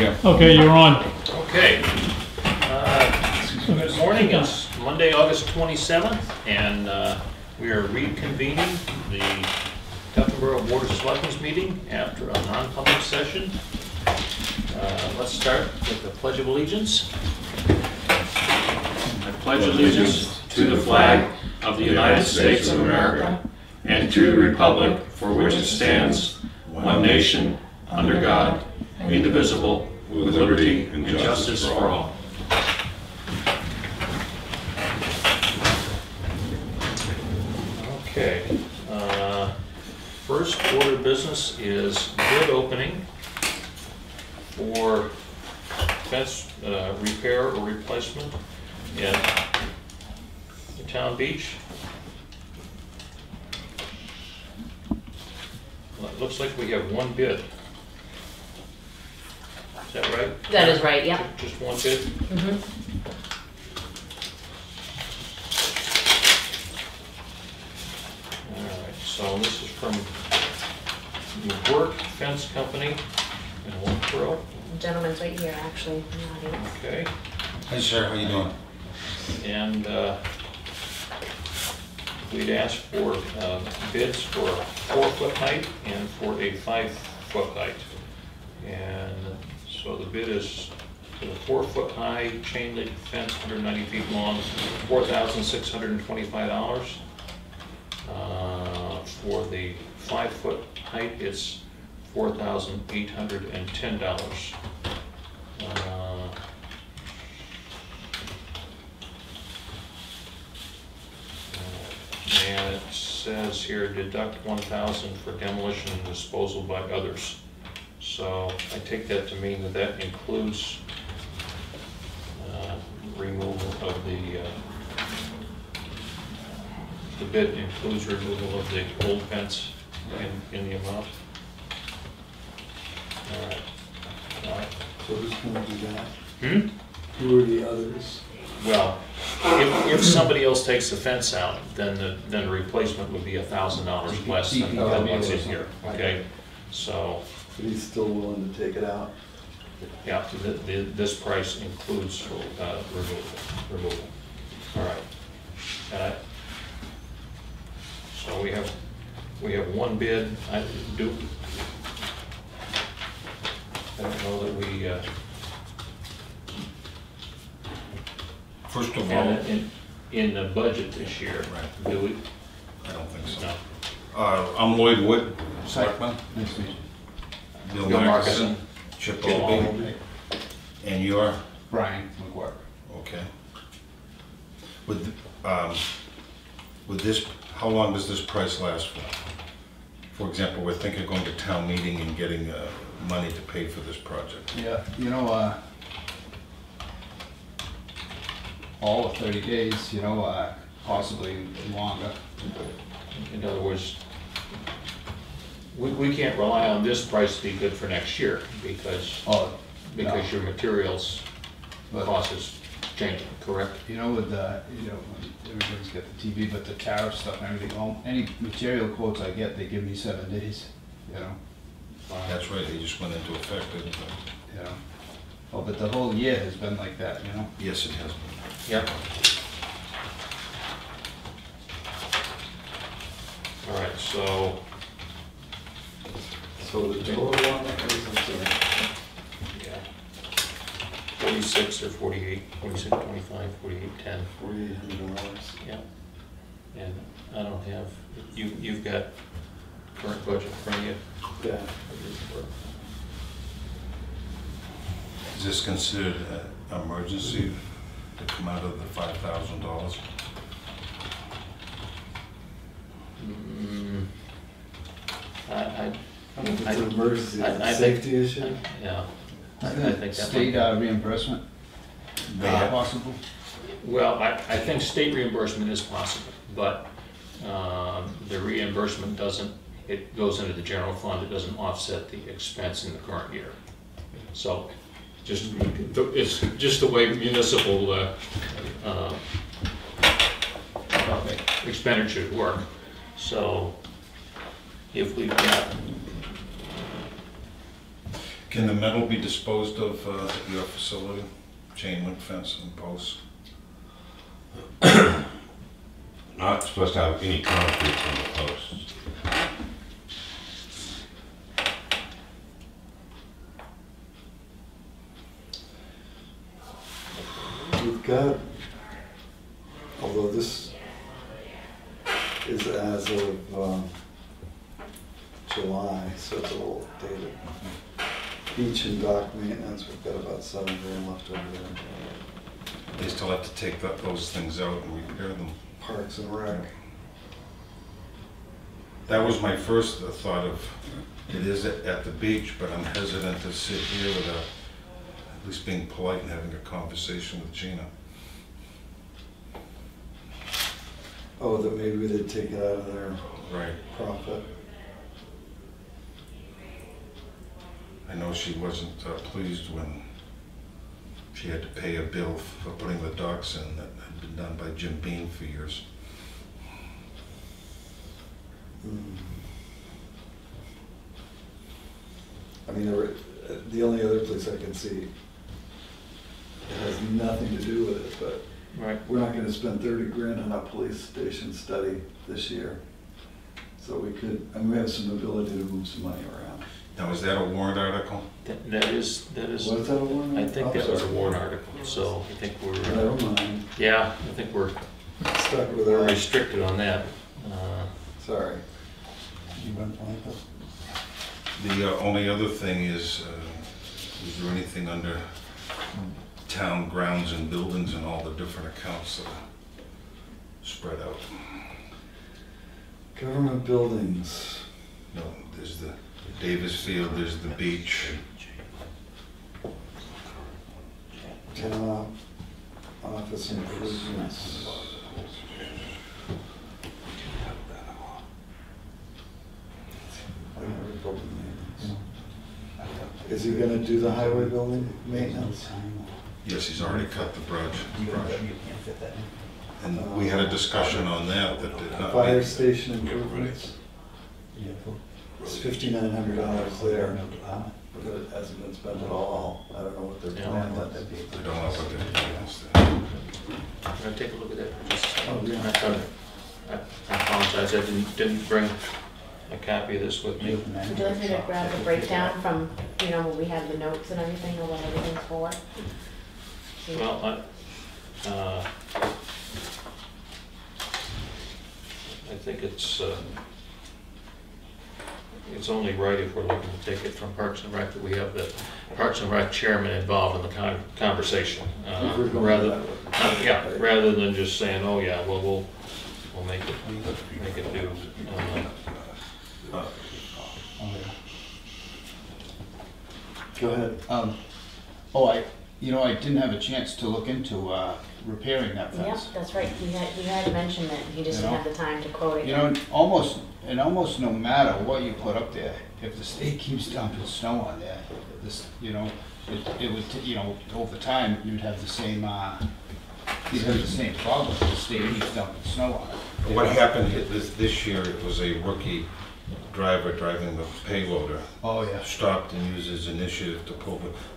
go. Okay, you're on. Okay. Good morning. It's Monday, August 27th, and we are reconvening the Tuftonboro Board of Selectmen's meeting after a non-public session. Let's start with the Pledge of Allegiance. I pledge allegiance to the flag of the United States of America and to the republic for which it stands, one nation, under God, indivisible, with liberty and justice for all. Okay. First order of business is bid opening for fence repair or replacement at the town beach. Well, it looks like we have one bid. Is that right? That is right, yeah. Just one bid? Mm-hmm. All right, so this is from the Work Fence Company in Wilkesboro. The gentleman's right here, actually, in the audience. Okay. Hi, sir. How you doing? And we'd asked for bids for a 4-foot height and for a 5-foot height. And so the bid is for the 4-foot high chain link fence, 190 feet long, $4,625. For the 5-foot height, it's $4,810. And it says here, deduct $1,000 for demolition and disposal by others. So I take that to mean that that includes removal of the bid includes removal of the old fence in the amount. All right. All right. So who's going to do that? Hmm? Who are the others? Well, if somebody else takes the fence out, then the replacement would be $1,000 less than what's in here. Okay, so But he's still willing to take it out? yeah, this price includes removal. All right. So we have one bid. I don't know that we. First of all, in the budget this year, right. Do we? I don't think so. No. I'm Lloyd Wood, Selectman. Nice to meet you. Bill Markison, Chip Oldby, and you're? Brian McGuire. Okay. With this, how long does this price last for? For example, we're thinking of going to town meeting and getting money to pay for this project. Yeah, you know, all of 30 days, you know, possibly longer. In other words, we can't rely on this price to be good for next year because your materials cost is changing, correct? You know, with the, you know, everybody's got the TV, but the tariff stuff and everything, any material quotes I get, they give me 7 days, you know. That's right, they just went into effect, didn't they? You know. Oh, but the whole year has been like that, you know. Yes, it has been. Yep. All right, so So the total on that is, I'm sorry, yeah, 46 or 48, 46, 25, 48, 10. $4,800. Yeah. And I don't have, you've got current budget in front of you? Yeah. Is this considered an emergency to come out of the $5,000? I don't think it's an emergency, it's a safety issue. Yeah. I Isn't think it that state reimbursement possible? Well, I think state reimbursement is possible, but the reimbursement doesn't, it goes into the general fund, it doesn't offset the expense in the current year. So it's just the way municipal expenditures work. So if we've got Can the metal be disposed of at your facility? Chain link fence and posts? Not supposed to have any concrete on the posts. We've got, although this is as of July, so it's a little dated. Beach and dock maintenance, we've got about $7 grand left over there. They still have to take those things out and repair them. Parks and Rec. That was my first thought of, it is at the beach, but I'm hesitant to sit here without at least being polite and having a conversation with Gina. Oh, that maybe they'd take it out of their Right. profit. I know she wasn't pleased when she had to pay a bill for putting the docks in that had been done by Jim Beam for years. I mean, the only other place I can see, it has nothing to do with it, but Right. we're not gonna spend 30 grand on a police station study this year. So we could, and we have some ability to move some money around. Now, is that a warrant article? That is, What is that, a warrant? I think that was a sorry. warrant article, so I think we're, Never mind, yeah, I think we're stuck with that, restricted on that. sorry. You run blank? The only other thing is there anything under town grounds and buildings and all the different accounts that are spread out? Government buildings, No, there's the Davis Field, there's the beach. town office improvements. Highway building maintenance. Is he gonna do the highway building maintenance? Yes, he's already cut the brush. You can't fit that in. And we had a discussion on that did not Fire make. station improvements, it's $5,900 there, but it hasn't been spent at all. I don't know what their Yeah. plan I is. don't know what they're doing. Can I take a look at that for just a second? Oh, yeah. I apologize, I didn't bring a copy of this with me. Would you like me to grab the breakdown from, when we have the notes and everything, or what everything's for? Well, I think it's only right if we're looking to take it from Parks and Rec that we have the Parks and Rec chairman involved in the conversation. If we're going Rather, that way. yeah, rather than just saying, oh yeah, well, we'll make it do. Go ahead. I didn't have a chance to look into repairing that Yep, fence. that's right, he had mentioned it, he just didn't have the time to quote it. You know, almost no matter what you put up there, if the state keeps dumping snow on there, it would, over time, you'd have the same problem. The state keeps dumping snow on it. What happened this year, it was a rookie driver driving the payloader. Oh, yeah. Stopped and used his initiative to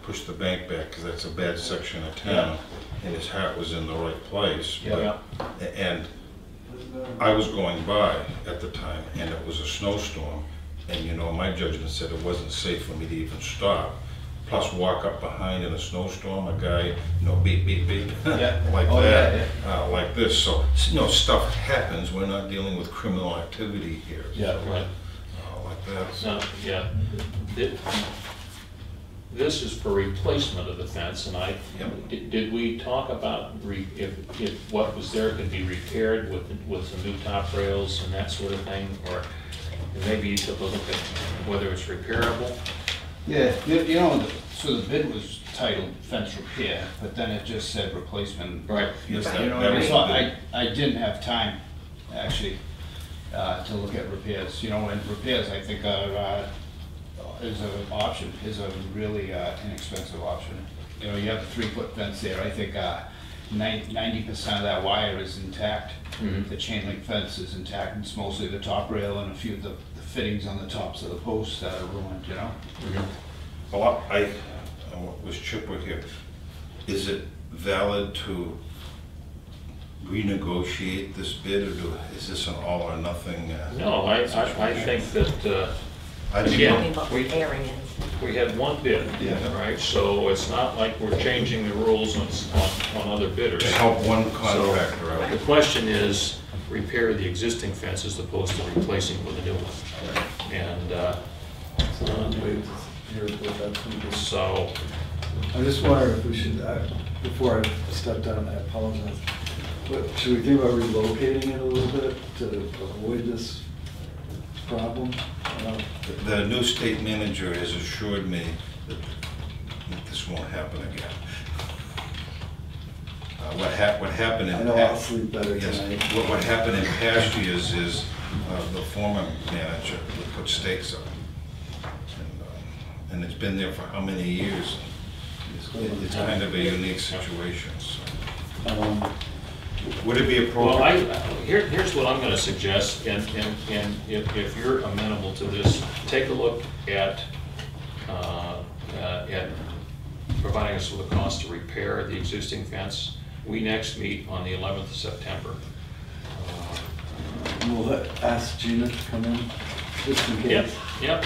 push the bank back, because that's a bad section of town, and his heart was in the right place. Yeah. And I was going by at the time, and it was a snowstorm, and my judgment said it wasn't safe for me to even stop. Plus, walk up behind in a snowstorm, a guy, beep, beep, beep, Yeah. like Oh, that, yeah, like this. So, stuff happens. We're not dealing with criminal activity here. Yeah. Right. Like that. No, yeah. This is for replacement of the fence, and did we talk about if what was there could be repaired with some new top rails and that sort of thing? Or maybe you took a look at whether it's repairable? Yeah, so the bid was titled fence repair, but then it just said replacement. Right. Yes, So I didn't have time, actually, to look at repairs. And repairs, I think, is an option, is a really inexpensive option. You have a 3-foot fence there. I think 90% of that wire is intact. Mhm. The chain link fence is intact. It's mostly the top rail and a few of the fittings on the tops of the posts that are ruined, Mhm. Well, I was Chipper here. Is it valid to renegotiate this bid, or is this an all or nothing? No, I think that, I didn't Yeah. Talking know. about We- repairing it. we had one bid, Yeah. right? So it's not like we're changing the rules on other bidders. To help one contractor The out. question is, repair the existing fence as opposed to replacing with a new one. And So we'll wait to hear what that's gonna be. so, I just wonder if we should, before I step down, I apologize, but should we think about relocating it a little bit to avoid this problem? The new state manager has assured me that this won't happen again. What happened in... I know I'll sleep better Yes, tonight. what happened in past years is the former manager would put stakes up. And it's been there for how many years? It's kind of a unique situation, so. Would it be well, appropriate? here's what I'm gonna suggest, and if you're amenable to this, take a look at providing us with a cost to repair the existing fence. We next meet on the 11th of September. We'll ask Gina to come in, just in Yep, case. yep,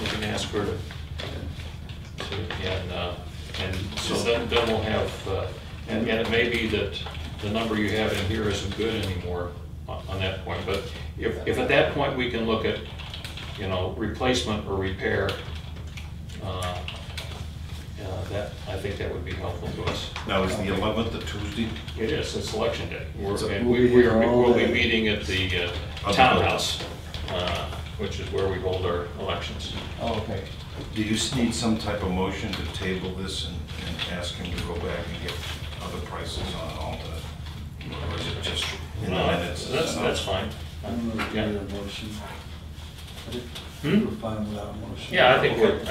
we can ask her to, and so then we'll have, and it may be that the number you have in here isn't good anymore on that point, but if at that point we can look at, replacement or repair, that, I think that would be helpful to us. Now, is the 11th a Tuesday? It is, it's election day. So And we'll be here all we'll be day. meeting at the townhouse, which is where we hold our elections. Oh, okay. Do you need some type of motion to table this and ask him to go back and get other prices on an alternate? Or is it just in the No, minutes? that's fine. I don't know if we Yeah. need a motion. I think Hmm? we're fine without a motion. Yeah, I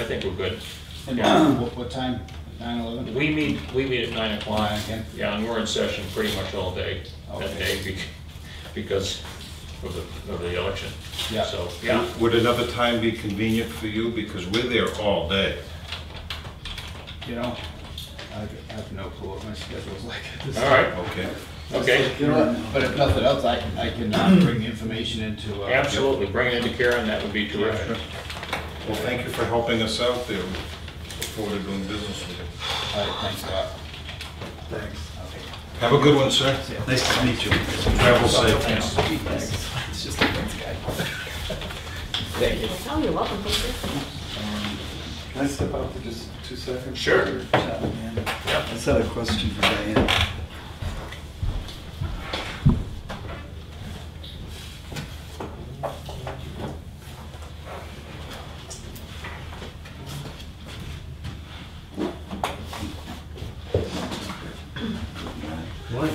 think we're good. And Yeah. what time? 9/11? We meet at 9 o'clock. 9 again? Yeah, and we're in session pretty much all day that Okay. day because of the election. Yeah. So, yeah. Would another time be convenient for you? Because we're there all day. I have no clue what my schedule's like at this All right, Okay. okay. You know what? But if nothing else, I can bring information into. Absolutely, bring it into Karen, that would be terrific. Well, thank you for helping us out there. Look forward to doing business with you. All right, thanks a lot. Thanks. Okay. Have a good one, sir. Nice to meet you. Travel safe. Thanks. It's just a nice guy. Thank you. Oh, you're welcome, thank Can I step out for just 2 seconds? Sure. While you're chatting, man? Yep. I just had a question for Diane. What?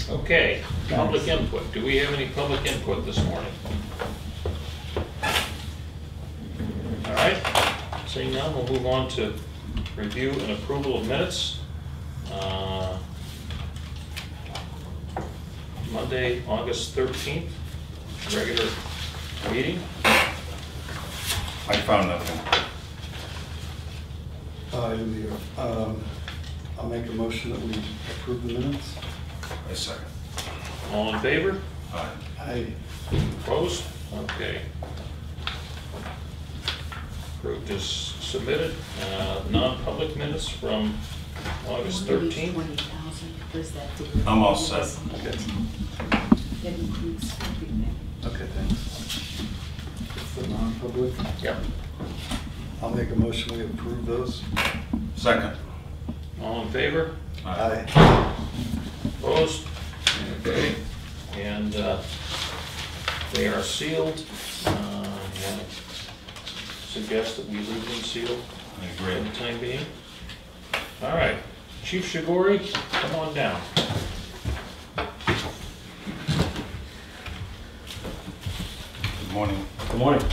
Okay, public input. Do we have any public input this morning? All right, seeing none, we'll move on to review and approval of minutes. Monday, August 13th, regular meeting. I found nothing. I'll make a motion that we approve the minutes. I second. All in favor? Aye. Opposed? Okay. Approved as submitted. Non-public minutes from August 13th. 20,000, was that the? I'm all set. Okay. that includes everything. Okay, thanks. It's the non-public. Yep. I'll make a motion, we approve those. Second. All in favor? Aye. Opposed? Okay. And they are sealed. I suggest that we leave them sealed I for agree. the time being. All right. Chief Shigori, come on down. Good morning. Good morning.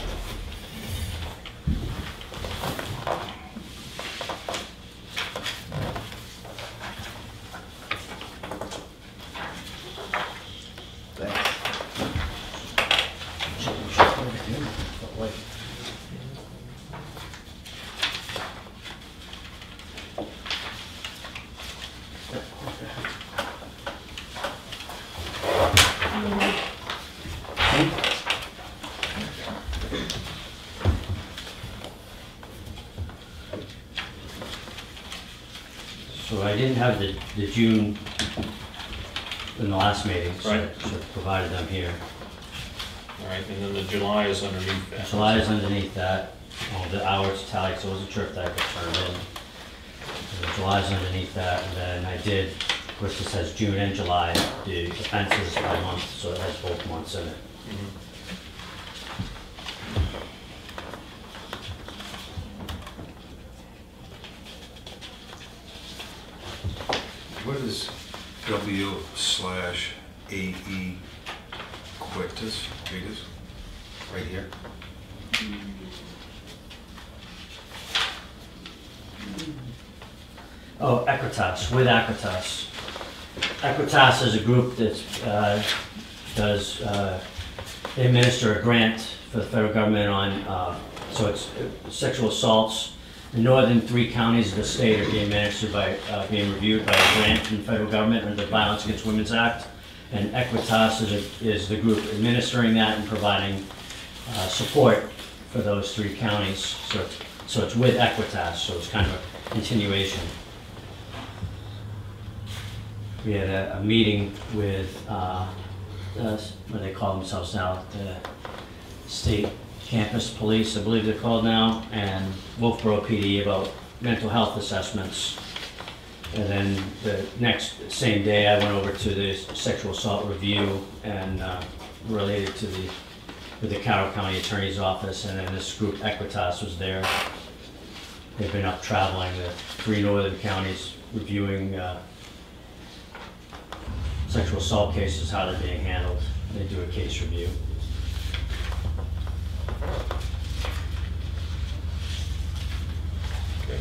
Thanks. So I didn't have the June in the last meeting, so Right. so provided them here. All right, and then the July is underneath that. July is underneath that. The hours tallied, so it wasn't sure if that got turned in. And July is underneath that, and then I did, of course, it says June and July, the offenses by month, so it has both months in it. Mhm. What is W/AE quictus? Right here. Oh, Equitas, with Equitas. Equitas is a group that they administer a grant for the federal government on, so it's sexual assaults. The northern 3 counties of the state are being administered by, being reviewed by a grant from the federal government under the Violence Against Women's Act. And Equitas is the group administering that and providing support for those 3 counties. So it's with Equitas, so it's kind of a continuation. We had a meeting with, what they call themselves now, the state campus police, I believe they're called now, and Wolfboro PD about mental health assessments. And then the same day, I went over to the sexual assault review and related to with the Carroll County Attorney's Office, and then this group Equitas was there. They've been up traveling the 3 northern counties reviewing sexual assault cases, how they're being handled. They do a case review. Okay.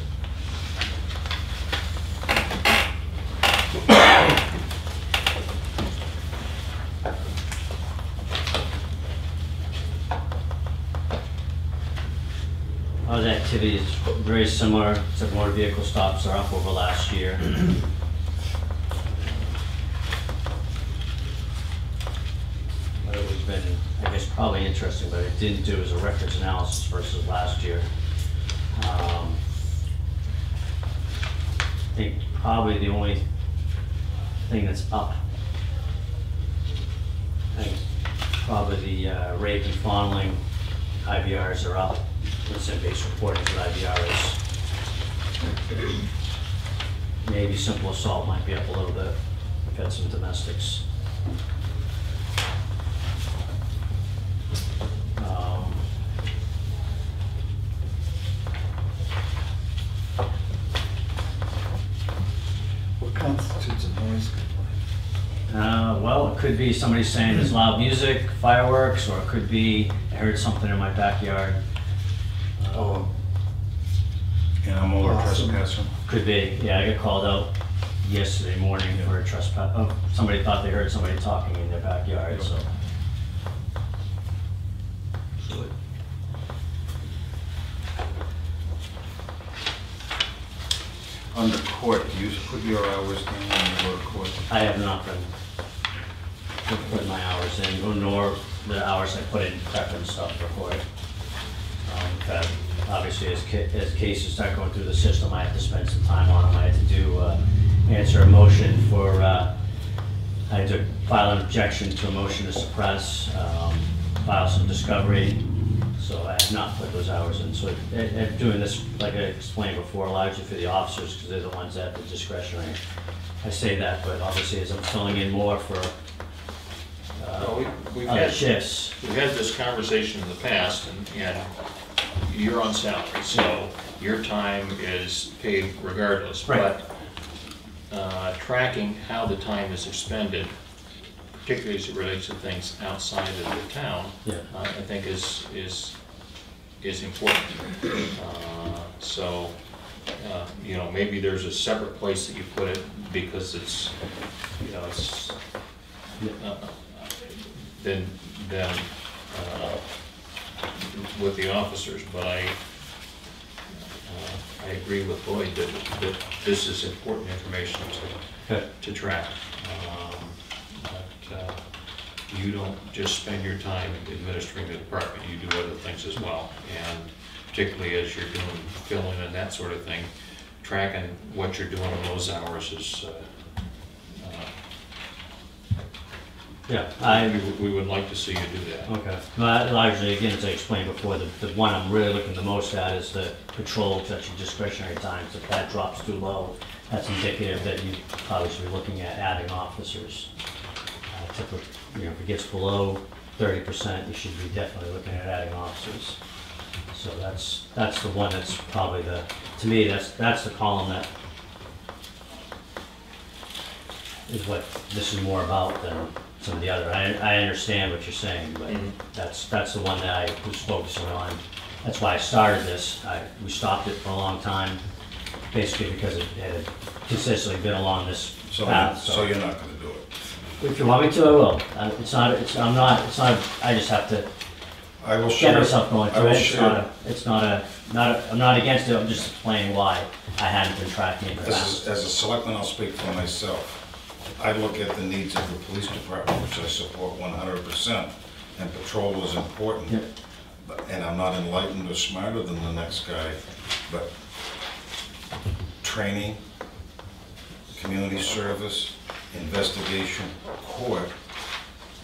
Other activities very similar, except motor vehicle stops are up over last year. What has been, I guess, probably interesting, but it didn't do as a records analysis versus last year. I think probably the only thing that's up, I think probably the rape and fondling IVRs are up. Incident-based reporting for IVRs. Maybe simple assault might be up a little bit. We've had some domestics. What constitutes a noise complaint? Well, it could be somebody saying there's loud music, fireworks, or it could be I heard something in my backyard. Oh, Animal or Awesome. trespassing? Could be, yeah, I got called out yesterday morning for a trespass. Oh, somebody thought they heard somebody talking in their backyard, so. Under court, do you put your hours down when you go to court? I have not been putting my hours in, nor the hours I put in prep and stuff for court. Obviously, as cases start going through the system, I have to spend some time on them. I had to answer a motion for I had to file an objection to a motion to suppress, file some discovery, so I have not put those hours in. So doing this, like I explained before, allows you for the officers, because they're the ones that have the discretionary. I say that, but obviously as I'm filling in more for We've other had shifts. We've had this conversation in the past, and you're on salary, so your time is paid regardless. Right. But tracking how the time is expended, particularly as it relates to things outside of the town, Yeah. I think is important. So, you know, maybe there's a separate place that you put it because it's, you know, it's than with the officers, but I agree with Lloyd that this is important information to track. But you don't just spend your time administering the department, you do other things as well. And particularly as you're doing filling and that sort of thing, tracking what you're doing in those hours is Yeah, we would like to see you do that. okay. Well, largely, again, as I explained before, the one I'm really looking the most at is the patrol, that's your discretionary times. If that drops too low, that's indicative that you probably should be looking at adding officers. You know, if it gets below 30%, you should be definitely looking at adding officers. So that's the one that's probably to me, that's the column that is what this is more about than some of the other. I understand what you're saying, but that's the one that I was focusing on. That's why I started this. We stopped it for a long time, basically because it had consistently been along this path. So you're not gonna do it? If you want me to, I will. I just have to I will get share. myself going I through will it. share. I'm not against it, I'm just explaining why I hadn't been tracking it in the past. As a selectman, I'll speak for myself. I look at the needs of the police department, which I support 100%, and patrol is important. Yeah. And I'm not enlightened or smarter than the next guy, but training, community service, investigation, court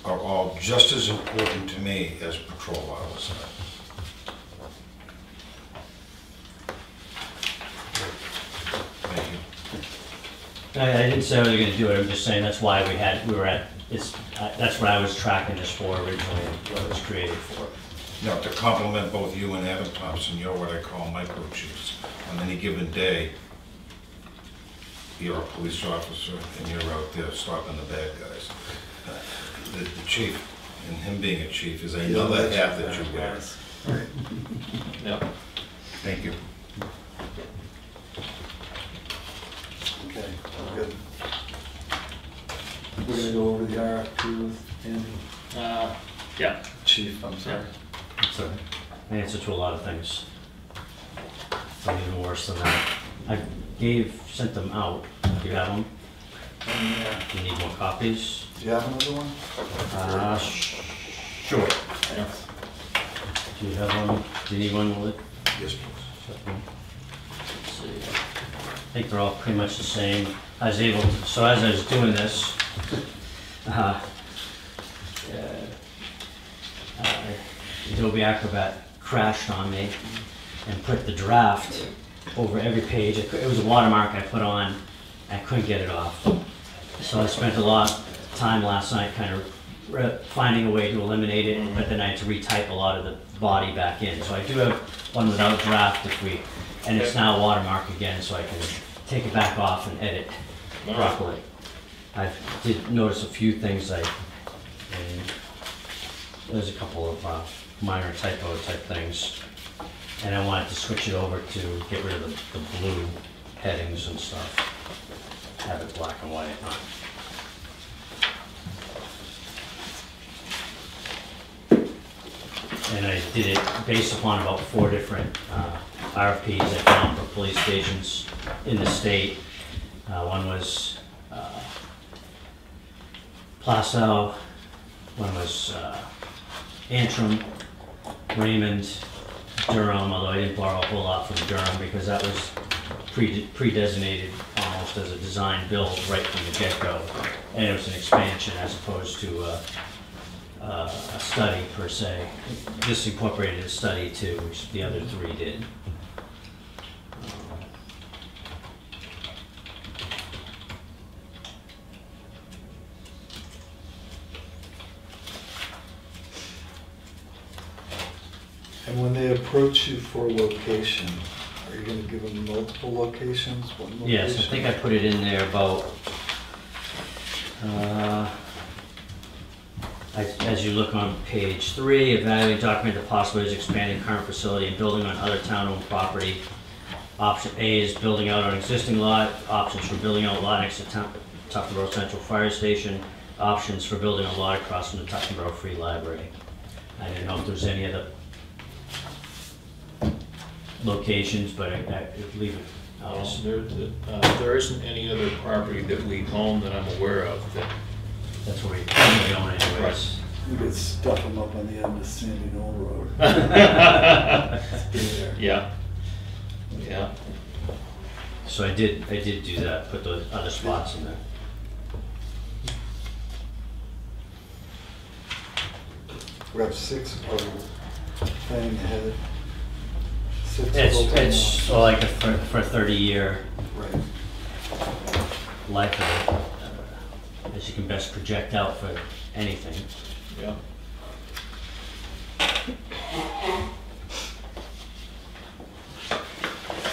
are all just as important to me as patrol hours are. Thank you. I didn't say I was gonna do it, I'm just saying that's why that's what I was tracking this for originally, what it was created for. Now, to compliment both you and Adam Thompson, you're what I call micro chiefs. On any given day, you're a police officer and you're out there stopping the bad guys. The chief, and him being a chief, is another hat that you wear. Yep. Thank you. Okay, good. We're gonna go over the RFP with Andy. Yeah. Chief, I'm sorry. So, I answer to a lot of things. Some even worse than that. I sent them out. Do you have them? Yeah. Do you need more copies? Do you have another one? Sure. Do you have one? Do you need one with? Yes, please. Let's see. I think they're all pretty much the same. I was able to, so as I was doing this, Adobe Acrobat crashed on me and put the draft over every page. It was a watermark I put on, I couldn't get it off. So I spent a lot of time last night kind of finding a way to eliminate it, but then I had to retype a lot of the body back in. So I do have one without draft and it's now watermarked again, so I can take it back off and edit properly. I did notice a few things and there's a couple of minor typo type things. And I wanted to switch it over to get rid of the blue headings and stuff. Have it black and white. And I did it based upon about 4 different RFPs I found for police stations in the state. One was Plastow, one was Antrim, Raymond, Durham, although I didn't borrow a whole lot from Durham because that was pre-designated almost almost as a design build right from the get-go. And it was an expansion as opposed to a study per se. This incorporated a study too, which the other three did. And when they approach you for location, are you gonna give them multiple locations, one location? Yes, I think I put it in there about, as you look on page 3, evaluate and document the possibilities of expanding current facility and building on other town-owned property. Option A is building out on existing lot, options for building out lot next to Tuftonboro Central Fire Station, options for building a lot across from the Tuftonboro Free Library. I didn't know if there's any other locations, but I leave it. There isn't any other property that we own that I'm aware of that, That's where we currently own anyways. You could stuff them up on the end of Sandy Knoll Road. Stay there. yeah. Yeah, So I did do that, put the other spots in there. We have 6 are planning ahead. 6 It's full-time so like for a 30-year Right. life of it, as you can best project out for anything. yeah. And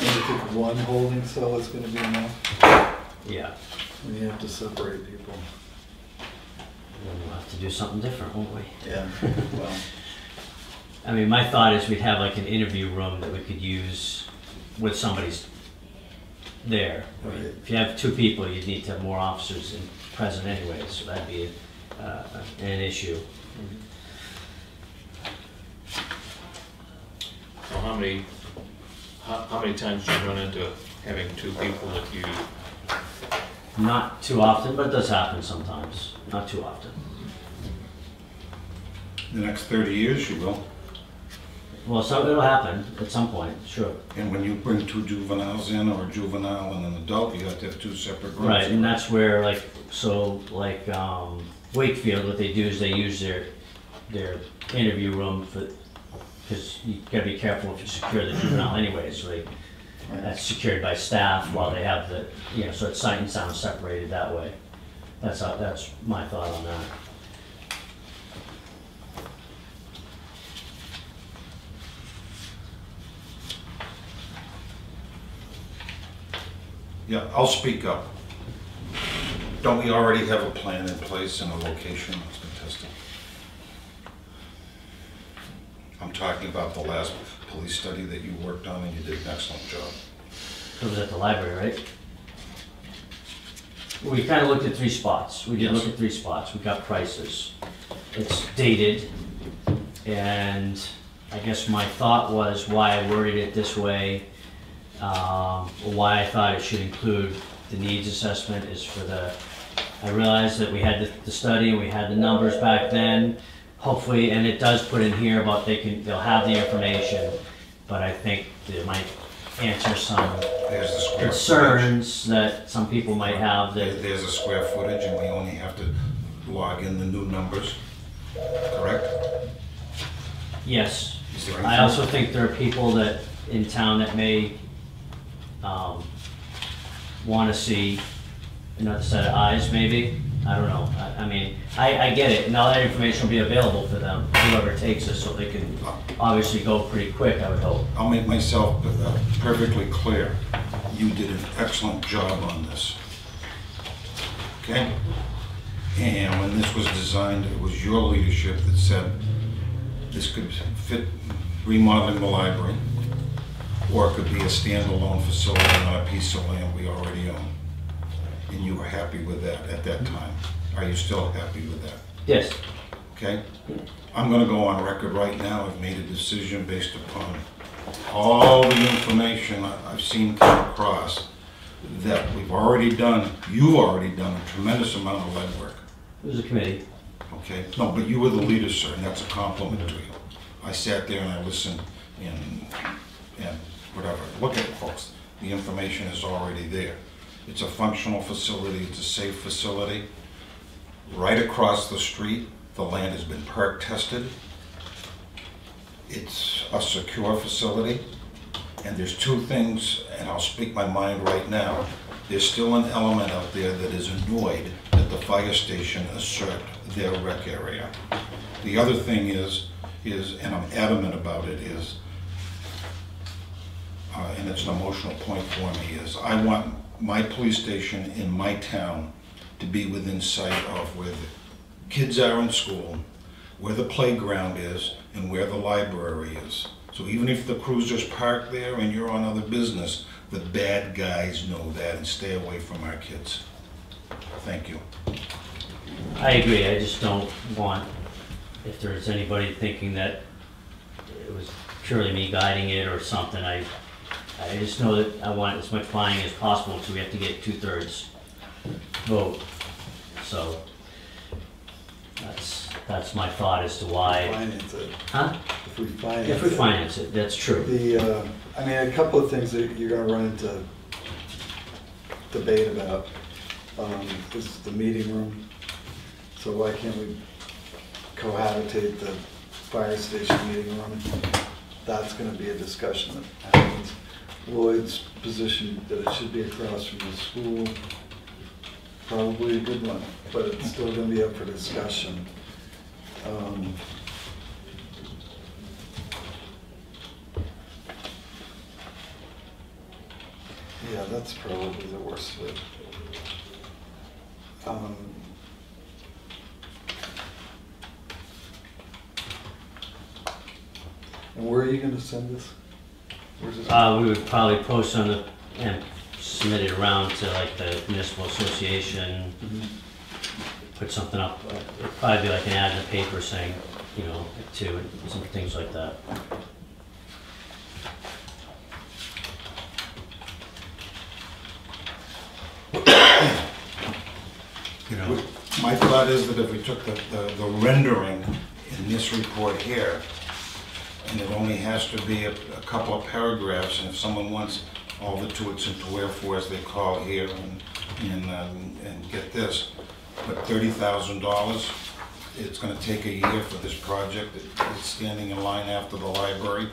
you think one holding cell is gonna be enough? Yeah, And you have to separate people. then we'll have to do something different, won't we? Yeah. Well, I mean, my thought is we'd have like an interview room that we could use with somebody's there. I mean, Right. if you have 2 people, you'd need to have more officers present anyway, so that'd be an issue. So how many times do you run into having 2 people that you, Not too often, but it does happen sometimes. Not too often. The next 30 years, you will. Well, so it'll happen at some point, sure. And when you bring 2 juveniles in, or a juvenile and an adult, you have to have 2 separate groups. Right, and that's where Wakefield, what they do is they use their interview room because you gotta be careful if you secure the juvenile anyway, so that's secured by staff while they have so it's sight and sound separated that way. That's my thought on that. Yeah, I'll speak up. Don't we already have a plan in place and a location that's been tested? I'm talking about the last police study that you worked on, and you did an excellent job. It was at the library, right? We kind of looked at 3 spots. We did Yes. look at 3 spots. We got prices. It's dated, and I guess my thought was why I worded it this way, why I thought it should include the needs assessment is I realized that we had the study and we had the numbers back then, hopefully, and it does put in here about they'll have the information, but I think it might answer some There's the square concerns that some people might have that, There's a square footage, and we only have to log in the new numbers, correct? yes. Is there I anything? also think there are people that, in town that may want to see another set of eyes, maybe. I don't know. I mean, I get it, and all that information will be available for them, whoever takes it, so they can obviously go pretty quick, I would hope. I'll make myself perfectly clear. You did an excellent job on this. Okay? And when this was designed, it was your leadership that said this could fit remodeling the library, or it could be a standalone facility on a piece of land we already own. And you were happy with that at that time. Are you still happy with that? Yes. Okay? I'm gonna go on record right now. I've made a decision based upon all the information I've seen come across that you've already done a tremendous amount of legwork. It was a committee. Okay? No, but you were the leader, sir, and that's a compliment to you. I sat there and I listened and whatever. Look at it, folks. The information is already there. It's a functional facility, it's a safe facility. Right across the street, the land has been perk tested. It's a secure facility. And there's two things, and I'll speak my mind right now. There's still an element out there that is annoyed that the fire station usurped their rec area. The other thing is, and I'm adamant about it, is, and it's an emotional point for me, is I want my police station in my town to be within sight of where the kids are in school, where the playground is, and where the library is. So even if the cruiser's parked there and you're on other business, the bad guys know that and stay away from our kids. Thank you. I agree, I just don't want, if there's anybody thinking that it was purely me guiding it or something, I just know that I want as much buying as possible, so we have to get 2/3 vote. So, that's my thought as to why. Finance it. Huh? If we finance If we it. finance it, that's true. I mean, a couple of things that you're gonna run into debate about, is the meeting room. So why can't we cohabitate the fire station meeting room? That's gonna be a discussion that happens. Lloyd's position that it should be across from the school, probably a good one, but it's still gonna be up for discussion. Yeah, that's probably the worst of it. And where are you gonna send this? Where's this? We would probably post on the, and submit it around to like the municipal association, put something up, it'd probably be like an ad in the paper saying, you know, to, some things like that. You know, my thought is that if we took the rendering in this report here, and it only has to be a couple of paragraphs, and if someone wants all the to its and to wherefores, they call here and get this. But $30,000, it's gonna take a year for this project. It's standing in line after the library.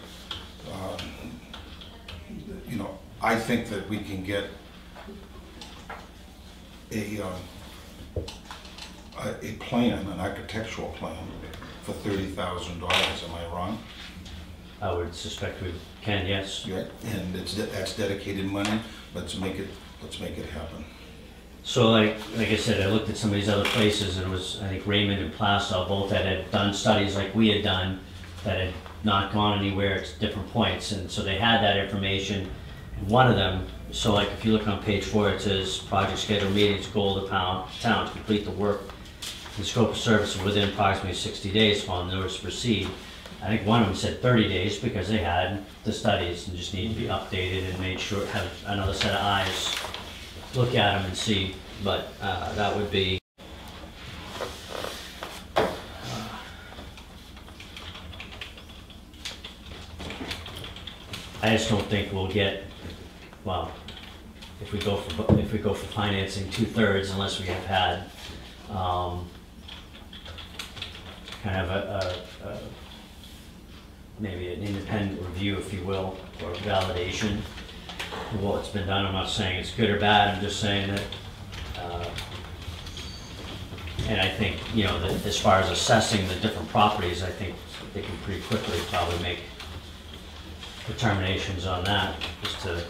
You know, I think that we can get a plan, an architectural plan for $30,000. Am I wrong? I would suspect we can, yes. Yeah, and that's dedicated money. Let's make it happen. So like I said, I looked at some of these other places, and it was, I think Raymond and Plastow both that had done studies like we had done, that had not gone anywhere at different points, and so they had that information. And one of them, so like if you look on page 4, it says project schedule meetings, goal of the town to complete the work, the scope of service within approximately 60 days following notice to proceed. I think one of them said 30 days because they had the studies and just need to be updated and made sure, have another set of eyes look at them and see, but that would be. I just don't think we'll get, well, if we go for financing 2/3, unless we have had kind of a maybe an independent review, if you will, or validation of what's been done. I'm not saying it's good or bad, I'm just saying that, and I think, you know, that as far as assessing the different properties, I think they can pretty quickly probably make determinations on that, just to.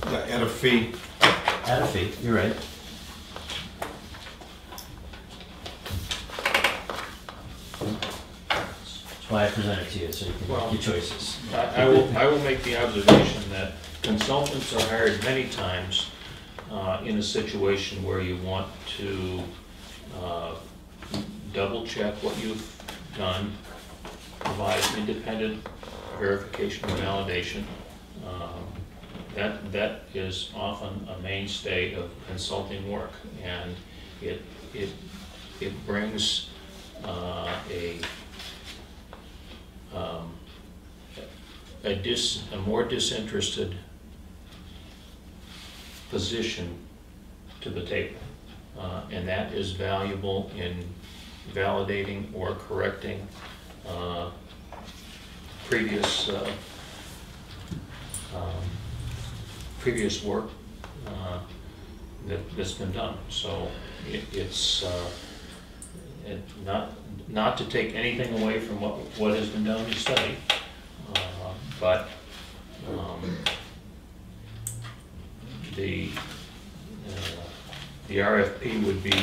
Yeah, at a fee. At a fee, you're right. That's why I presented to you, so you can make your choices. I will make the observation that consultants are hired many times in a situation where you want to double check what you've done, provide independent verification and validation. That is often a mainstay of consulting work, and it brings a more disinterested position to the table. And that is valuable in validating or correcting previous previous work that's been done. So it's not to take anything away from what has been done in the study, but the RFP would be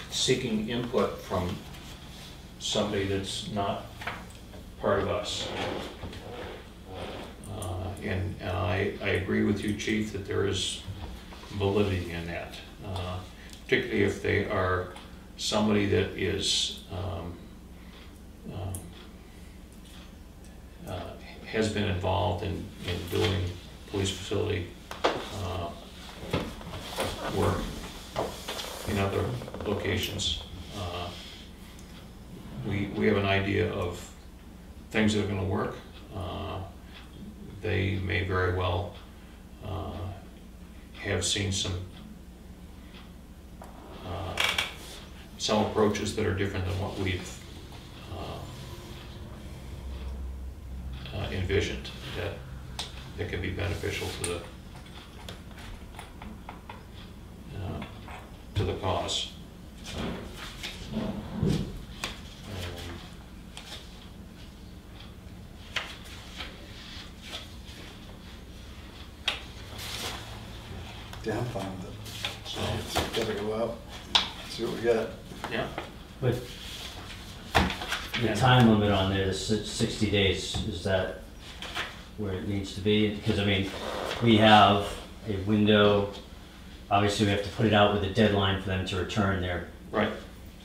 seeking input from somebody that's not part of us. And I agree with you, Chief, that there is validity in that, particularly if they are somebody that is has been involved in doing police facility work in other locations. We have an idea of things that are going to work. They may very well have seen some approaches that are different than what we've envisioned that can be beneficial to the cause. Yeah, I'm fine with it. So it's gotta go out, see what we got. Yeah. But the time limit on there, the 60 days, is that where it needs to be? Because, I mean, we have a window, obviously we have to put it out with a deadline for them to return their Right.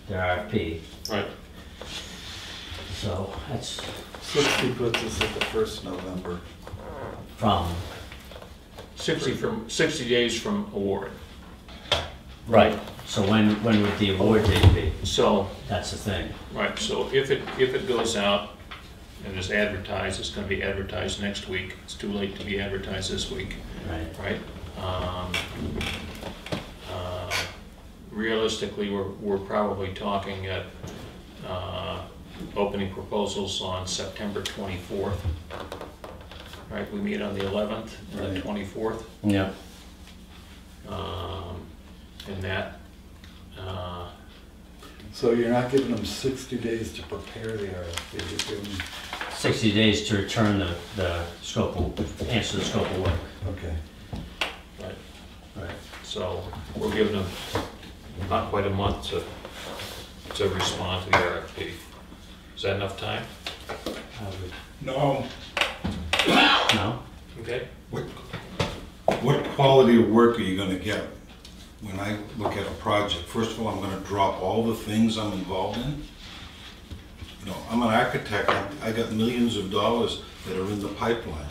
RFP. Right. So that's 60 puts us at the 1st November. from, 60 days from award. right, so when would the award date be? So, That's the thing. right, so if it goes out and is advertised, it's gonna be advertised next week. It's too late to be advertised this week, Right. right? Realistically, we're probably talking at opening proposals on September 24th. Right, we meet on the 11th and the Right. 24th. Yeah. And that, So you're not giving them 60 days to prepare the RFP, you're giving them, 60 days to return the scope of, answer the scope of work. okay. right, Right. so we're giving them not quite a month to respond to the RFP. Is that enough time? No, No? Okay. what quality of work are you gonna get when I look at a project? First of all, I'm gonna drop all the things I'm involved in. You know, I'm an architect, I got millions of dollars that are in the pipeline,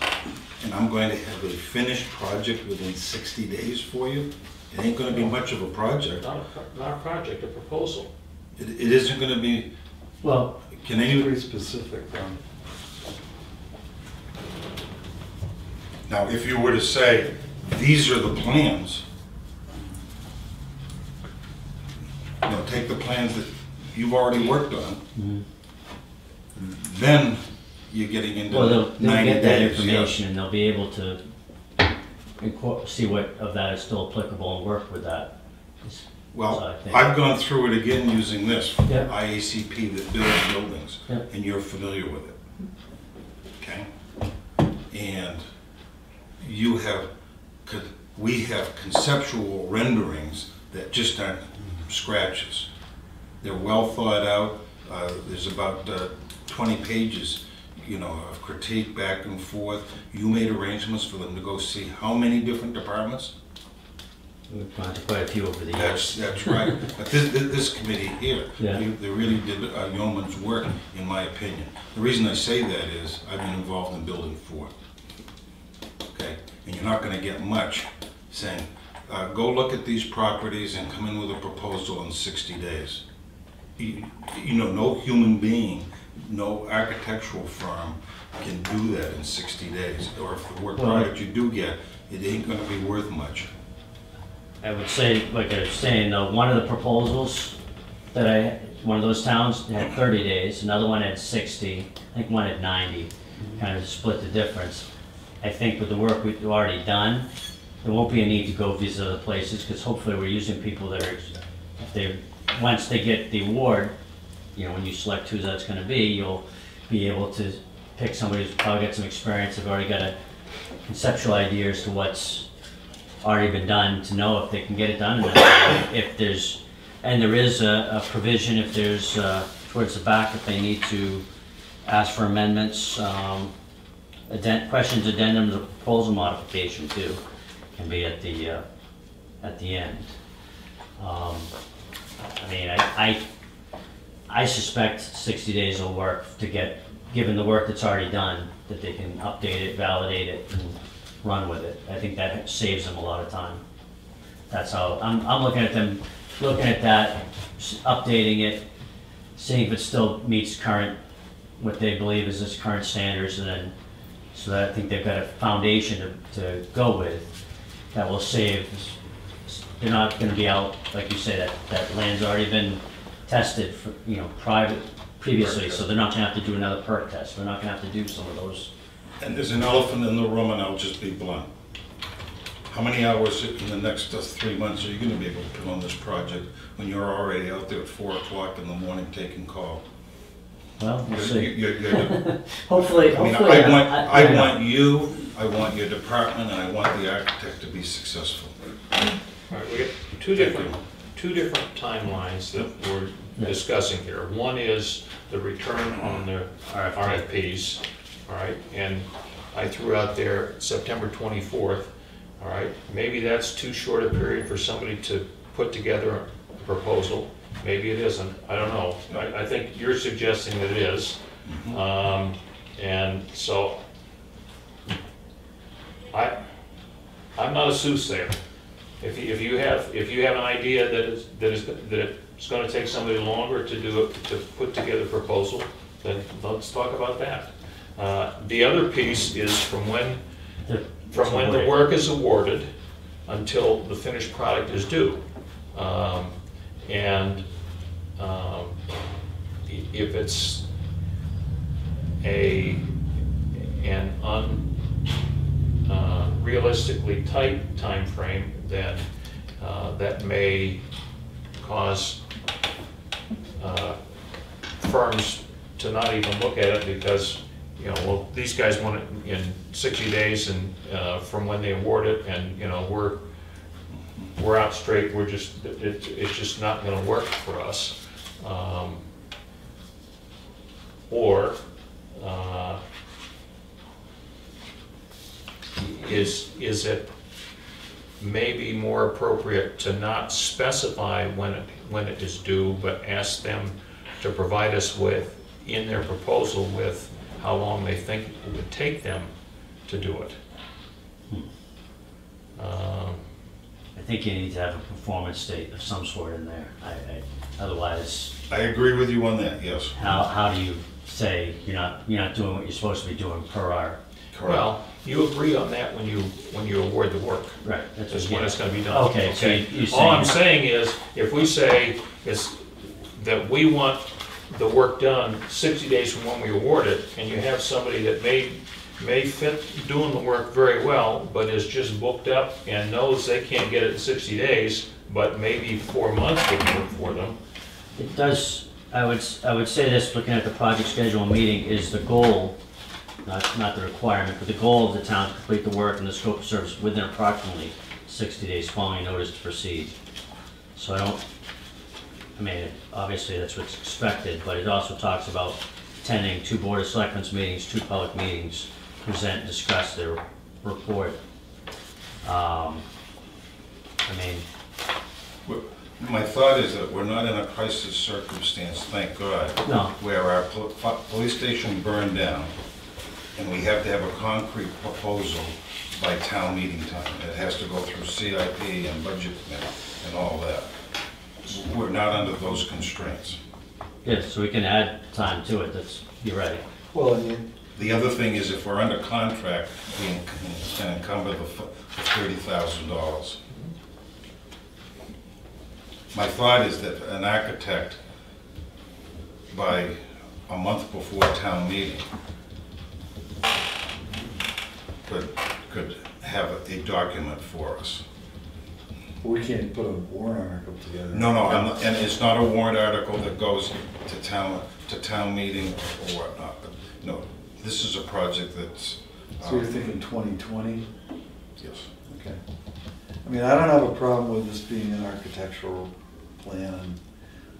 and I'm going to have a finished project within 60 days for you? It ain't gonna be much of a project. Not a project, a proposal. It isn't gonna be, Well, can any, Pretty specific, then. now, if you were to say, these are the plans, you know, take the plans that you've already worked on, then you're getting into well, they'll 90 get that days, information and they'll be able to see what of that is still applicable and work with that. yes. So Well, I think- I've gone through it again using this, Yeah. IACP that builds buildings, Yeah. and you're familiar with it. Okay? And we have conceptual renderings that just aren't scratches. They're well thought out. There's about 20 pages, you know, of critique back and forth. You made arrangements for them to go see how many different departments? We've gone to quite a few over the years. That's right. But this committee here, Yeah. they really did a yeoman's work, in my opinion. The reason I say that is I've been involved in building 4. Okay? And you're not gonna get much saying, go look at these properties and come in with a proposal in 60 days. You know, no human being no architectural firm can do that in 60 days. Or if the work Well- product you do get, it ain't gonna be worth much. I would say, like I was saying, one of the proposals that one of those towns had 30 days, another one had 60, I think one had 90, kind of split the difference. I think with the work we've already done, there won't be a need to go visit other places, because hopefully we're using people that are, once they get the award, when you select who that's gonna be, you'll be able to pick somebody who's probably got some experience, they've already got a conceptual idea as to what's already been done, to know if they can get it done, and if there's, and there is a provision if there's, towards the back, if they need to ask for amendments, questions, addendum, the proposal modification too, can be at the end. I mean, I suspect 60 days will work to get, given the work that's already done, that they can update it, validate it, and run with it. I think that saves them a lot of time. That's how, I'm looking at them, looking at that, updating it, seeing if it still meets current, what they believe is its current standards, and then, so that I think they've got a foundation to go with that will save, they're not gonna be out, like you say, that land's already been tested for, previously, so they're not gonna have to do another perk test, they're not gonna have to do some of those. And there's an elephant in the room, and I'll just be blunt. How many hours in the next 3 months are you gonna be able to put on this project when you're already out there at 4 o'clock in the morning taking call? Well, we'll see. You're- Hopefully, I mean, hopefully. I want you, I want your department, and I want the architect to be successful. All right, we got two different timelines that we're discussing here. One is the return on the RFPs, all right? And I threw out there September 24th, all right? Maybe that's too short a period for somebody to put together a proposal. Maybe it isn't, I don't know. I think you're suggesting that it is. And so, I'm not a soothsayer. If you have an idea that it's going to take somebody longer to put together a proposal, then let's talk about that. The other piece is from when the work is awarded until the finished product is due, and if it's an unrealistically tight time frame, then that may cause firms to not even look at it because, well, these guys want it in 60 days and from when they award it, and we're out straight. It's just not going to work for us. Or is it maybe more appropriate to not specify when it is due, but ask them to provide us with, in their proposal, with how long they think it would take them to do it? I think you need to have a performance state of some sort in there. Otherwise, I agree with you on that, yes. how do you say you're not doing what you're supposed to be doing per hour? Correct. Well, you agree on that when you award the work. Right. That's when it's going to be done. Okay. So you All I'm saying is, if we say is that we want the work done 60 days from when we award it, and you have somebody that may fit doing the work very well, but is just booked up and knows they can't get it in 60 days, but maybe 4 months would work for them. It does. I would say this, looking at the project schedule meeting, is the goal, not the requirement, but the goal of the town to complete the work and the scope of service within approximately 60 days following notice to proceed. So obviously that's what's expected, but it also talks about attending 2 Board of Selectmen's meetings, 2 public meetings, present and discuss their report. My thought is that we're not in a crisis circumstance, thank God. No. Where our police station burned down, and we have to have a concrete proposal by town meeting time. It has to go through CIP and budget committee and all that. We're not under those constraints. Yes, so we can add time to it, you're right. Well, I mean, The other thing is if we're under contract, we can encumber the $30,000. My thought is that an architect, by a month before town meeting, could have a document for us. we can't put a warrant article together. No, and it's not a warrant article that goes to town meeting or whatnot. But no, this is a project that's. So you're thinking 2020? Yes. Okay. I mean, I don't have a problem with this being an architectural plan and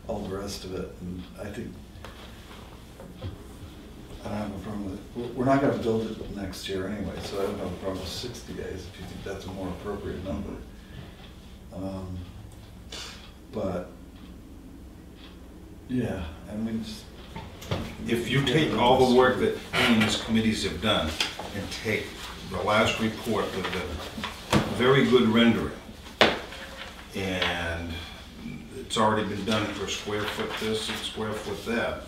all the rest of it, and I think, I don't have a problem with it. We're not gonna build it next year anyway, so I don't have a problem with 60 days, if you think that's a more appropriate number. But, yeah, I mean, just. If you take all the work that we and these committees have done and take the last report with the very good rendering, and it's already been done for square foot this and square foot that,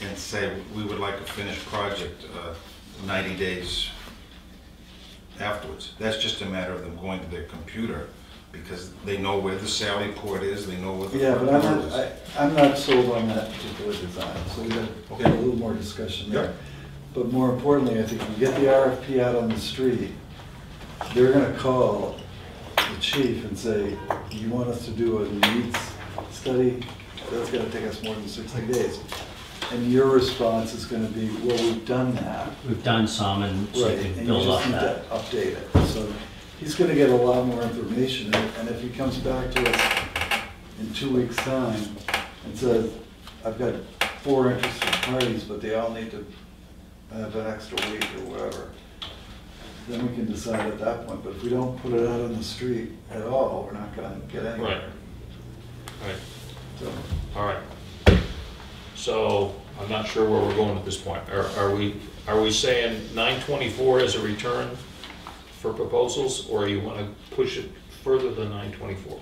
and say we would like a finished project 90 days afterwards. That's just a matter of them going to their computer, because they know where the Sally port is, they know where the Yeah, front but door is. I'm not sold on that particular design, so we got a little more discussion there. Yeah. But more importantly, I think we get the RFP out on the street, they're gonna call the chief and say, you want us to do a needs study? That's gonna take us more than 60 days. And your response is gonna be, well, we've done that. We've done some, and so Right, we and can you build just off need that. to update it. So he's gonna get a lot more information, and if he comes back to us in 2 weeks' time and says, I've got 4 interested parties, but they all need to have an extra week or whatever, then we can decide at that point. But if we don't put it out on the street at all, we're not gonna get anywhere. Right. So, All right. So I'm not sure where we're going at this point. Are we saying 924 as a return for proposals, or you want to push it further than 924?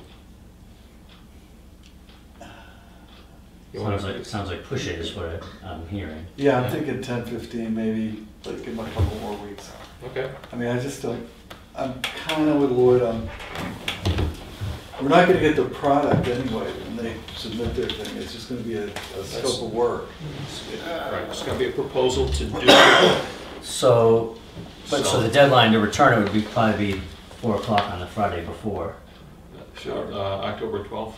Sounds like push it is what I'm hearing. yeah, I'm thinking 10, 15, maybe, like give him a couple more weeks. Okay. I mean, I just don't, I'm kind of with Lloyd on, we're not gonna get the product anyway when they submit their thing. It's just gonna be a scope of work. Right, it's going to be a proposal to do. So, so the deadline to return it would probably be 4 o'clock on the Friday before. Sure. October 12th,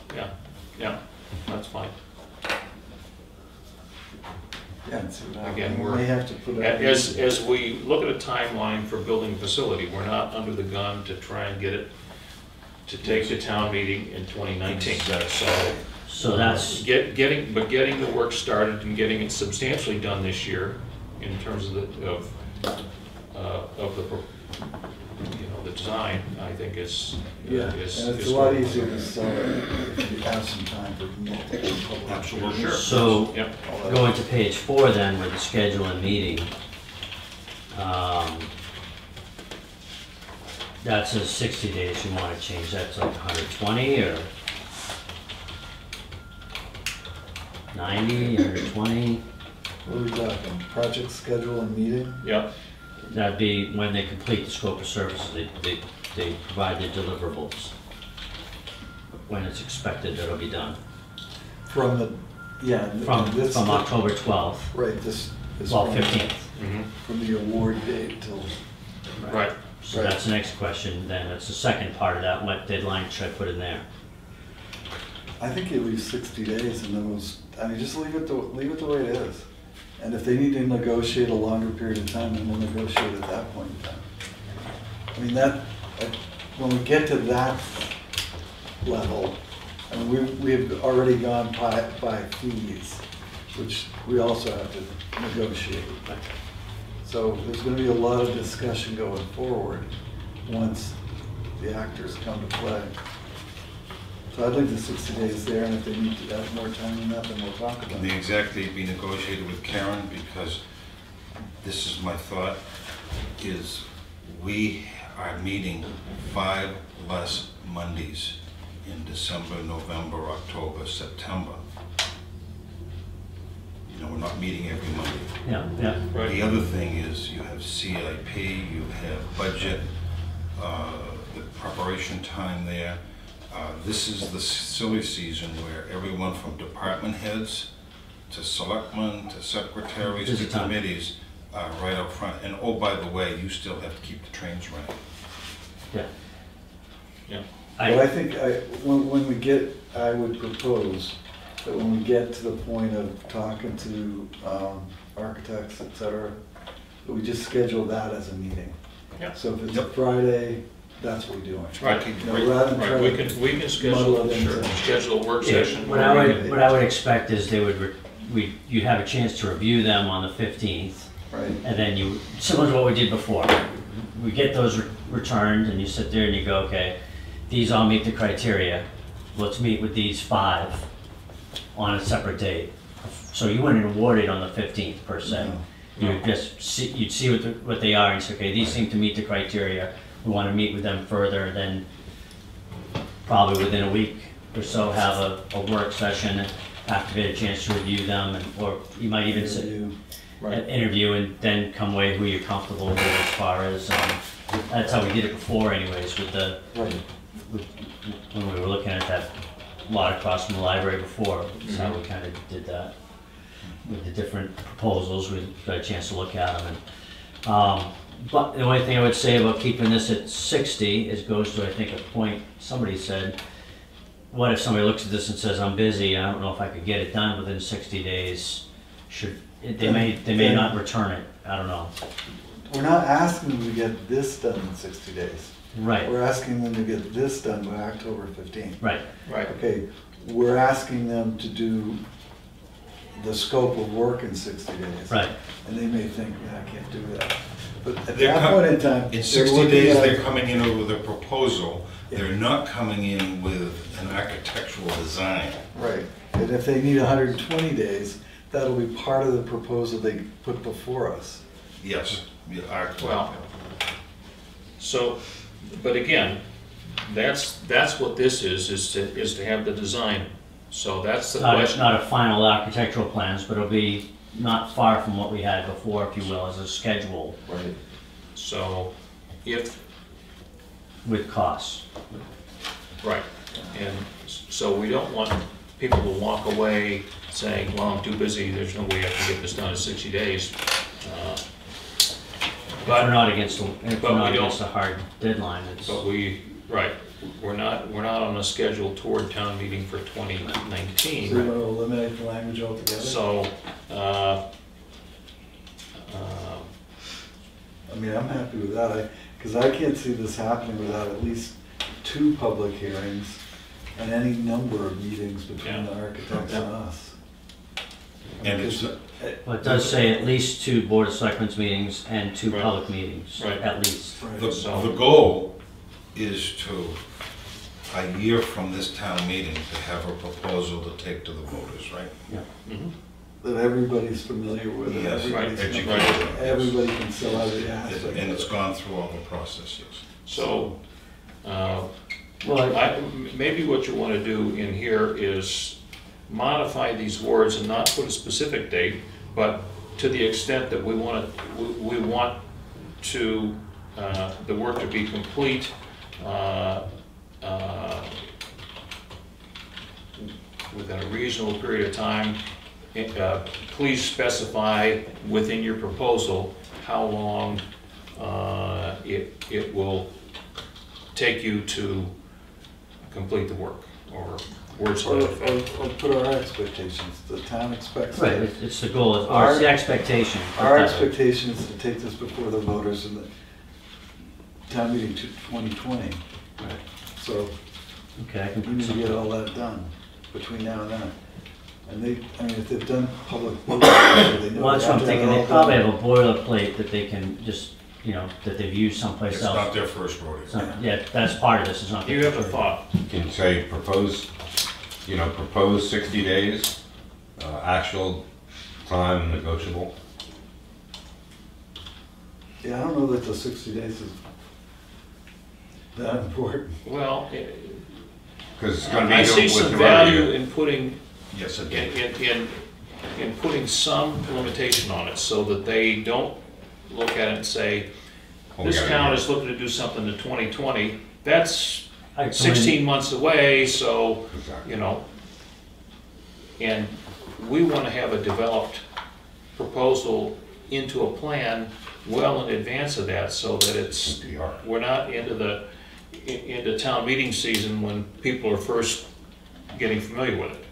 yeah, that's fine. Yeah, and see what happens. Again, We may have to put out. As we look at a timeline for building a facility, we're not under the gun to try and get it to take to town meeting in 2019. So that's, Getting the work started and getting it substantially done this year in terms of the the design, I think is. Yeah, and it's a lot easier to sell it if you have some time for multiple public. Absolutely. Sure. so Yep. going to page 4 then with the schedule and meeting. That says 60 days, you want to change that to like 120 or 90, 120? What are we talking, project schedule and meeting? Yep. That'd be when they complete the scope of services, they provide the deliverables. When it's expected that it'll be done. From the, yeah. From this- October 12th, Right, this is. well, from- 15th. From the award date till, Right. So that's the next question, then it's the second part of that, what deadline should I put in there? I think you leave 60 days and then just leave it the way it is. And if they need to negotiate a longer period of time, then we'll negotiate at that point in time. I mean, when we get to that level, I mean, we've already gone by fees, which we also have to negotiate. So there's gonna be a lot of discussion going forward once the actors come to play. So I'd leave the 60 days there, and if they need to add more time than that, then we'll talk about The it. exact date be negotiated with Karen, because this is my thought, is we are meeting 5 less Mondays in December, November, October, September we're not meeting every Monday. Yeah, yeah. Right. The other thing is you have CIP, you have budget, the preparation time there. This is the silly season where everyone from department heads to selectmen to secretaries Busy to time. committees are right up front. And oh, by the way, you still have to keep the trains running. Yeah. Yeah. But I think when we get, I would propose that when we get to the point of talking to architects, et cetera, that we just schedule that as a meeting. Yeah. So if it's a Friday, that's what we do. Right. You know, rather than Right, try we to can schedule, muddle it sure, into- schedule a work Yeah, session. what I would expect is they would, you'd have a chance to review them on the 15th, Right. and then you, similar to what we did before. We get those returned, and you sit there and you go, okay, these all meet the criteria. Let's meet with these 5 on a separate date. So you wouldn't award it on the 15th per se. No. You'd just see, you'd see what they are and say, okay, these seem to meet the criteria. We want to meet with them further, then probably within a week or so have a work session after they get a chance to review them, and, or you might even sit, Interview. Right. interview and then come away who you're comfortable with as far as, that's how we did it before anyways, with the, Right. when we were looking at that lot across from the library before. That's how we kind of did that. With the different proposals, we got a chance to look at them. And, but the only thing I would say about keeping this at 60 is goes to, I think, a point somebody said, what if somebody looks at this and says, I'm busy, I don't know if I could get it done within 60 days? They may not return it, I don't know. We're not asking them to get this done in 60 days. Right, We're asking them to get this done by October 15th. right, Right. Okay, we're asking them to do the scope of work in 60 days. right. And they may think, yeah, I can't do that. But at They're that point in time. In they're 60 looking days, at- they're coming in with a proposal. They're not coming in with an architectural design. Right, and if they need 120 days, that'll be part of the proposal they put before us. Yes. Well, so, but again, that's what this is to have the design. So that's the Not question. a final architectural plans, but it'll be not far from what we had before, if you will, as a schedule Right. So if, with costs. right, and so we don't want people to walk away saying, well, I'm too busy, there's no way I can get this done in 60 days. If we're But, not against, if but we're we not don't- against a hard deadline, it's, but we, right, we're not on a schedule toward town meeting for 2019. So you want to eliminate the language altogether? So, I mean, I'm happy with that, because I can't see this happening without at least 2 public hearings and any number of meetings between the architects and us. And it's, well, it does say at least 2 Board of Selectmen's meetings and 2 Right. public meetings, Right. at least. Right. the goal is to, a year from this town meeting, to have a proposal to take to the voters, right? mhm. That everybody's familiar with, and Yes, everybody's, education. everybody can sell out the aspect. And it's gone through all the processes. So, Well, maybe what you want to do in here is modify these words and not put a specific date, but to the extent that we want to, the work to be complete within a reasonable period of time. Please specify within your proposal how long it will take you to complete the work, or words to Or, that effect. or put our expectations, the town expects. right, that- it's the goal, or it's the expectation. Our expectation is to take this before the voters in the town meeting to 2020. Right. So Okay, I can we put need to get something. all that done between now and then. And they, I mean, if they've done public work, they know. Well, that's they what I'm have to have thinking, it they all probably done. have a boilerplate that they can just, that they've used someplace It's else. not their first rodeo. It's not- Yeah, that's part of this, it's not. You have a thought? Can you say propose 60 days, actual time negotiable? Yeah, I don't know that the 60 days is that important. Well, Because it's gonna be I see with some the value rodeo. in putting, Yes, it in, did. in, in putting some limitation on it so that they don't look at it and say, Oh, we this gotta town do it. is looking to do something to 2020, that's I- 16 months away, so, Exactly. you know. And we want to have a developed proposal into a plan well in advance of that, so that it's, PR. we're not into town meeting season when people are first getting familiar with it.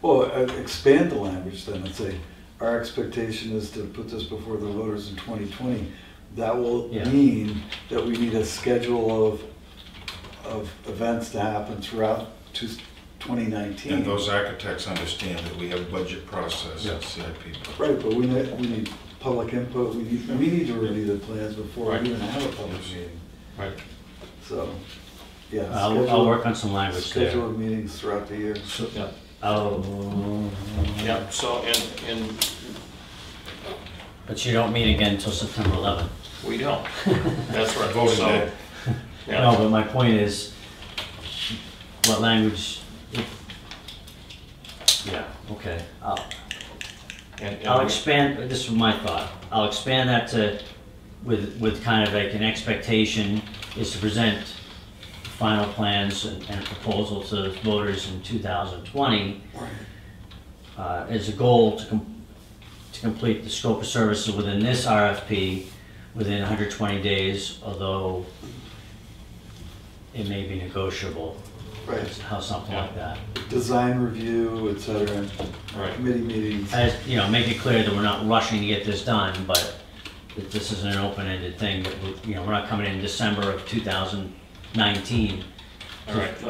Well, expand the language then and say, our expectation is to put this before the voters in 2020. That will Yeah. mean that we need a schedule of events to happen throughout 2019. And those architects understand that we have budget process Yeah. and CIP. Right, but we need public input, we need to review the plans before Right. we even have a public meeting. Right. So, yeah. I'll work on some language there. Schedule of meetings throughout the year. Yeah. Yeah, So, and but you don't meet again until September 11th. we don't. That's right. Voting So, day. No, yeah. but my point is, what language? Yeah, okay. I'll expand, this is my thought, I'll expand that to, with kind of like an expectation is to present final plans and proposal to voters in 2020 as a goal to complete the scope of services within this RFP within 120 days, although it may be negotiable. Right. How something like that. Design review, et cetera, Right. committee meetings. As, you know, make it clear that we're not rushing to get this done, but that this is an open-ended thing, that, you know, we're not coming in December of 2019. All right,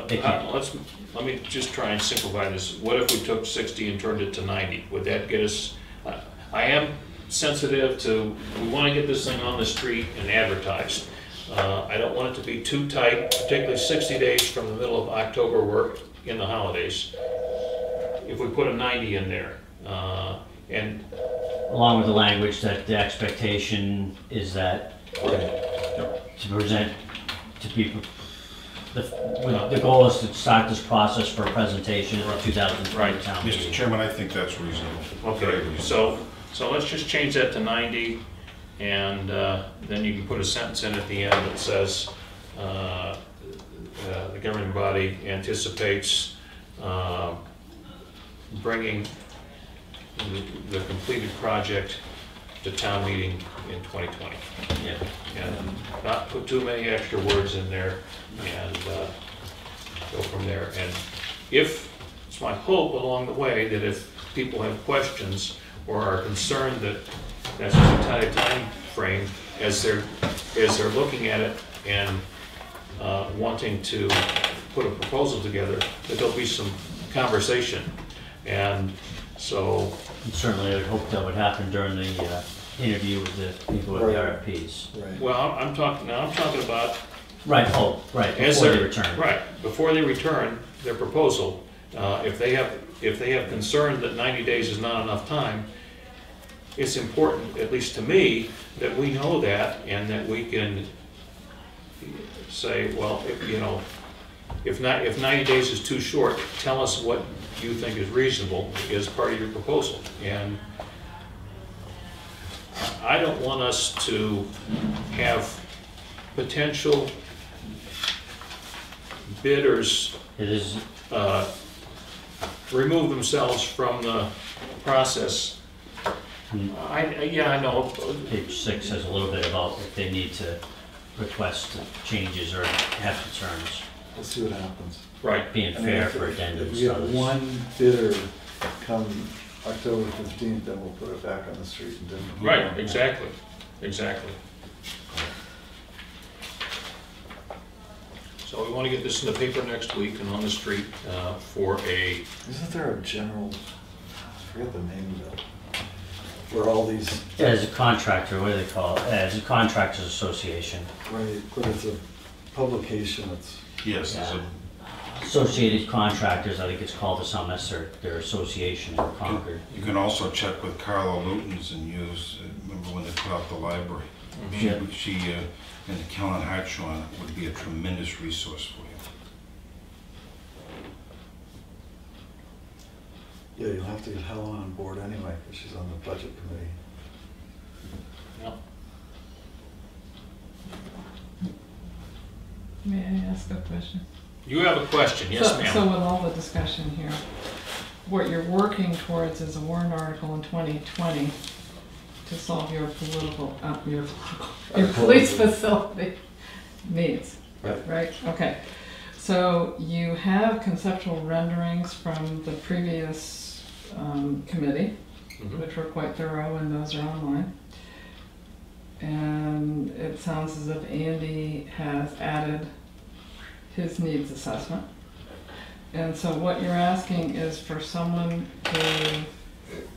let me just try and simplify this. What if we took 60 and turned it to 90? Would that get us, I am sensitive to, we want to get this thing on the street and advertised. I don't want it to be too tight, particularly 60 days from the middle of October work in the holidays. If we put a 90 in there, and Along with the language that the expectation is that to present, to be, the goal is to start this process for a presentation at the 2020 Right. town Mr. meeting. Chairman, I think that's reasonable. Very okay, reasonable. so let's just change that to 90, and then you can put a sentence in at the end that says, the governing body anticipates bringing the completed project to town meeting in 2020. Yeah. And not put too many extra words in there, and go from there. And it's my hope along the way that if people have questions or are concerned that that's just a tight time frame, as they're looking at it and wanting to put a proposal together, that there'll be some conversation. And so, And certainly I would hope that would happen during the interview with the people with the Right. RFPs. Right. well, I'm talking about Right, oh, right, as before they they're- return. Right, before they return their proposal, if they have concern that 90 days is not enough time, it's important, at least to me, that we know that and that we can say, well, if 90 days is too short, tell us what you think is reasonable as part of your proposal. And I don't want us to have potential bidders It is, remove themselves from the process. Yeah, I know. page 6 says a little bit about if they need to request changes or have concerns, We'll see what happens. Right, being I mean, fair if- for If we addendums. have others. one bidder come October 15th, then we'll put it back on the street and then. right, exactly. So we want to get this in the paper next week and on the street for a, Isn't there a general, I forget the name of it, where all these, As a contractor, what do they call it? As a contractors association, right, but it's a publication, it's, Yes, there's a associated contractors, I think it's called, to some, that's their association in Concord. You can also check with Carla Luton's and use, remember when they put out the library? Yeah. She and Kellen Hartshorn would be a tremendous resource for you. Yeah, you'll have to get Helen on board anyway, because she's on the budget committee. Yep. May I ask a question? You have a question, yes, So ma'am? with all the discussion here, what you're working towards is a warrant article in 2020 to solve your your police facility needs, Right. right? Okay. So you have conceptual renderings from the previous committee, Mhm. which were quite thorough, and those are online. And it sounds as if Andy has added his needs assessment. And so what you're asking is for someone to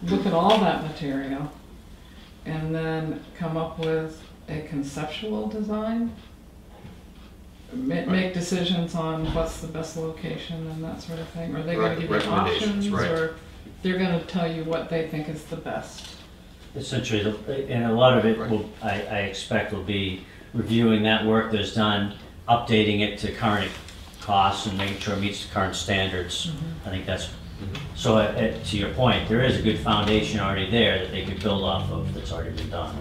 look at all that material and then come up with a conceptual design? Make decisions on what's the best location and that sort of thing? Or are they gonna give you Recommendations, options? right. Or they're gonna tell you what they think is the best? Essentially, and a lot of it Right. will, I expect will be reviewing that work that's done, updating it to current costs and making sure it meets the current standards. I think that's, so to your point, there is a good foundation already there that they could build off of that's already been done.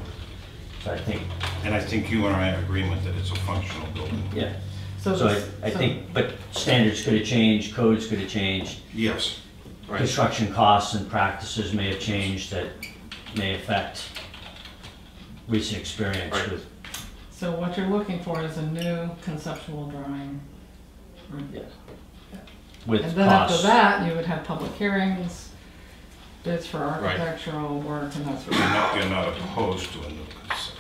So I think, And I think you and I are in agreement that it's a functional building. yeah. So So this- I so- think, but standards could have changed, codes could have changed, Yes. Right. construction costs and practices may have changed that may affect recent experience Right. with, So what you're looking for is a new conceptual drawing. yeah, with And then after costs. that, you would have public hearings, bids for Right. architectural work and that sort of You're not opposed to a new conceptual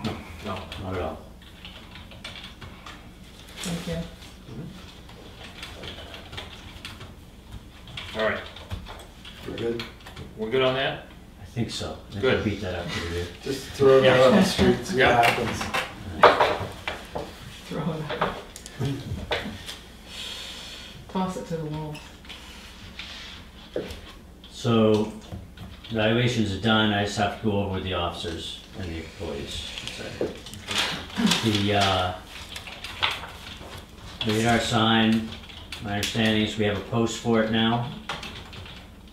drawing. No. Not at all. Thank you. All right, We're good? we're good on that? I think so. I think Good. I beat that up pretty good. Just throw it Yeah. out on the street, see Yeah. what happens. Throw it out. Toss it to the wolves. So evaluations are done, I just have to go over with the officers and the employees. The radar sign, my understanding is we have a post for it now.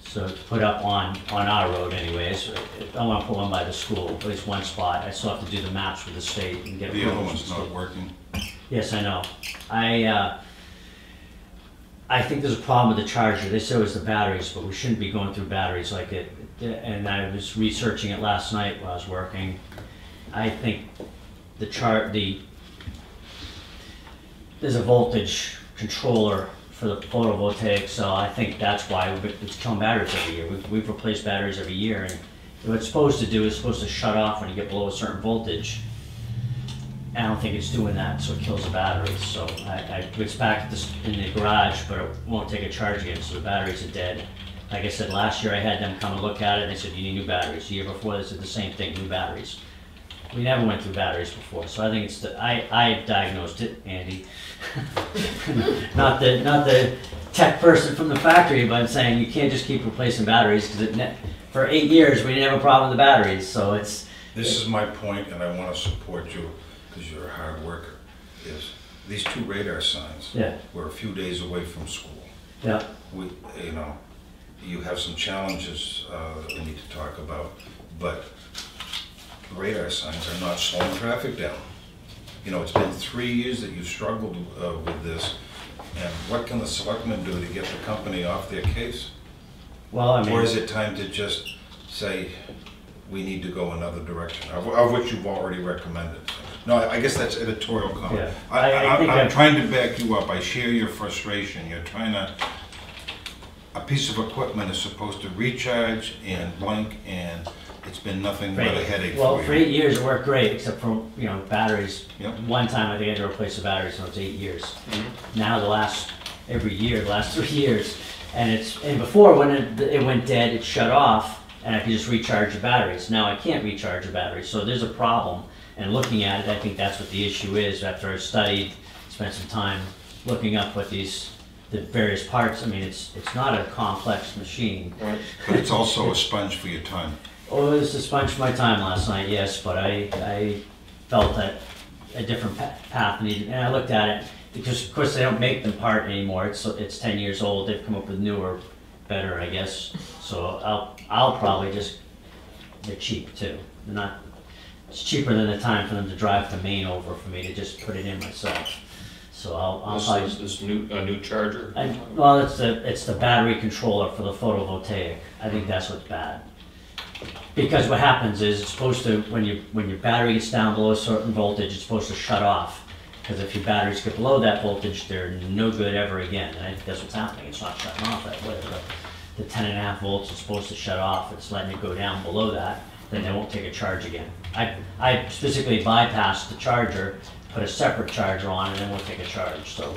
So to put up on our road anyways. I want to put one by the school, at least one spot. I still have to do the maps with the state and get. The other approvals one's from the not state. working. Yes, I know. I think there's a problem with the charger. They said it was the batteries, but we shouldn't be going through batteries like it. And I was researching it last night while I was working. I think there's a voltage controller for the photovoltaic, so I think that's why it's killing batteries every year. We've replaced batteries every year, and what it's supposed to do is supposed to shut off when you get below a certain voltage. I don't think it's doing that, so it kills the batteries. So it's back in the garage, but it won't take a charge again, so the batteries are dead. Like I said, last year I had them come and look at it, and they said, you need new batteries. The year before, they said the same thing, new batteries. We never went through batteries before, so I think it's I diagnosed it, Andy. Not the tech person from the factory, but I'm saying you can't just keep replacing batteries, because for 8 years, we didn't have a problem with the batteries, so it's. This is my point, and I want to support you, because you're a hard worker, is these two radar signs. Yeah. We're a few days away from school. Yeah. You have some challenges that we need to talk about, but radar signs are not slowing traffic down. It's been 3 years that you've struggled with this, and what can the selectmen do to get the company off their case? Well, I mean. Or is it time to just say, we need to go another direction, of which you've already recommended? No, I guess that's editorial comment. Yeah. I think I'm trying to back you up. I share your frustration. You're trying to, a piece of equipment is supposed to recharge and blink, and it's been nothing but a headache Well, for for you. 8 years it worked great, except for, batteries. Yep. One time I think I had to replace the batteries, and it was 8 years. Now the last 3 years, and before when it went dead, it shut off, and I could just recharge the batteries. Now I can't recharge the batteries, so there's a problem. And looking at it, I think that's what the issue is. After I studied, spent some time looking up what the various parts. I mean, it's not a complex machine. Right. But it's also a sponge for your time. Oh, it was a sponge for my time last night, yes, but I felt that a different path needed, and I looked at it, because of course they don't make them part anymore, it's 10 years old, they've come up with newer better, I guess. So I'll probably just, they're cheap too. They're not, it's cheaper than the time for them to drive to Maine over for me to just put it in myself. So I'll This probably. is this new charger? Well, it's the battery controller for the photovoltaic. I think that's what's bad. Because what happens is it's supposed to, when your battery gets down below a certain voltage, it's supposed to shut off. Because if your batteries get below that voltage, they're no good ever again. And I think that's what's happening. It's not shutting off that way. The 10.5 volts is supposed to shut off. It's letting it go down below that. Then they won't take a charge again. I specifically bypassed the charger, put a separate charger on, and then we'll take a charge. So,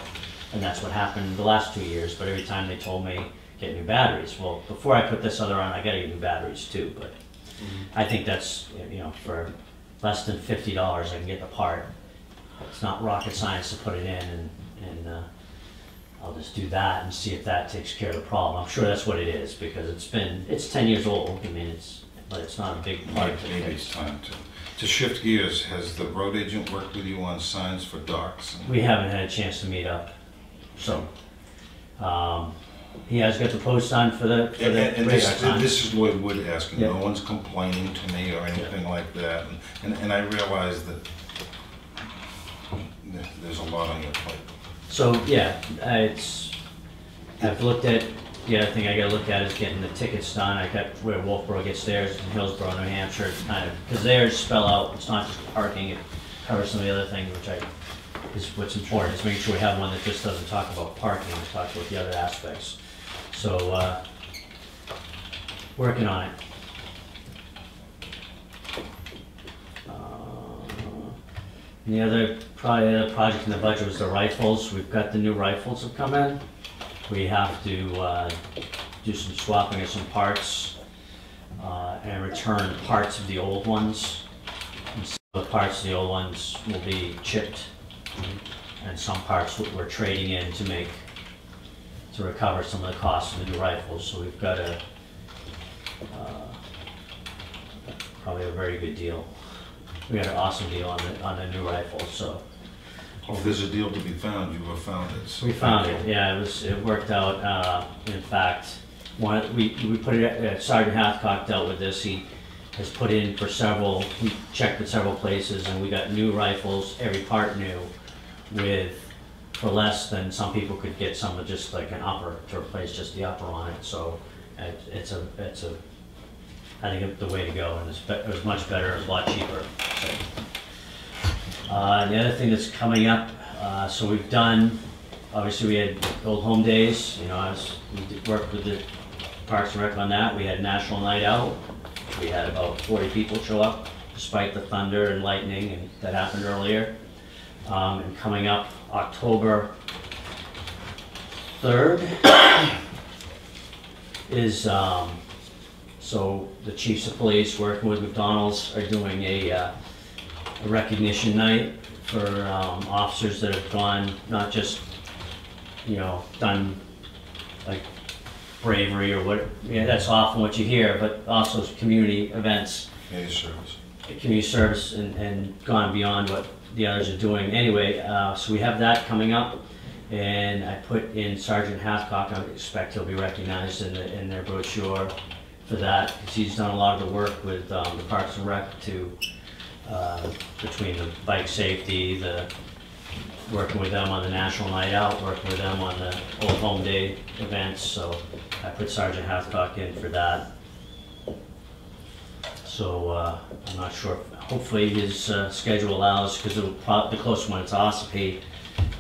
and that's what happened the last 2 years. But every time they told me get new batteries. Well, before I put this other on, I got to get new batteries too. But I think that's, you know, for less than $50, I can get the part. It's not rocket science to put it in, and I'll just do that and see if that takes care of the problem. I'm sure that's what it is because it's 10 years old. I mean, but it's not a big part. Maybe it's time to shift gears. Has the road agent worked with you on signs for docks? We haven't had a chance to meet up, so he has got the post on for the And radar sign. this is Lloyd Wood asking. Yeah. No one's complaining to me or anything like that. And I realize that there's a lot on your plate. So yeah, I've looked at, the other thing I gotta look at is getting the tickets done. I got where Wolfboro gets theirs in Hillsborough, New Hampshire, it's kind of, because theirs spell out, it's not just parking, it covers some of the other things, which is what's important, is making sure we have one that just doesn't talk about parking, it talks about the other aspects. So, working on it. And the other project in the budget was the rifles. We've got the new rifles have come in. We have to do some swapping of some parts and return parts of the old ones. And some of the parts of the old ones will be chipped, and some parts we're trading in to recover some of the costs of the new rifles. So we've got probably a very good deal. We got an awesome deal on the new rifles, so. Oh, there's a deal to be found. You have found it. So We found it, yeah, it worked out. In fact, we put it, Sergeant Hathcock dealt with this. He has put in he checked with several places, and we got new rifles, every part new, for less than some people could get some of just like an upper to replace just the upper on it. So it's I think it's the way to go, and it was much better, it was a lot cheaper. So. And the other thing that's coming up, so we've done, obviously we had Old Home Days, you know, we worked with the Parks and Rec on that. We had National Night Out. We had about 40 people show up, despite the thunder and lightning and that happened earlier. And coming up October 3rd is, so the chiefs of police working with McDonald's are doing a recognition night for officers that have gone, not just, you know, done like bravery or what, yeah, that's often what you hear, but also community events. Community service. Community service and gone beyond what the others are doing. Anyway, so we have that coming up, and I put in Sergeant Hathcock. I expect he'll be recognized in their brochure for that, because he's done a lot of the work with the Parks and Rec to between the bike safety, working with them on the National Night Out, working with them on the Old Home Day events. So I put Sergeant Hathcock in for that. So I'm not sure. Hopefully his schedule allows, because the close one is Ossipee,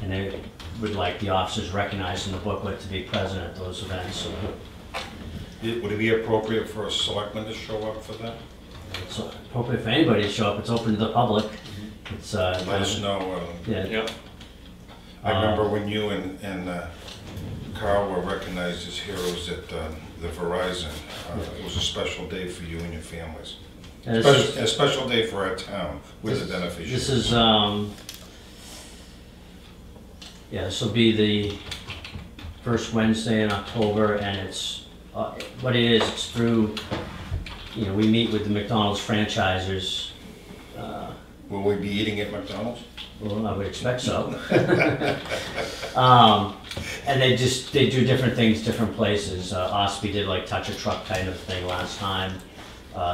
and they would like the officers recognized in the booklet to be present at those events. So, Would it be appropriate for a selectman to show up for that? it's appropriate for anybody to show up. It's open to the public. It's Let us know. yeah. Yep. I remember when you and Carl were recognized as heroes at the Verizon. It was a special day for you and your families. And A special day for our town with the beneficiaries. This is yeah, this will be the first Wednesday in October, and it's what it is. It's through, you know, we meet with the McDonald's franchisers Will we be eating at McDonald's? Well, I would expect so. And they do different things, different places. Ospey did like touch a truck kind of thing last time.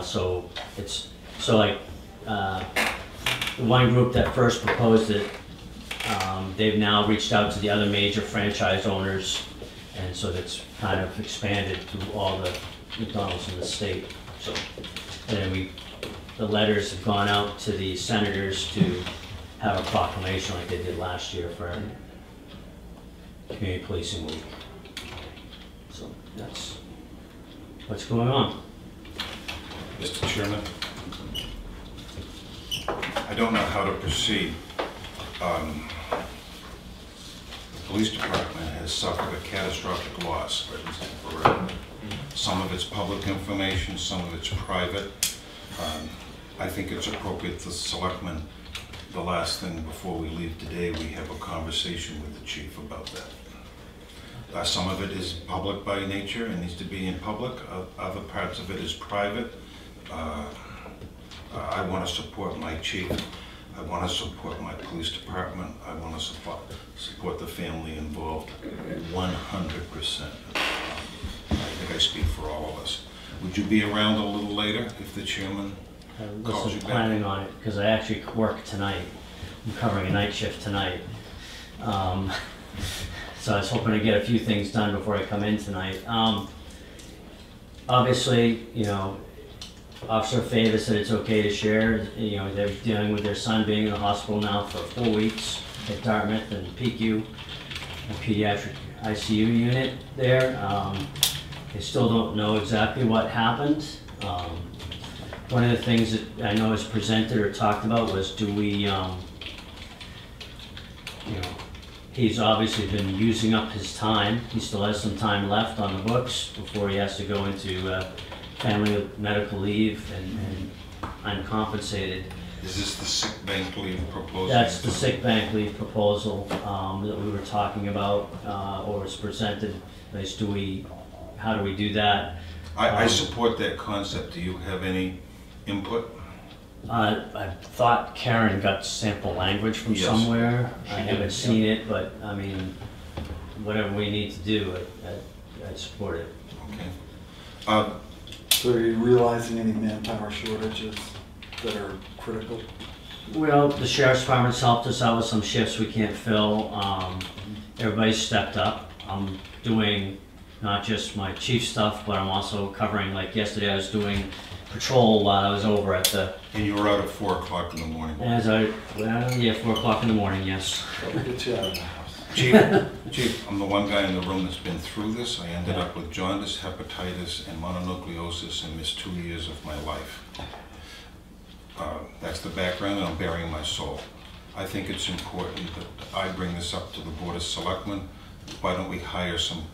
So like, the one group that first proposed it, they've now reached out to the other major franchise owners, and so that's kind of expanded to all the McDonald's in the state. So, and then the letters have gone out to the senators to have a proclamation like they did last year for Community Policing Week. So that's what's going on. Mr. Chairman, I don't know how to proceed. The police department has suffered a catastrophic loss, at least temporarily. Some of it's public information, some of it's private. I think it's appropriate the selectmen, the last thing before we leave today, we have a conversation with the chief about that. Some of it is public by nature and needs to be in public. Other parts of it is private. I want to support my chief. I want to support my police department. I want to support the family involved 100%. I think I speak for all of us. Would you be around a little later if the chairman I calls you wasn't back? planning on it because I actually work tonight. I'm covering a night shift tonight. So I was hoping to get a few things done before I come in tonight. Obviously, you know, Officer Favor said it's okay to share. You know, they're dealing with their son being in the hospital now for 4 weeks at Dartmouth and PQ, a pediatric ICU unit there. They still don't know exactly what happened. One of the things that I know is presented or talked about was do we, you know, he's obviously been using up his time. He still has some time left on the books before he has to go into family medical leave and uncompensated. Is this the sick bank leave proposal? That's the sick bank leave proposal that we were talking about, or was presented. Is how do we do that? I support that concept. Do you have any input? I thought Karen got sample language from Yes, somewhere. she I did, haven't yeah. seen it, but I mean, whatever we need to do, I support it. Okay. So are you realizing any manpower shortages that are critical? Well, the sheriff's department's helped us out with some shifts we can't fill. Everybody's stepped up. I'm doing not just my chief stuff, but I'm also covering, like yesterday I was doing patrol while I was over at the, And you were out at 4 o'clock in the morning. yeah, 4 o'clock in the morning, yes. Get you out of the house. Chief, I'm the one guy in the room that's been through this. I ended up with jaundice, hepatitis, and mononucleosis and missed 2 years of my life. That's the background, and I'm burying my soul. I think it's important that I bring this up to the Board of Selectmen. Why don't we hire some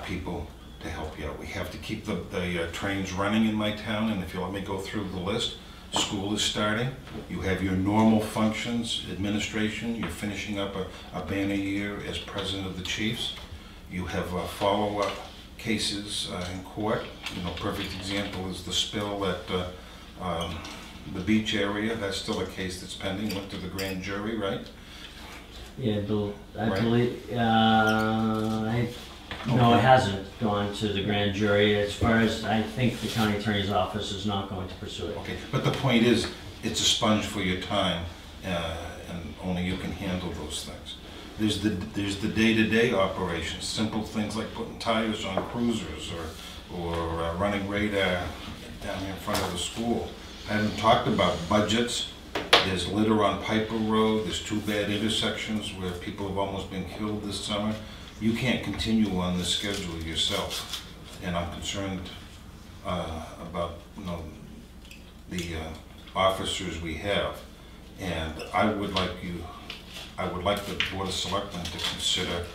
people to help you out? We have to keep the trains running in my town, and if you let me go through the list, school is starting. You have your normal functions, administration. You're finishing up a banner year as president of the Chiefs. You have follow-up cases in court. You know, perfect example is the spill at the beach area. That's still a case that's pending. Went to the grand jury, right? Yeah, I Right. believe, no, Okay. it hasn't gone to the grand jury. As far as, I think the county attorney's office is not going to pursue it. Okay, but the point is, it's a sponge for your time, and only you can handle those things. There's the day-to-day operations, simple things like putting tires on cruisers or running radar down here in front of the school. I haven't talked about budgets. There's litter on Piper Road. There's 2 bad intersections where people have almost been killed this summer. You can't continue on this schedule yourself, and I'm concerned about, you know, the officers we have, and I would like the Board of Selectmen to consider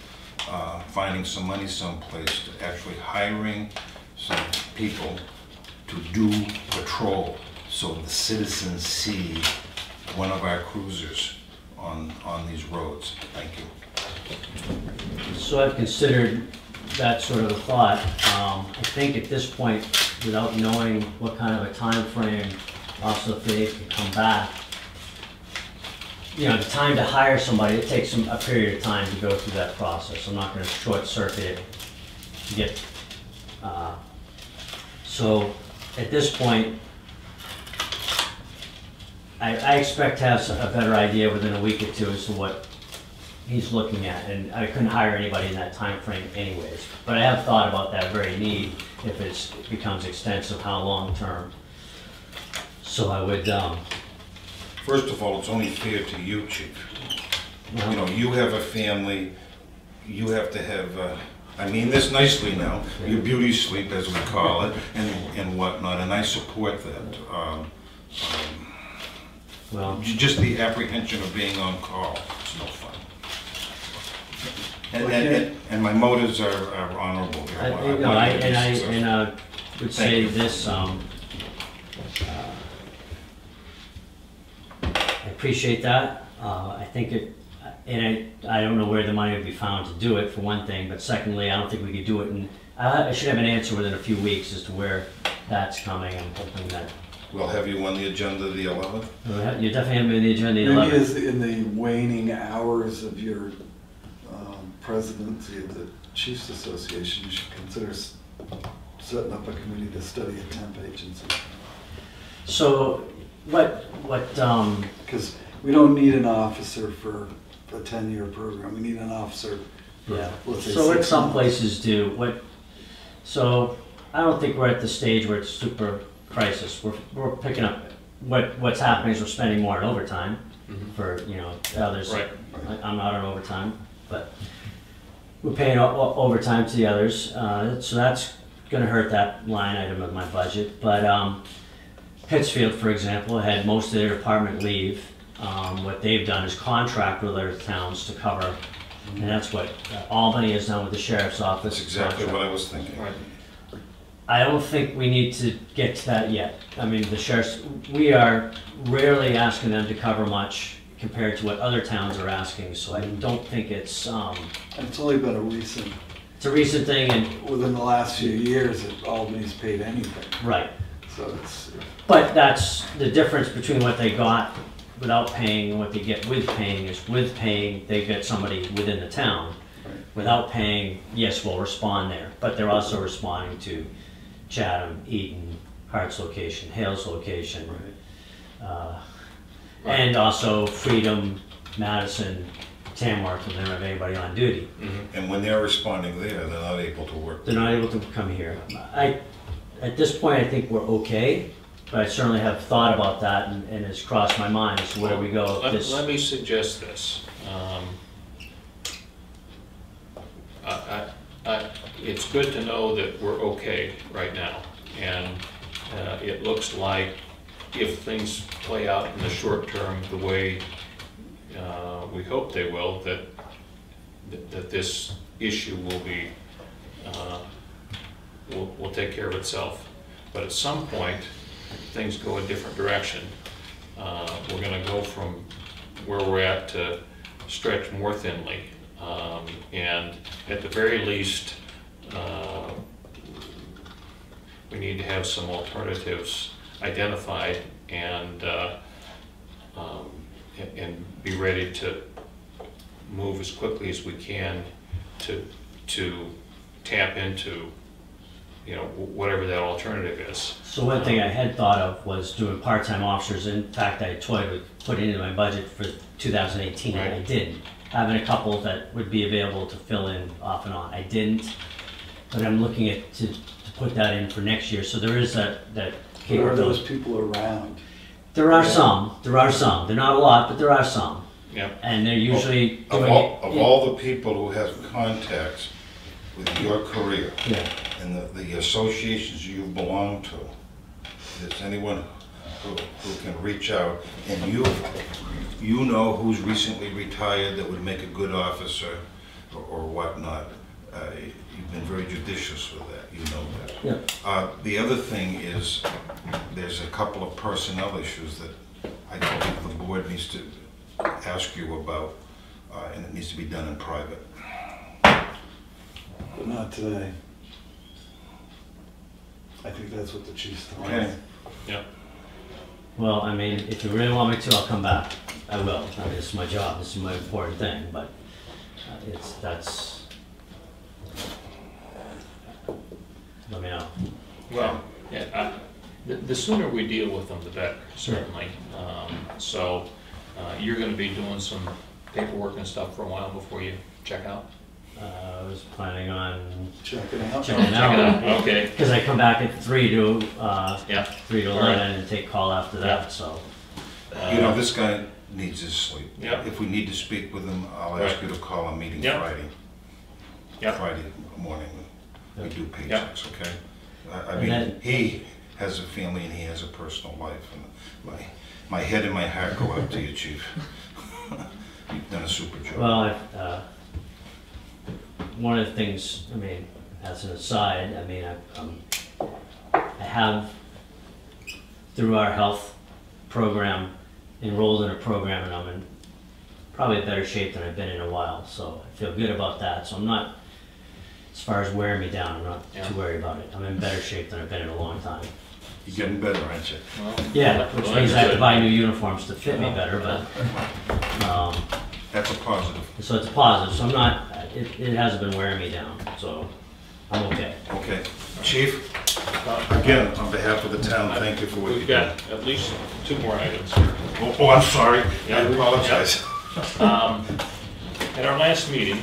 finding some money someplace to actually hiring some people to do patrol, so the citizens see one of our cruisers on these roads. Thank you. So I've considered that sort of a thought. I think at this point, without knowing what kind of a time frame Officer Faye can come back, you know, the time to hire somebody, it takes a period of time to go through that process. I'm not gonna short circuit it to get, so at this point, I expect to have a better idea within a week or two as to what he's looking at, and I couldn't hire anybody in that time frame anyways. But I have thought about that very need, if it becomes extensive, how long-term. So I would, First of all, it's only fair to you, Chief. You know, you have a family, you have to have, I mean this nicely now, your beauty sleep, as we call it, and whatnot, and I support that. well, Just the apprehension of being on call, it's no fun. And my motives are honorable here. I want you to be successful. would say you. this, I appreciate that. I think I don't know where the money would be found to do it, for one thing, but secondly, I don't think we could do it, and I should have an answer within a few weeks as to where that's coming. I'm hoping that, We'll have you on the agenda the 11th. you definitely have me on the agenda the Maybe 11th. as in the waning hours of your presidency of the Chiefs Association, you should consider setting up a committee to study a temp agency. So, what, Because we don't need an officer for a 10-year program. We need an officer for, yeah, let's say, so what 6 some months. places do, so I don't think we're at the stage where it's super crisis. We're picking up, what's happening is we're spending more on overtime for, you know, others. Right. I'm not on overtime, but we're paying overtime to the others, so that's gonna hurt that line item of my budget. But Pittsfield, for example, had most of their department leave. What they've done is contract with other towns to cover, and that's what Albany has done with the sheriff's office. That's exactly what I was thinking. Right. I don't think we need to get to that yet. I mean, the sheriff's, we are rarely asking them to cover much compared to what other towns are asking, so I don't think it's And it's only been a recent thing, and, within the last few years that Albany's paid anything. right. So it's, But that's the difference between what they got without paying and what they get with paying is with paying, they get somebody within the town. Right. Without paying, yes, we'll respond there, but they're also responding to Chatham, Eaton, Hart's location, Hale's location. And also Freedom, Madison, Tamworth, and they don't have anybody on duty. And when they're responding there, they're not able to work. They're not able to come here. At this point, I think we're okay, but I certainly have thought about that, and it's crossed my mind as to where we go if this. Let me suggest this. It's good to know that we're okay right now, and it looks like if things play out in the short term the way we hope they will, that this issue will be will take care of itself. But at some point, things go a different direction. We're going to go from where we're at to stretch more thinly, and at the very least, we need to have some alternatives identified and be ready to move as quickly as we can to tap into, you know, whatever that alternative is. So one thing I had thought of was doing part-time officers. In fact, I toyed with putting it into my budget for 2018. Right. I didn't. Having a couple that would be available to fill in off and on. I didn't, but I'm looking at to put that in for next year. So there is that are capability. those people around? There are some. There are some. They're not a lot, but there are some. Yeah. And they're usually Of doing all, it. of all the people who have contacts with your career Yeah. and the associations you belong to, if there's anyone who can reach out, and you know who's recently retired that would make a good officer or whatnot, you've been very judicious with that, you know that. Yeah. The other thing is, there's a couple of personnel issues that I think the board needs to ask you about, and it needs to be done in private. But not today. I think that's what the chief's telling Okay. us. Yeah. Well, I mean, if you really want me to, I'll come back. I will. I mean, this is my job, this is my important thing, but that's, let me know. Well, yeah, the sooner we deal with them, the better, certainly. So you're gonna be doing some paperwork and stuff for a while before you check out? I was planning on Checking it out. checking it Check it out. out, okay. Because I come back at 3 to, Yeah. 3 to All right. 11 and take call after that, so. You know, this guy needs his sleep. Yep. If we need to speak with him, I'll ask Right. you to call a meeting Yep. Friday. Yep. Friday morning, we do Yep. paychecks, okay? I And mean, then- he has a family and he has a personal life, and my head and my heart go out to you, chief. You've done a super job. Well, one of the things, I mean, as an aside, I mean, I have, through our health program, enrolled in a program, and I'm in probably better shape than I've been in a while, so I feel good about that. So I'm not, as far as wearing me down, I'm not Yeah. too worried about it. I'm in better shape than I've been in a long time. You're getting better, aren't you? Well, Yeah, well, which that's means I have to good. buy new uniforms to fit me better, but, That's a positive. so it's a positive, so I'm not, it hasn't been wearing me down, so I'm okay. Okay. Chief, again, on behalf of the town, thank you for what you We've did. got at least 2 more items here. Oh, I'm sorry. I Yeah. apologize. At our last meeting,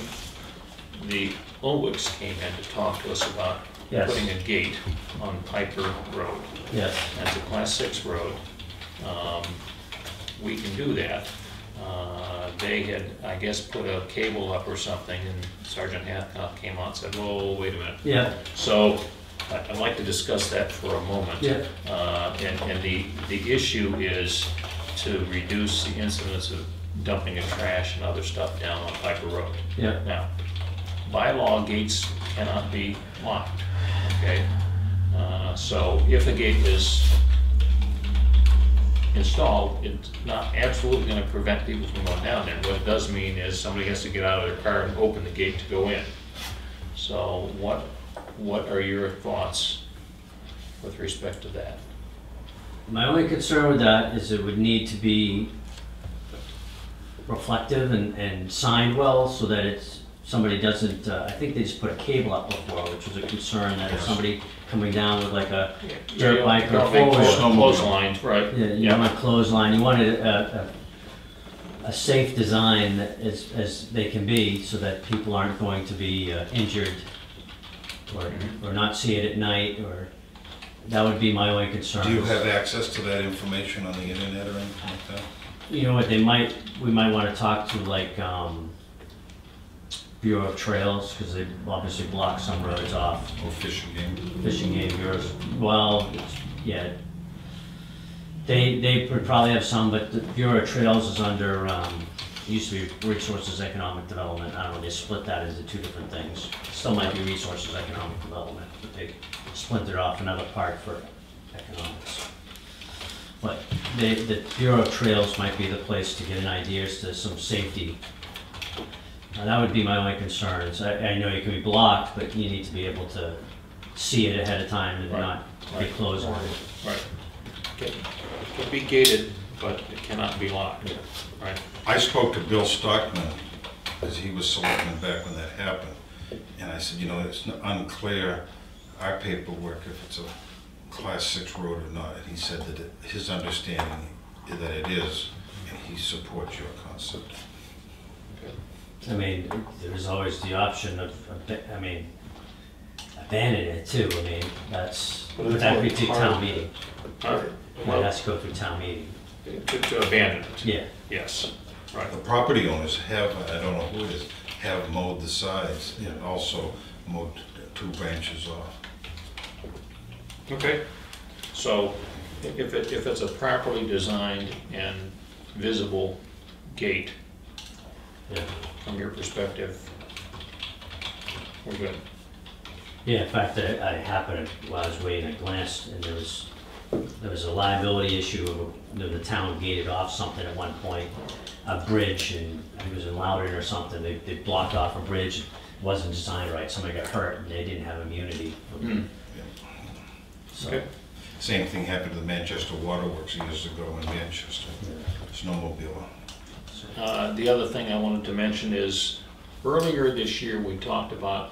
the Ulwigs came in to talk to us about Yes. putting a gate on Piper Road. Yes. That's a class 6 road. We can do that. They had, I guess, put a cable up or something, and Sergeant Hathcock came out and said, whoa, wait a minute. Yeah, So I'd like to discuss that for a moment. Yeah. And the issue is to reduce the incidence of dumping of trash and other stuff down on Piper Road. yeah. Now, by law, gates cannot be locked, okay? So if a gate is installed, it's not absolutely gonna prevent people from going down there. What it does mean is somebody has to get out of their car and open the gate to go in. So what are your thoughts with respect to that? My only concern with that is it would need to be reflective and signed well so that it's, somebody doesn't, I think they just put a cable up before, which was a concern that if somebody coming down with like a dirt bike or four-wheel. Clotheslines, right? Yeah, you Yeah. want a clothesline, you wanted a safe design as they can be so that people aren't going to be injured or not see it at night, or, that would be my only concern. Do you have access to that information on the internet or anything like that? You know what, we might want to talk to like, Bureau of Trails, because they obviously block some roads off, Or fishing game? fishing game bureaus. Well, yeah, they would probably have some, but the Bureau of Trails is under, used to be Resources Economic Development. I don't know, they split that into 2 different things. Still might be Resources Economic Development, but they splintered off another part for economics. But the Bureau of Trails might be the place to get an idea as to some safety. That would be my only concerns. I know you can be blocked, but you need to be able to see it ahead of time and Right. not be Right. closed on it. Right. It can be gated, but it cannot be locked, right? I spoke to Bill Stockman, as he was selectman back when that happened, and I said, you know, it's unclear, our paperwork, if it's a class 6 road or not, and he said that his understanding is that it is, and he supports your concept. I mean, there's always the option of, abandoning it too. I mean, But it's that'd be like through part town of- meeting. Well, That has to go through town meeting. to abandon it, Yeah, yes, right. The property owners have, I don't know who it is, have mowed the sides and also mowed 2 branches off. Okay, so if it's a properly designed and visible gate, yeah. from your perspective, we're good. Yeah, in fact, I happened, while I was waiting, I glanced, and there was a liability issue of the town gated off something at one point, a bridge, and it was in Loudoun or something, they blocked off a bridge, it wasn't designed right, somebody got hurt, and they didn't have immunity. Hmm. So, Okay. Same thing happened to the Manchester Waterworks years ago in Manchester, snowmobile. The other thing I wanted to mention is, earlier this year, we talked about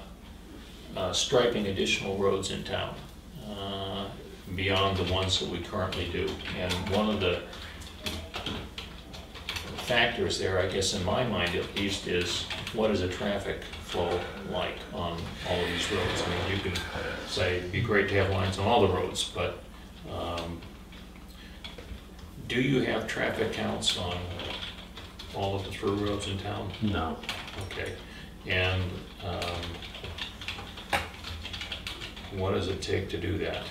striping additional roads in town, beyond the ones that we currently do. And one of the factors there, I guess in my mind at least, is what is a traffic flow like on all of these roads? I mean, you can say it'd be great to have lines on all the roads, but do you have traffic counts on all of the through roads in town? No. Okay. And what does it take to do that?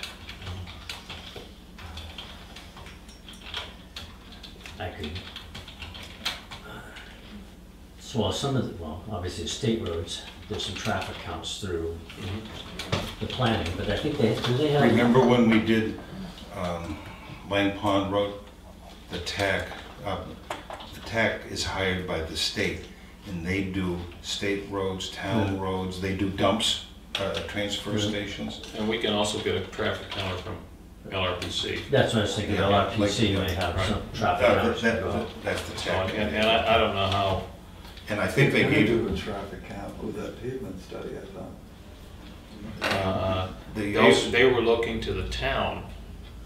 I could. Well, some of the, well, obviously the state roads, there's some traffic counts through the planning, but I think they have. Remember when we did Lang Pond Road? The TAC is hired by the state, and they do state roads, town roads, they do dumps, transfer stations. And we can also get a traffic counter from LRPC. That's what I was thinking, Yeah, LRPC like, may have right. some traffic counts. That's the So, TAC. and I don't know how, And I think they They gave do a traffic count with that pavement study, I thought. they were looking to the town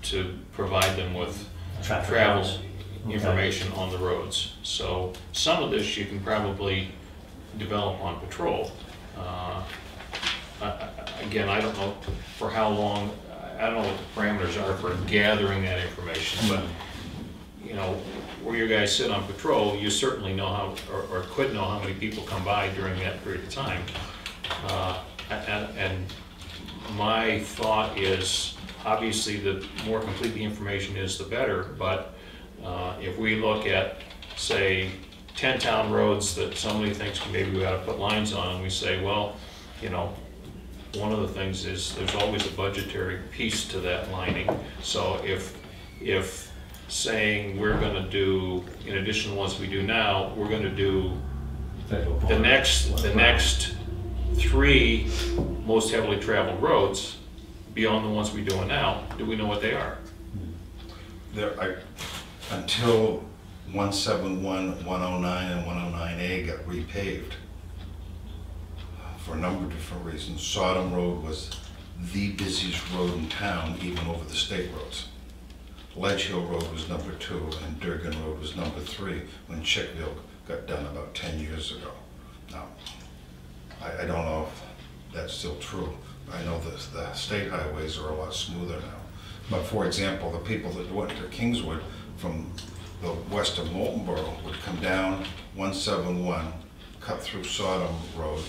to provide them with Traffic travel counts. Okay. information on the roads. So some of this you can probably develop on patrol. Again, I don't know for how long, I don't know what the parameters are for gathering that information, but you know, where you guys sit on patrol, you certainly know how, or could know how many people come by during that period of time. And my thought is, obviously, the more complete the information is, the better, but if we look at, say, 10 town roads that somebody thinks maybe we ought to put lines on, and we say, well, you know, one of the things is there's always a budgetary piece to that lining. So if saying we're going to do, in addition to the ones we do now, we're going to do the next 3 most heavily traveled roads beyond the ones we're doing now, do we know what they are? Until 171, 109, and 109A got repaved, for a number of different reasons. Sodom Road was the busiest road in town, even over the state roads. Ledge Hill Road was number 2, and Durgan Road was number 3 when Chickville got done about 10 years ago. Now, I don't know if that's still true. I know the state highways are a lot smoother now. But for example, the people that went to Kingswood from the west of Moultonborough would come down 171, cut through Sodom Road,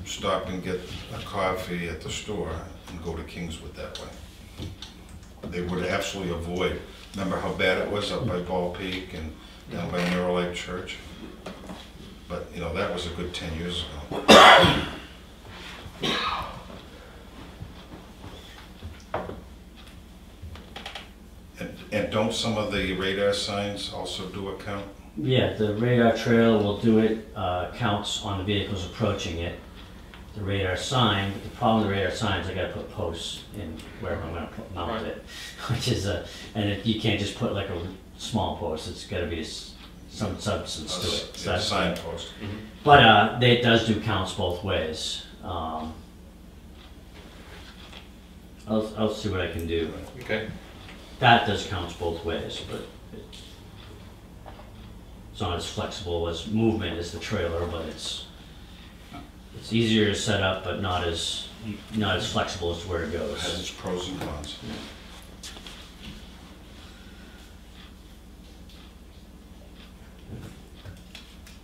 stop and get a coffee at the store, and go to Kingswood that way. They would absolutely avoid. Remember how bad it was up by Ball Peak and down by Mirror Lake Church? But, you know, that was a good 10 years ago. And don't some of the radar signs also do a count? Yeah, the radar trail will do it, counts on the vehicles approaching it. The radar sign, the problem with the radar sign is I gotta put posts in wherever I'm gonna mount it, which is you can't just put like a small post, it's gotta be some substance to it. So A signpost. But it does do counts both ways. I'll see what I can do. Okay. That does counts both ways, but it's not as flexible as movement as the trailer, but it's easier to set up, but not as flexible as to where it It has goes. its pros and cons.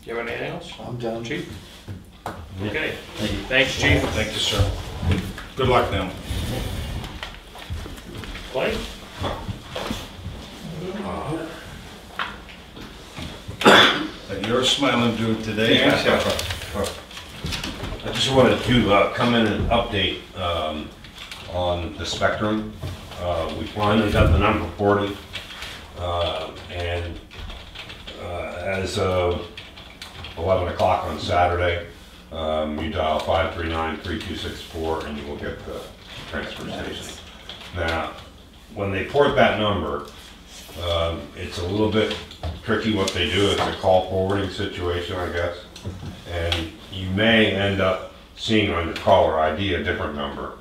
You have anything else? I'm done. Chief? Yeah. Okay. Thank you. Thanks, Chief. Thank you, sir. Good luck now. Clay? You're a smiling dude today. I just wanted to come in and update on the Spectrum. We finally got the number ported, and as of 11 o'clock on Saturday, you dial 539-3264 and you will get the transfer station. Now, when they port that number, it's a little bit tricky what they do. It's a call forwarding situation, I guess. And you may end up seeing on your caller ID a different number,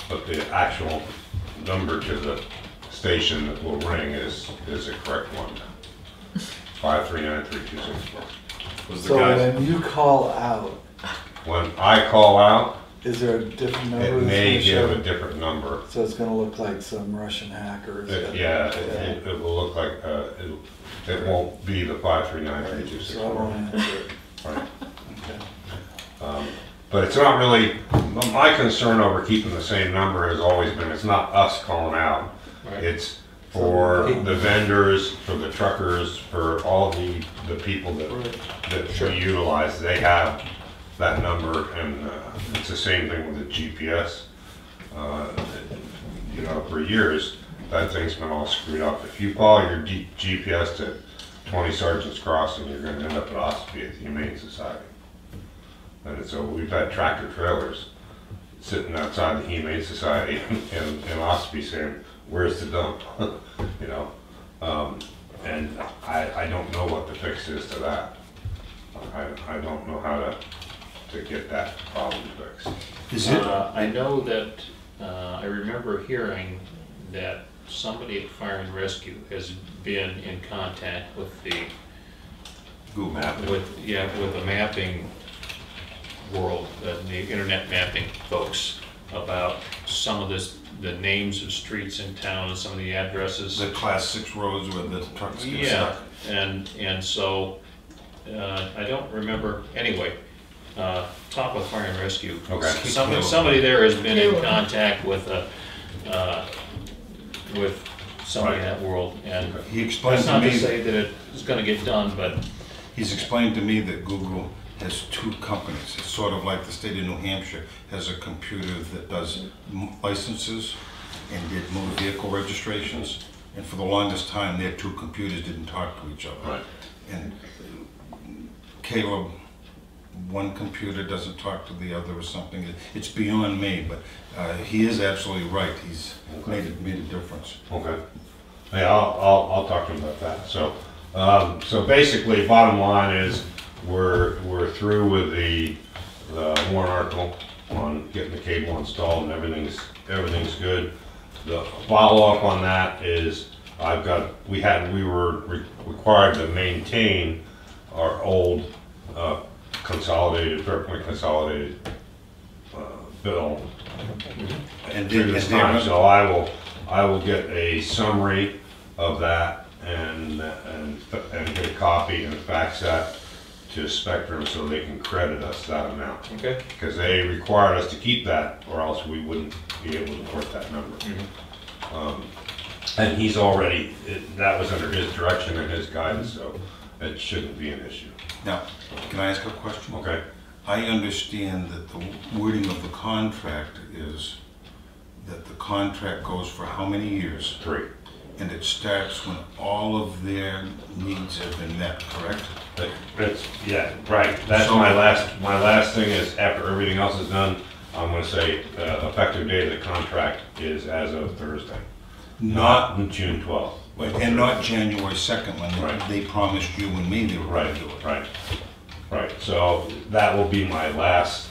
but the actual number to the station that will ring is the correct one. 539-3264. Was the So guy, when you call out, When I call out, is there a different number? it that's may gonna give show? a different number. So it's gonna look like some Russian hackers. Yeah, it will look like, it won't be the So I 539-3264. won't answer it. Right. Okay. But it's not really, my concern over keeping the same number has always been, it's not us calling out. Right. It's for the vendors, for the truckers, for all the people that we utilize. They have that number, and it's the same thing with the GPS. You know, for years, that thing's been all screwed up. If you follow your GPS to 20 Sergeant's Crossing, you're gonna end up at Ospey at the Humane Society. And so we've had tractor trailers sitting outside the Humane Society in Ospey saying, where's the dump? You know, and I don't know what the fix is to that. I don't know how to get that problem fixed. is it, I know that, I remember hearing that somebody at Fire and Rescue has been in contact with the, Google Map? with the mapping world, the internet mapping folks, about some of this, the names of streets in town and some of the addresses. The class 6 roads where the trucks get Yeah, stuck? and so, I don't remember, anyway, talk with Fire and Rescue. Okay. Somebody there has been in contact with somebody in that world, and He explained that's to not to me, say that it's gonna get done, but he's explained to me that Google has 2 companies. It's sort of like the state of New Hampshire has a computer that does licenses and did motor vehicle registrations. And for the longest time, their 2 computers didn't talk to each other. Right. And Caleb, one computer doesn't talk to the other or something. It's beyond me, but he is absolutely right. He's made a difference. Okay. Yeah, I'll talk to him about that. So, so basically, bottom line is, we're through with the warrant article on getting the cable installed, and everything's good. The follow-up on that is, we were required to maintain our old Fairpoint consolidated bill And through this time. So I will get a summary of that and get a copy and fax that to Spectrum so they can credit us that amount. okay. Because they required us to keep that, or else we wouldn't be able to port that number. And he's already, that was under his direction and his guidance, so it shouldn't be an issue. Now, can I ask a question? Okay? I understand that the wording of the contract is that the contract goes for how many years? 3. And it starts when all of their needs have been met, correct? Yeah, right. That's So- my last thing is, after everything else is done, I'm gonna say, effective date of the contract is as of Thursday. Not June 12th. And not January 2nd when Right. they promised you and me they were going to do it. Right. So that will be my last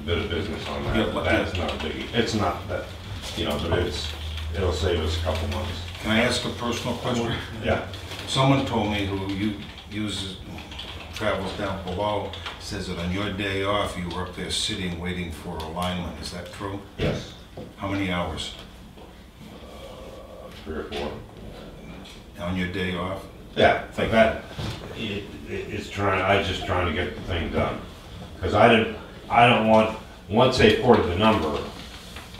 bit of business on Yeah, that. but- That's not a biggie. It's not that, but it'll save us a couple months. Can I ask a personal question? Yeah. Someone told me who travels down below, says that on your day off, you were up there sitting, waiting for a lineman. Is that true? Yes. How many hours 3 or 4. on your day off? Yeah, like that. It's just trying to get the thing done. Because I don't want, once they ported the number,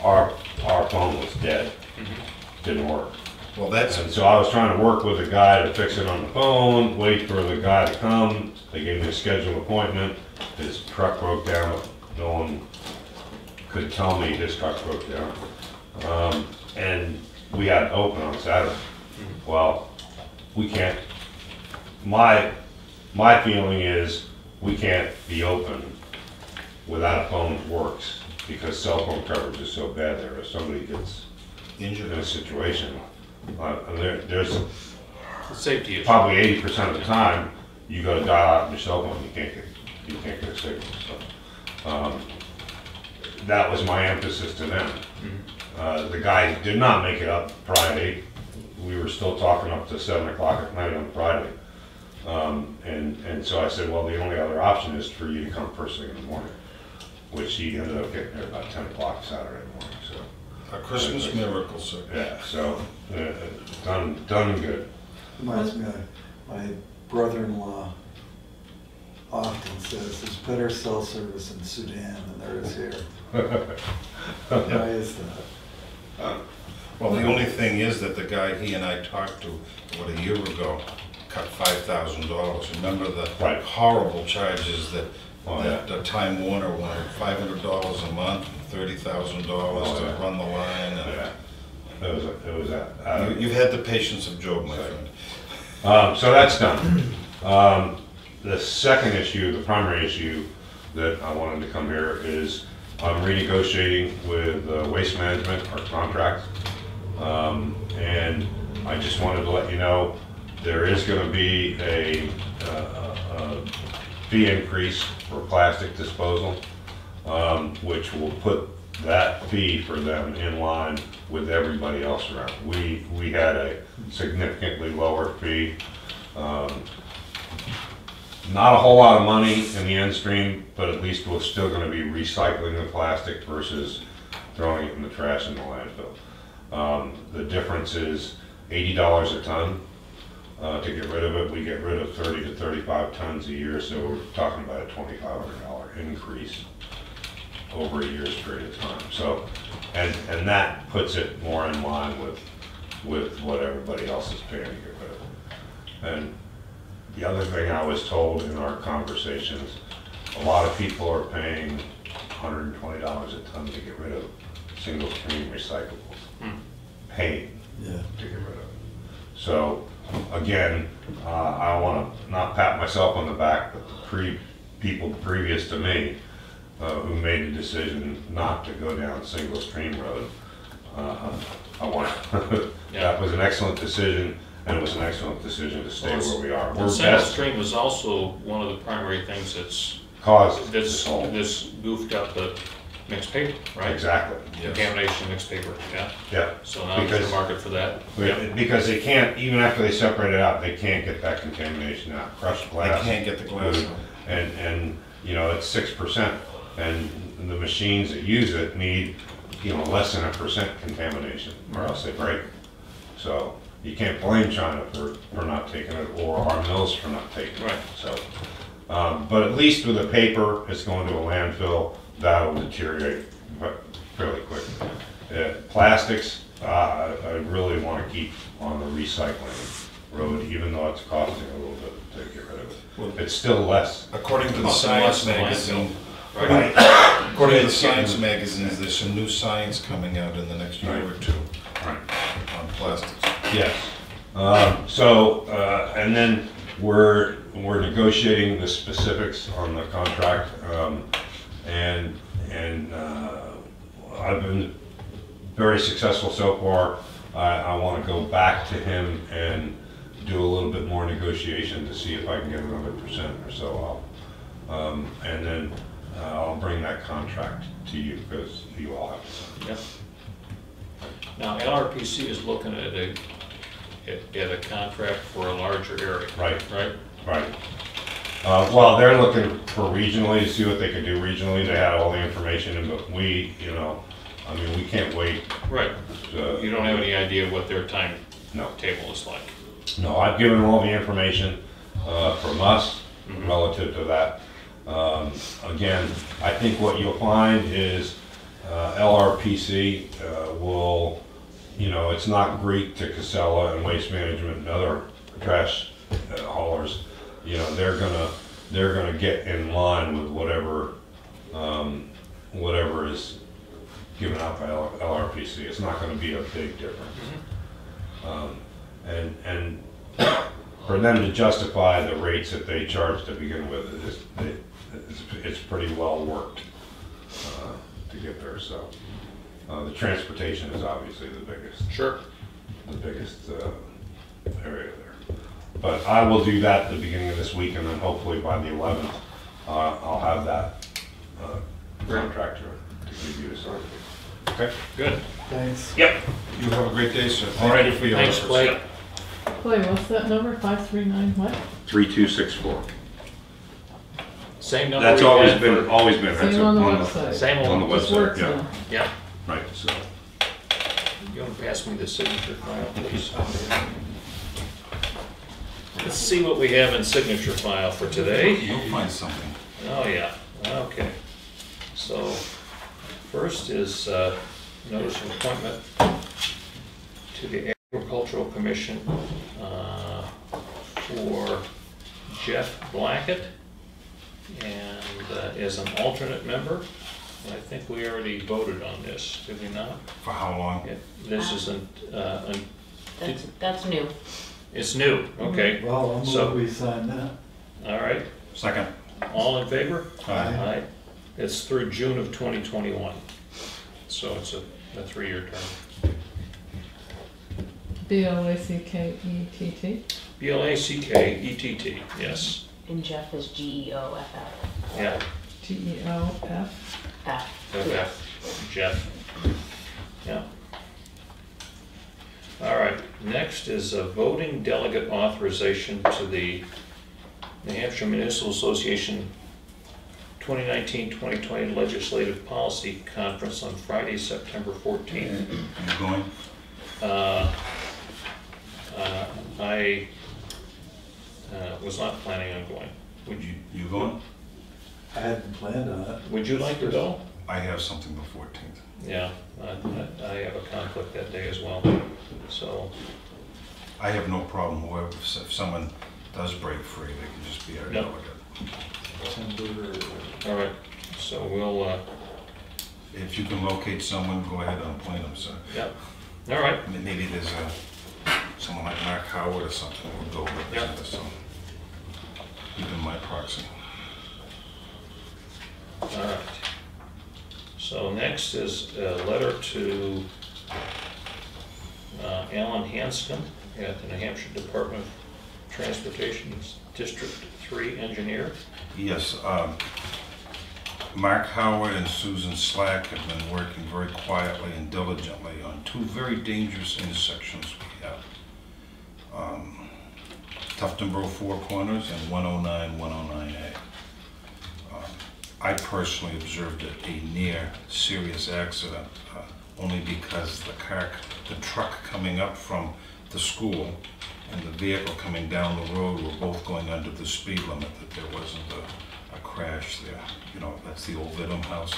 our phone was dead. Didn't work. Well, that's, And so I was trying to work with a guy to fix it on the phone, wait for the guy to come. They gave me a scheduled appointment. His truck broke down. No one could tell me his truck broke down. And we had to open on Saturday. Well, we can't, my feeling is we can't be open without a phone that works, because cell phone coverage is so bad there. If somebody gets injured in a situation, there's The safety issue. probably 80% of the time, you gotta dial out your cell phone, you can't get a signal, so. That was my emphasis to them. The guy did not make it up Friday. We were still talking up to 7 o'clock at night on Friday. And so I said, well, the only other option is for you to come first thing in the morning, which he ended up getting there about 10 o'clock Saturday morning, so. A Christmas miracle, sir. Yeah, so, done good. Reminds me of my brother-in-law often says, there's better cell service in Sudan than there is here. Why is that? Well, the only thing is that the guy he and I talked to, what, a year ago, cut $5,000. Remember the Right. horrible charges that, Oh, that Time Warner wanted, $500 a month, $30,000 Oh, to yeah. run the line. Yeah, it was that. You've had the patience of Job, my friend. So that's done. The second issue, the primary issue that I wanted to come here is I'm renegotiating with Waste Management, our contract. And I just wanted to let you know, there is gonna be a fee increase for plastic disposal, which will put that fee for them in line with everybody else around. We had a significantly lower fee. Not a whole lot of money in the end stream, but at least we're still gonna be recycling the plastic versus throwing it in the trash in the landfill. The difference is $80 a ton. To get rid of it, we get rid of 30 to 35 tons a year, so we're talking about a $2,500 increase over a year's period of time. So, and that puts it more in line with what everybody else is paying to get rid of it. And the other thing I was told in our conversations, a lot of people are paying $120 a ton to get rid of single stream recyclables. Paying Yeah. to get rid of it. So, again, I want to not pat myself on the back, but the people previous to me who made the decision not to go down single stream road, I want that was an excellent decision, and it was an excellent decision to stay where we are. We're Single best stream was also one of the primary things that's caused this whole. this goofed up the mixed paper, right? Exactly. Contamination mixed paper, yeah. Yeah. So now there's a market for that. Because they can't, even after they separate it out, they can't get that contamination out. Crushed They glass. can't get the glass out. And you know, it's 6%, and the machines that use it need, you know, less than 1% contamination, or else they break. So you can't blame China for not taking it, or our mills for not taking it. Right. So, but at least with the paper, it's going to a landfill, that'll deteriorate fairly quickly. Plastics, I really want to keep on the recycling road, even though it's costing a little bit to get rid of it. It's still less. According to the Cost Science less than magazine, Right. according to the Science magazines, there's some new science coming out in the next year or two Right. on plastics. Yes. And then we're negotiating the specifics on the contract, and I've been very successful so far. I want to go back to him and do a little bit more negotiation to see if I can get another % or so off. And then I'll bring that contract to you because you all have to sign. Yep. Now, LRPC is looking at a contract for a larger area. Right. Right? Right. Well, they're looking for regionally, to see what they can do regionally. They had all the information, in, but we, you know, I mean, we can't wait. Right. You don't have any idea what their timetable No. is like. No, I've given them all the information from us relative to that. Again, I think what you'll find is LRPC will, you know, it's not Greek to Casella and Waste Management and other trash haulers. You know, they're gonna get in line with whatever whatever is given out by LRPC. It's not going to be a big difference. And for them to justify the rates that they charge to begin with, it's pretty well worked to get there. So The transportation is obviously the biggest Sure. area there. But I will do that at the beginning of this week, and then hopefully by the 11th, I'll have that contractor to give you a sign. Okay? Good. Thanks. Yep. You have a great day, sir. All right, Thank you for your thanks, efforts. Clay. Clay, what's that number? 539 what? 3264. Same number. That's we always had been, for- always been. That's Same on the on website. Same On the one. Just website, works yeah. now. Yep. Right, so. You want to pass me the signature file, please? Let's see what we have in signature file for today. You'll find something. Oh, yeah, okay. So, first is notice of appointment to the Agricultural Commission for Jeff Blackett, and as an alternate member. I think we already voted on this, did we not? For how long? This isn't, That's new. it's new, okay. Well, I'll So- move we sign that. All right, Second. all in favor? Aye. Aye. It's through June of 2021, so it's a 3-year term. BLACKETT. BLACKETT, yes, And Jeff is GEOFF. yeah, GEOF. FF, Jeff, yeah. All right, next is a voting delegate authorization to the New Hampshire Municipal Association 2019-2020 Legislative Policy Conference on Friday, September 14th. You going? I was not planning on going. Would you, You going? I hadn't planned on it. would you like to go? I have something the 14th. Yeah, I have a conflict that day as well, so, I have no problem, whoever, if someone does break free, they can just be our Yep. delegate. all right, so we'll, If you can locate someone, go ahead and appoint them, sir. yep, all right, I mean, maybe there's someone like Mark Howard or something who will go represent us, so even my proxy. all right. So next is a letter to Alan Hanscom at the New Hampshire Department of Transportation's District 3 engineer. Yes, Mark Howard and Susan Slack have been working very quietly and diligently on 2 very dangerous intersections we have. Tuftonboro Four Corners and 109, 109A. I personally observed a near serious accident, only because the truck coming up from the school and the vehicle coming down the road were both going under the speed limit, that there wasn't a crash there. You know, that's the old Vidum house.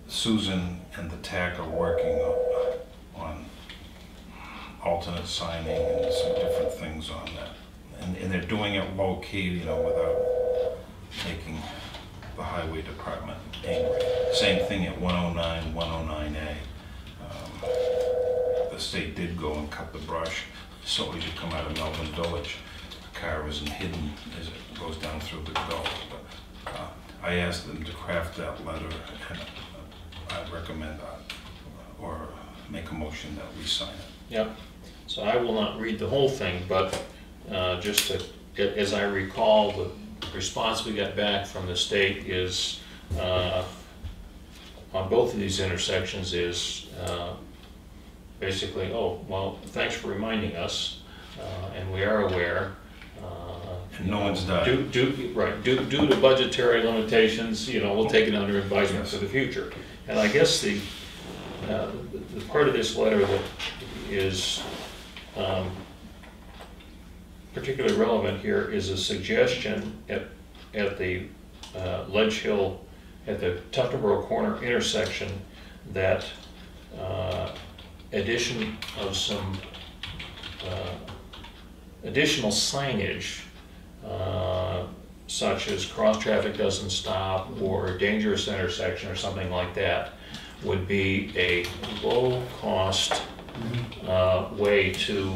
Susan and the TAC are working on alternate signing and some different things on that. And they're doing it low key, you know, without making the highway department angry. Same thing at 109, 109A. The state did go and cut the brush, so as you come out of Melbourne Village, the car isn't hidden as it goes down through the gulf. But I asked them to craft that letter, and I recommend or make a motion that we sign it. Yep, so I will not read the whole thing, but just to, as I recall, the response we got back from the state is, on both of these intersections is basically, oh, well, thanks for reminding us, and we are aware. And no one's died. Due to budgetary limitations, you know, we'll take it under advisement for the future. And I guess the part of this letter that is particularly relevant here is a suggestion at the Ledge Hill, at the Tuftonboro Corner intersection, that addition of some additional signage, such as cross traffic doesn't stop or dangerous intersection or something like that, would be a low cost way to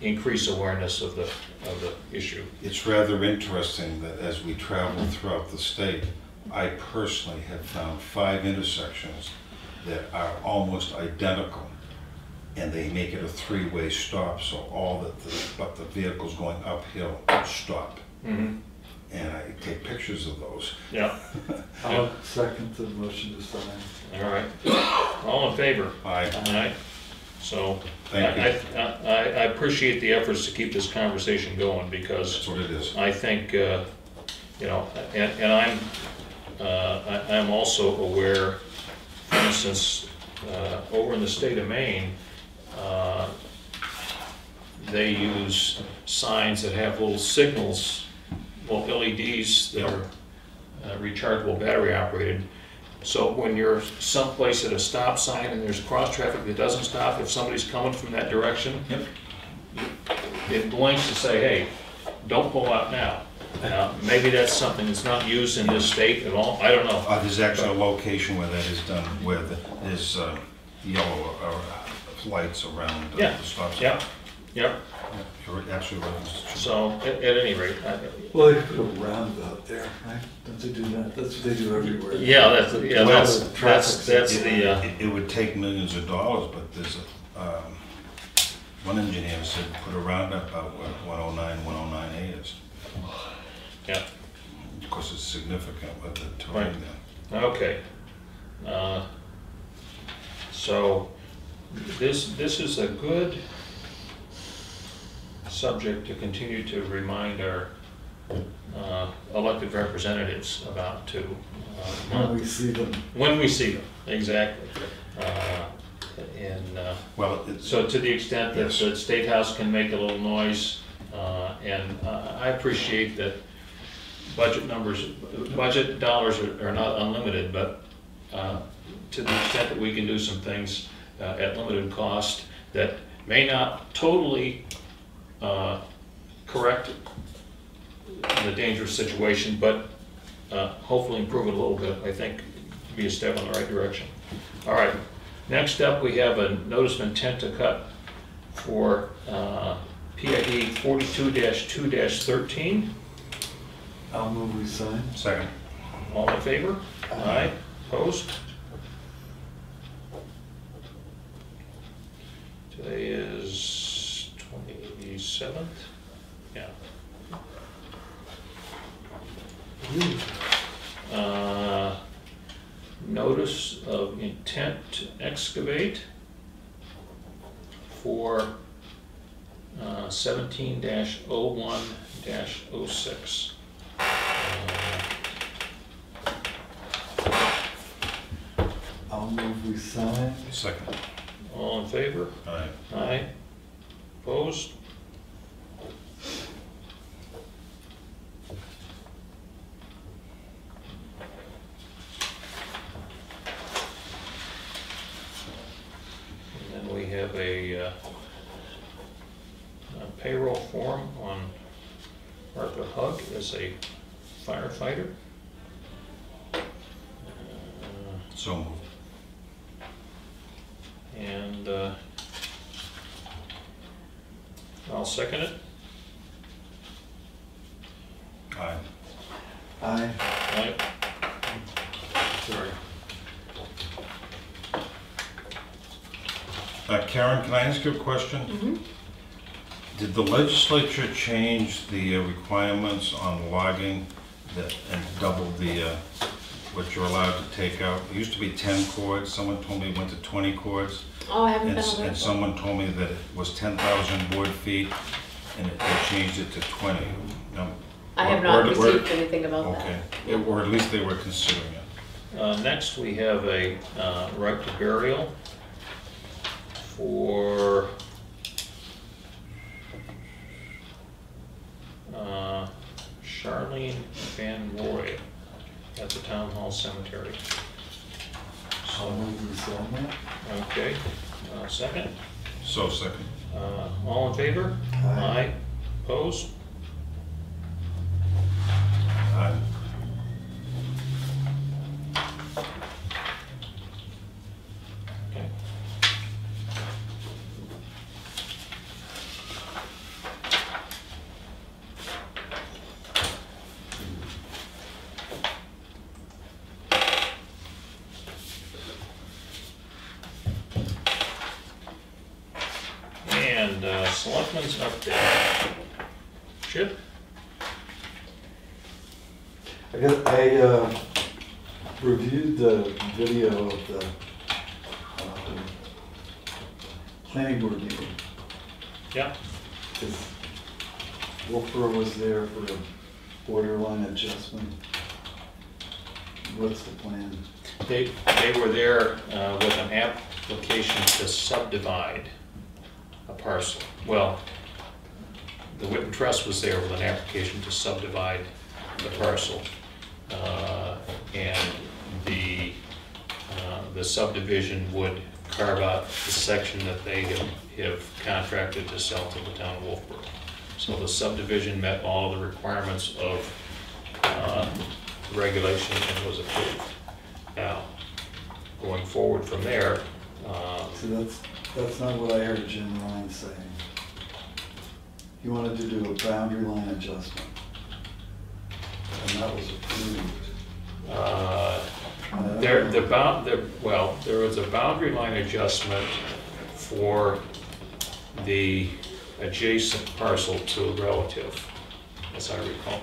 increase awareness of the issue. It's rather interesting that as we travel throughout the state, I personally have found 5 intersections that are almost identical, and they make it a 3-way stop, so all but the vehicles going uphill stop. Mhm. And I take pictures of those. Yeah, I'll second the motion to sign. all right. All in favor? Aye. Aye. So, Thank you. I appreciate the efforts to keep this conversation going, That's because what it is. I think, you know, and I'm also aware, for instance, over in the state of Maine, they use signs that have little signals, little LEDs that are rechargeable battery operated. So when you're someplace at a stop sign and there's cross traffic that doesn't stop, if somebody's coming from that direction, Yep. it blinks to say, hey, don't pull out now. Maybe that's something that's not used in this state at all, I don't know. There's actually a location where that is done, where there's yellow lights around the stop sign. Yeah, yeah, Yeah, you're absolutely right. so at any rate, Well, they put a roundabout there, right? Don't they do that? That's what they do everywhere. that's the traffic the, It would take millions of dollars, but there's one engineer said put a roundabout where 109, 109A is. yeah, Of course, it's significant with the terrain there. okay. So this is a good subject to continue to remind our elected representatives about too. When we see them. When we see them, exactly. Well, it's, So to the extent that Yes. the State House can make a little noise, and I appreciate that budget dollars are not unlimited, but to the extent that we can do some things at limited cost that may not totally correct the dangerous situation, but hopefully improve it a little bit, I think be a step in the right direction. All right, next up we have a notice of intent to cut for PID 42-2-13. I'll move we sign. second. All in favor? Aye. Opposed? Today is 27th? Yeah. Notice of intent to excavate for 17-01-06. I'll move we sign. Second. All in favor? Aye. Aye. Opposed? And then we have a payroll form on Arthur Hug as a firefighter. So moved. And I'll second it. Aye. Aye. Aye. Sorry. Karen, can I ask you a question? Mm-hmm. Did the legislature change the requirements on logging and double the, what you're allowed to take out? It used to be 10 cords, someone told me it went to 20 cords. Oh, I haven't And been over and it. someone told me that it was 10,000 board feet, and they changed it to 20. No, I have or- not or- received anything about Okay, that. or at least they were considering it. Next, we have a right to burial for Charlene Van Roy at the Town Hall Cemetery. I'll move we sign that. Okay, second. So second. All in favor? Aye. Opposed? Aye. Okay. And Selectmen's update. Chip? I guess I reviewed the video of the planning board meeting. Yeah. Because Wolfboro was there for a borderline adjustment. What's the plan? They were there with an application to subdivide a parcel. Well, the Whitten Trust was there with an application to subdivide the parcel. And the subdivision would carve out the section that they have contracted to sell to the town of Wolfboro. So the subdivision met all the requirements of regulation and was approved. Now, going forward from there, So that's not what I heard Jim Ryan saying. He wanted to do a boundary line adjustment. And that was approved. There was a boundary line adjustment for the adjacent parcel to a relative, as I recall.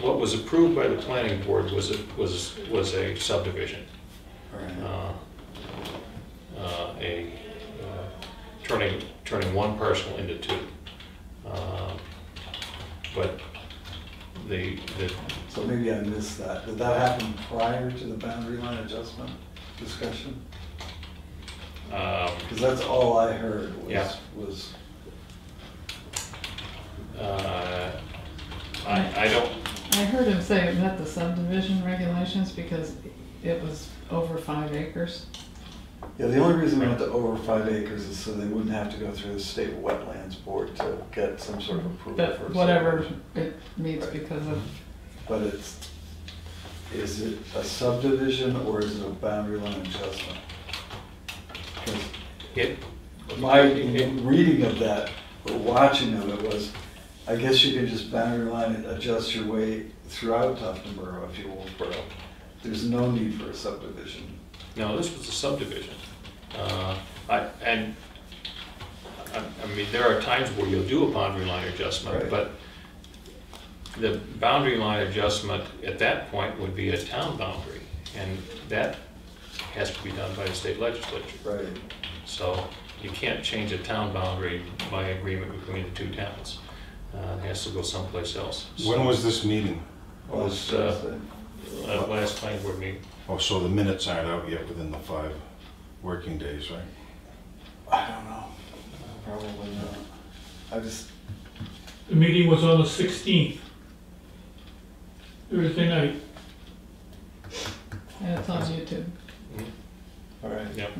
What was approved by the planning board was a subdivision. Right. Turning one parcel into two. But So maybe I missed that. Did that happen prior to the boundary line adjustment discussion? Because that's all I heard Yeah. was. I don't, I heard him say it met the subdivision regulations because it was over 5 acres. Yeah, the only reason we went to over 5 acres is so they wouldn't have to go through the state wetlands board to get some sort of approval But for whatever subdivision. it meets because of, But is it a subdivision or is it a boundary line adjustment? 'Cause my reading of that, or watching of it was, I guess you can just boundary line and adjust your way throughout Tufton Borough if you want borough. There's no need for a subdivision. no, this was a subdivision. I mean, there are times where you'll do a boundary line adjustment, Right. but the boundary line adjustment at that point would be a town boundary, and that has to be done by the state legislature. Right. So you can't change a town boundary by agreement between the two towns. It has to go someplace else. When was this meeting? Was, Thursday. last planning board meeting. Oh, so the minutes aren't out yet within the 5 working days, right? I don't know. Probably not. I just, The meeting was on the 16th, Thursday night. and it's on YouTube. all right. Yep.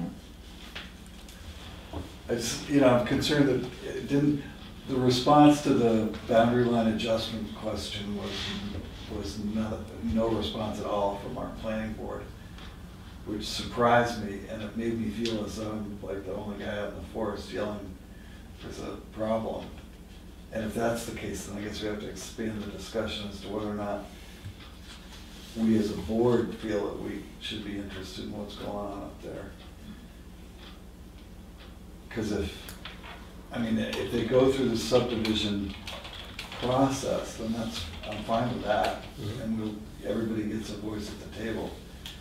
I just, I'm concerned that it didn't, the response to the boundary line adjustment question was no response at all from our planning board, which surprised me, and it made me feel as though I'm like the only guy out in the forest yelling there's a problem. And if that's the case, then I guess we have to expand the discussion as to whether or not we as a board feel that we should be interested in what's going on up there. Because if they go through the subdivision process, then I'm fine with that. Mhm. And everybody gets a voice at the table.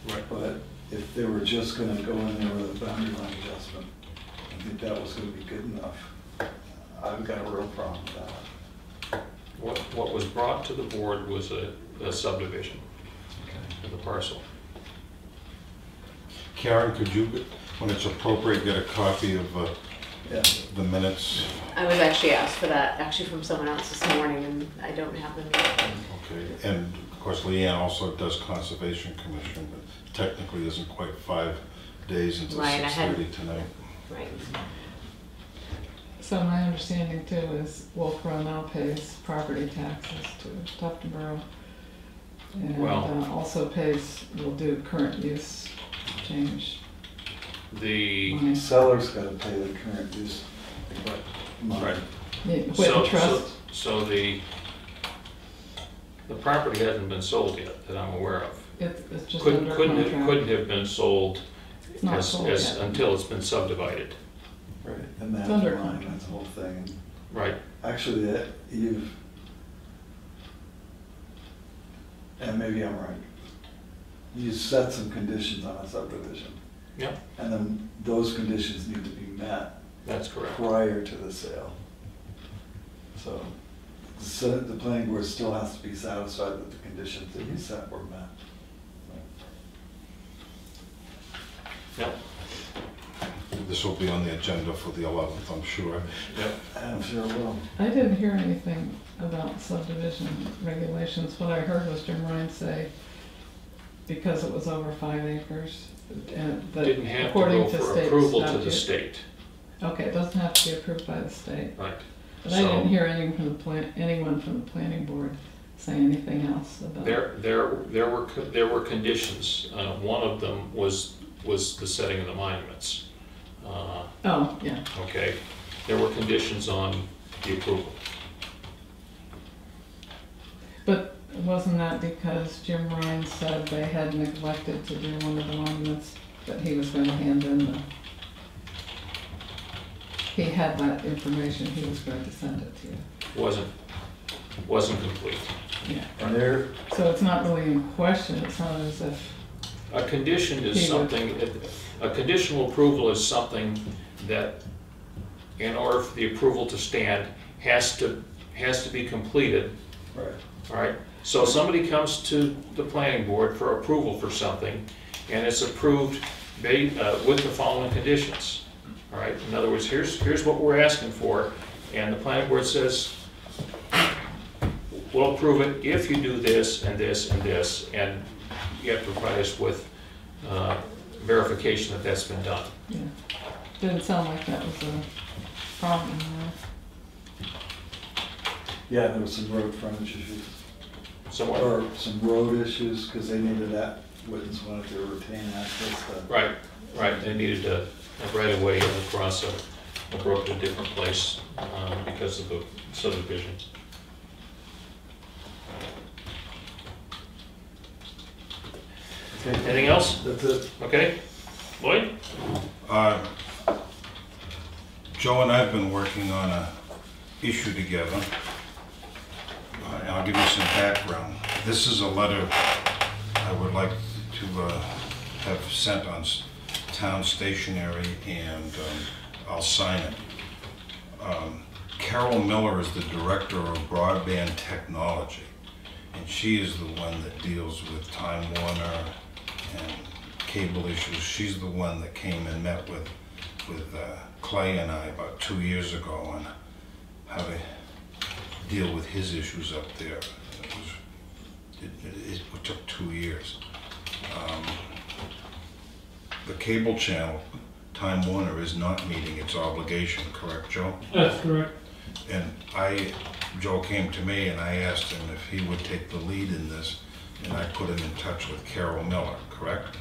Right. But if they were just gonna go in there with a boundary line adjustment, I think that was gonna be good enough. I've got a real problem with that. What was brought to the board was a subdivision of the parcel. Karen, could you, when it's appropriate, get a copy of Yeah. the minutes? I was actually asked for that, actually from someone else this morning, and I don't have them yet. Okay, and of course Leanne also does Conservation Commission, but technically isn't quite 5 days until Right, I had- 6:30 tonight. Right. So my understanding too is Wolfboro now pays property taxes to Tufton Borough. And Well- also will do current use change The, money. Seller's gotta pay the current use, but money. right. Whitten Trust, So the property hasn't been sold yet that I'm aware of. it's just Couldn't under couldn't contract. couldn't have been sold It's not sold yet. until it's been subdivided. Right, And that's Thunder mine, contract. that's the whole thing. Right, Actually, and maybe I'm right, you set some conditions on a subdivision, yeah, and then those conditions need to be met that's correct. prior to the sale. So the planning board still has to be satisfied that the conditions that you set were met. Yep, This will be on the agenda for the 11th, I'm sure. yep. I'm sure it will. I didn't hear anything about subdivision regulations. What I heard was Jim Ryan say, because it was over 5 acres, and that Didn't have to according go to for state approval to the statute. state, Okay, it doesn't have to be approved by the state. right. But I didn't hear anyone from the planning board say anything else about. There were conditions. One of them was the setting of the monuments. Oh, yeah. Okay, there were conditions on the approval. But wasn't that because Jim Ryan said they had neglected to do one of the monuments, that he was going to hand in the... He had that information, he was going to send it to you. Wasn't complete. Yeah. And there, So it's not really in question, it's not as if... A condition is He would- something, a conditional approval is something that, in order for the approval to stand, has to be completed, right, all right? So somebody comes to the planning board for approval for something, and it's approved with the following conditions, all right? In other words, here's what we're asking for, and the planning board says, we'll approve it if you do this and this and this, and you have to provide us with verification that that's been done. Yeah. Didn't sound like that was a problem. yeah, there was some road frontage issues, Somewhat, or some road issues, because they needed that, witness wanted to retain access to. right, they needed a right of way across a brook to a different place because of the subdivision. Okay. Anything else? That's it. Okay, Lloyd? Joe and I have been working on a issue together. And I'll give you some background. This is a letter I would like to have sent on town stationery, and I'll sign it. Carol Miller is the director of broadband technology, and she is the one that deals with Time Warner and cable issues. She's the one that came and met with Clay and I about 2 years ago on how to deal with his issues up there. It took 2 years. The cable channel, Time Warner, is not meeting its obligation, correct, Joe? That's correct. And Joe came to me and I asked him if he would take the lead in this, and I put him in touch with Carol Miller, correct?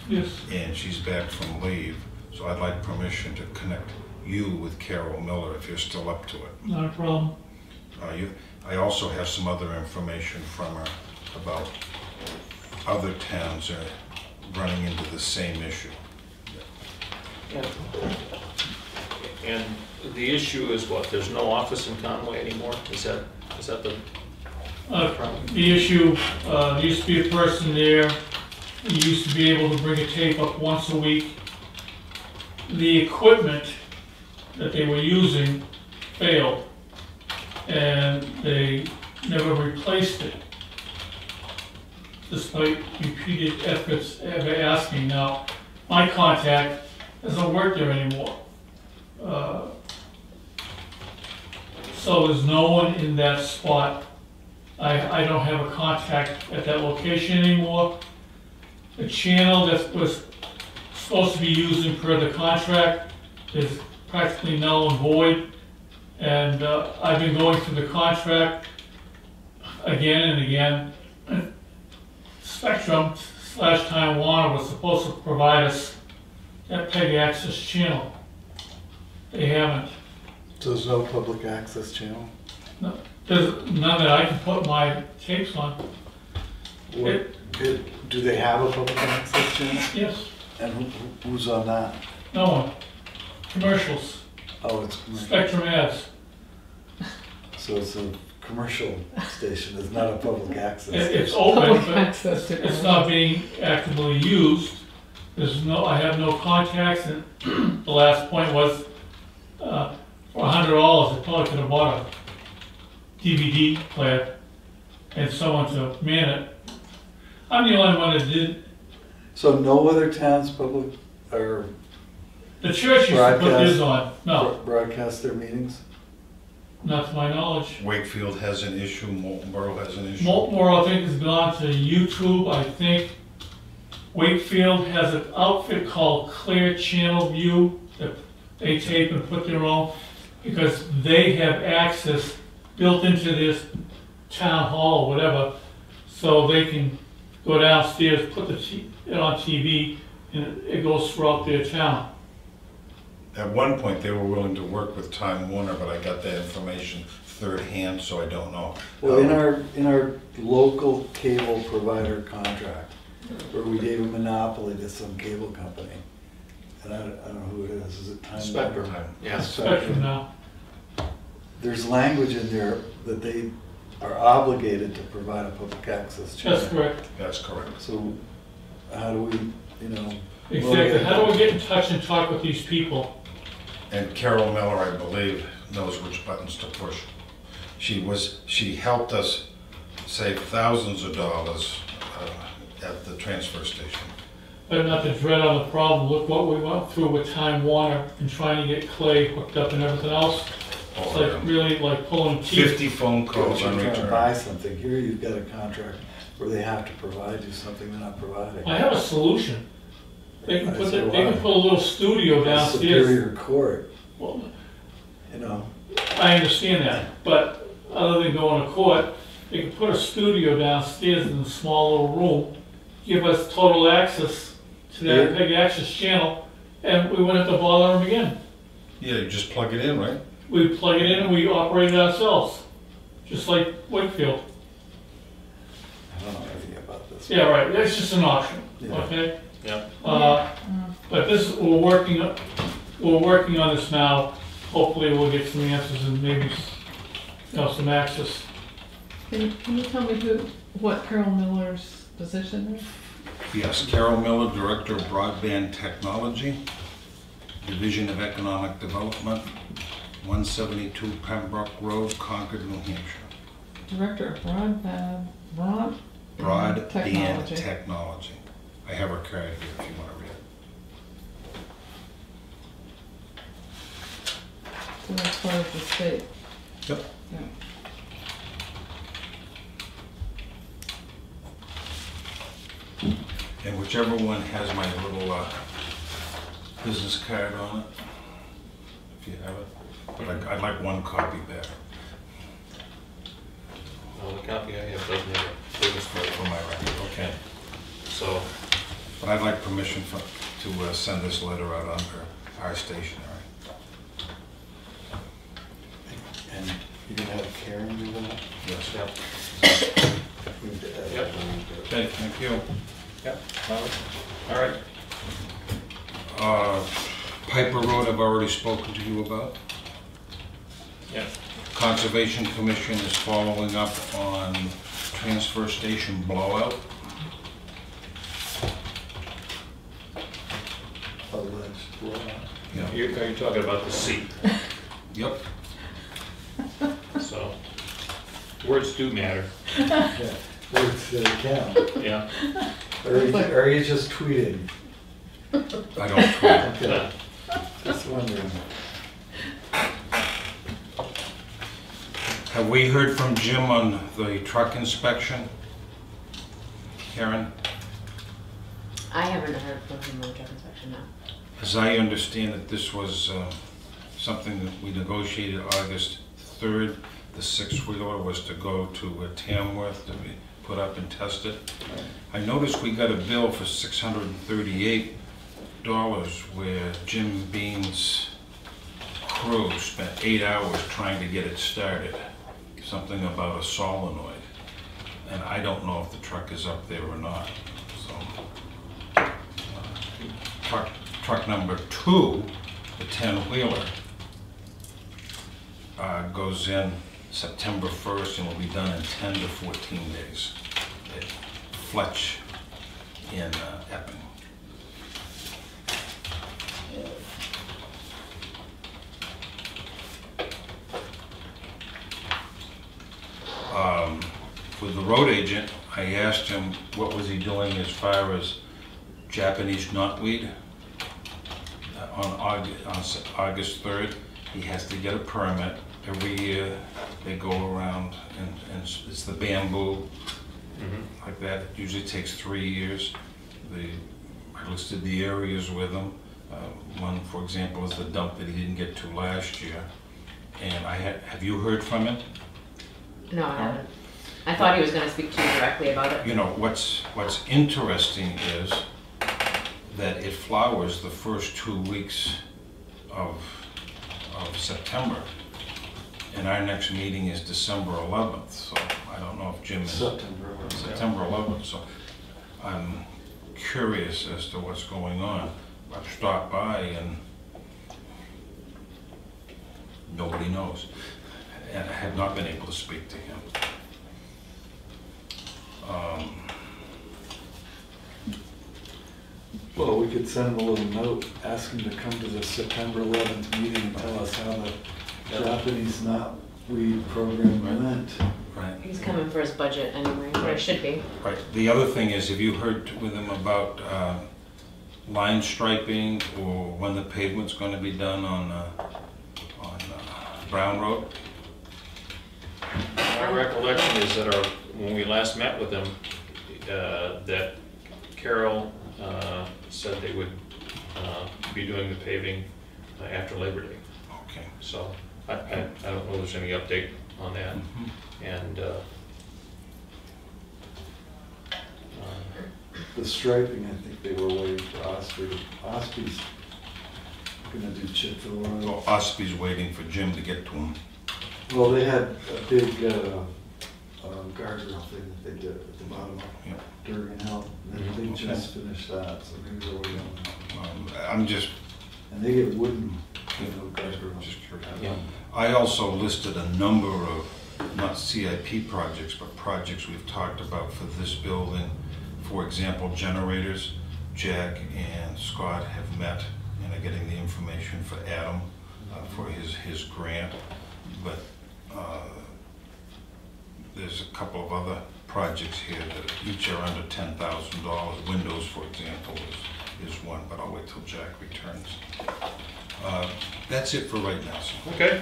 Yes. And she's back from leave, so I'd like permission to connect you with Carol Miller if you're still up to it. Not a problem. I also have some other information from her about other towns running into the same issue. And the issue is what, there's no office in Conway anymore? Is that the problem? The issue, there used to be a person there, you used to be able to bring a tape up once a week. The equipment that they were using failed, and they never replaced it, despite repeated efforts of asking. Now, my contact doesn't work there anymore. So there's no one in that spot. I don't have a contact at that location anymore. The channel that was supposed to be using per the contract is practically null and void. And I've been going through the contract again and again. Spectrum/Time Warner was supposed to provide us that PEG access channel. They haven't. So there's no public access channel? No, there's none that I can put my tapes on. Do they have a public access channel? Yes, And who's on that? no one. Commercials. Oh, it's commercial. Spectrum ads. So it's a commercial station, it's not a public access It's station. open, Public but access to it's not being actively used. I have no contacts, and the last point was, for $100, I probably could have bought a DVD player and someone to man it. I'm the only one that did. So no other towns public, or The church used to put Broadcast. this on. No, broadcast their meetings? not to my knowledge. Wakefield has an issue, Molten Borough has an issue. Moltmore, I think, has gone to YouTube. I think Wakefield has an outfit called Clear Channel View that they tape and put their own, because they have access built into this town hall or whatever, so they can go downstairs, put it on TV, and it goes throughout their town. At one point, they were willing to work with Time Warner, but I got that information third hand, so I don't know. Well, in our local cable provider contract, where we gave a monopoly to some cable company, and I don't know who it is it Time Spectrum. Warner? Yeah. Spectrum now. There's language in there that they are obligated to provide a public access channel. That's correct. That's correct. So how do we, Exactly. How do we get in touch and talk with these people? And Carol Miller, I believe, knows which buttons to push. She helped us save thousands of dollars at the transfer station. But not to dread on the problem, look what we went through with Time Warner and trying to get Clay hooked up and everything else. It's Oh, like yeah. really like pulling teeth. 50 phone If calls you're on trying to buy return. something, here you've got a contract where they have to provide you something they're not providing. I have a solution. They can I put see they can why. put a little studio downstairs. Superior Court, Well, I I understand that, but other than going to court, they can put a studio downstairs in a small little room, give us total access to that Yeah. big access channel, and we wouldn't have to bother them again. Yeah, you just plug it in, right? We plug it in and we operate it ourselves, just like Wakefield. I don't know anything about this. Yeah, right, that's just an option, Yeah. okay? Yeah. But this, we're working on this now. Hopefully we'll get some answers and maybe, some access. Can you tell me what Carol Miller's position is? Yes, Carol Miller, Director of Broadband Technology, Division of Economic Development, 172 Pembroke Road, Concord, New Hampshire. Director of Broadband Broadband Technology. I have her card here if you want to read it. So that's part of the state. Yep. Yeah. And whichever one has my little business card on it, if you have it. But I'd like one copy back Well, the copy I have doesn't have a business card. for my record, okay? So, But I'd like permission to send this letter out under our stationery. And you're gonna have Karen do that? Yes. yep, We need to add Yep. that on there. Okay, thank you. yep, all right. Piper Road, I've already spoken to you about. Yeah. Conservation Commission is following up on transfer station blowout. Alleged blowout. Yeah. Are you talking about the seat? Yep. So, words do matter, Yeah, words that count. yeah. Are you just tweeting? I don't tweet. Okay, just wondering. Have we heard from Jim on the truck inspection? Karen? I haven't heard from him on drug inspection now. As I understand it, this was something that we negotiated August 3rd. The six-wheeler was to go to Tamworth to be put up and tested. I noticed we got a bill for $638 where Jim Bean's crew spent 8 hours trying to get it started. Something about a solenoid. And I don't know if the truck is up there or not. So, truck number 2, the 10-wheeler, goes in September 1st and will be done in 10 to 14 days at Fletch in Epping. With the road agent, I asked him what was he doing as far as Japanese knotweed. On August 3rd, he has to get a permit. Every year they go around and it's the bamboo, like that. It usually takes 3 years. I listed the areas with him. One, for example, is the dump that he didn't get to last year. And have you heard from him? No, I haven't. I thought he was gonna speak to you directly about it. You know, what's interesting is that it flowers the first 2 weeks of September. And our next meeting is December 11th, so I don't know if Jim is... September 11th, so I'm curious as to what's going on. I've stopped by and nobody knows. And I have not been able to speak to him. Well, we could send him a little note, ask him to come to the September 11th meeting and tell us how the Japanese knotweed program went. Right. He's coming for his budget anyway, or it should be. Right. The other thing is, have you heard with him about line striping or when the pavement's going to be done on Brown Road? My recollection is that when we last met with him, that Carol said they would be doing the paving after Labor Day. Okay. So I don't know if there's any update on that. And The striping, I think they were waiting for Osprey. Osprey's gonna do chip fill on it. Well, Osby's waiting for Jim to get to him. Well, they had a big guardrail thing that they did at the bottom of Yep. Durgan Hill. And they just finished that, so maybe they're waiting on that. I'm just And they get wooden, guardrails. just curious. yeah. I also listed a number of, not CIP projects, but projects we've talked about for this building. For example, generators. Jack and Scott have met and are getting the information for Adam for his grant. But there's a couple of other projects here that each are under $10,000. Windows, for example, is one, but I'll wait till Jack returns. That's it for right now. So. Okay.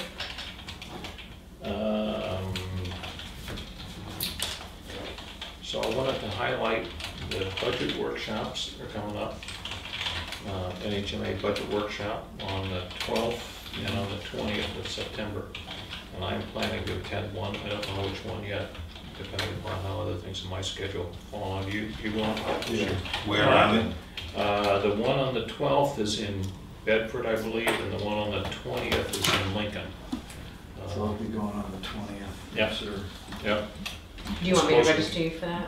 So I wanted to highlight the budget workshops that are coming up. NHMA budget workshop on the 12th and on the 20th of September. And I'm planning to attend one. I don't know which one yet, depending upon how other things in my schedule fall on. You going? Yeah. Where are they? The one on the 12th is in Bedford, I believe, and the one on the 20th is in Lincoln. So I'll be going on the 20th. Yeah. Sure. Yep. Do you want me to Supposed to- register you for that? or-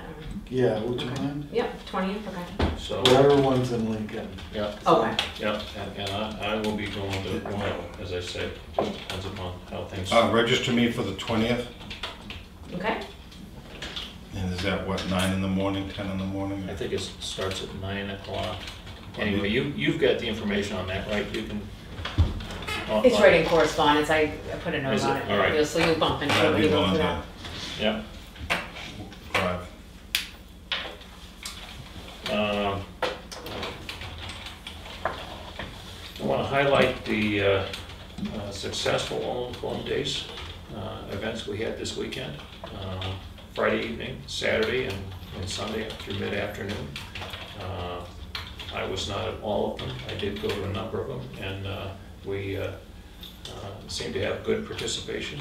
Yeah, would you mind? Yep, 20th, okay. So, Whatever one's in Lincoln. yep, Okay. yep, and I will be going to one, as I said, depends upon how things. Register me for the 20th. Okay. And is that what, 9 in the morning, 10 in the morning? I think it starts at 9 o'clock. Anyway, you've got the information on that, right? You can. It's right in correspondence. I put a note Is on it? it. All right. So you'll bump into it I'll when be you go going through to that. Yeah. drive. I want to highlight the successful All Home Days events we had this weekend. Friday evening, Saturday, and Sunday through mid-afternoon. I was not at all of them. I did go to a number of them, and we seemed to have good participation.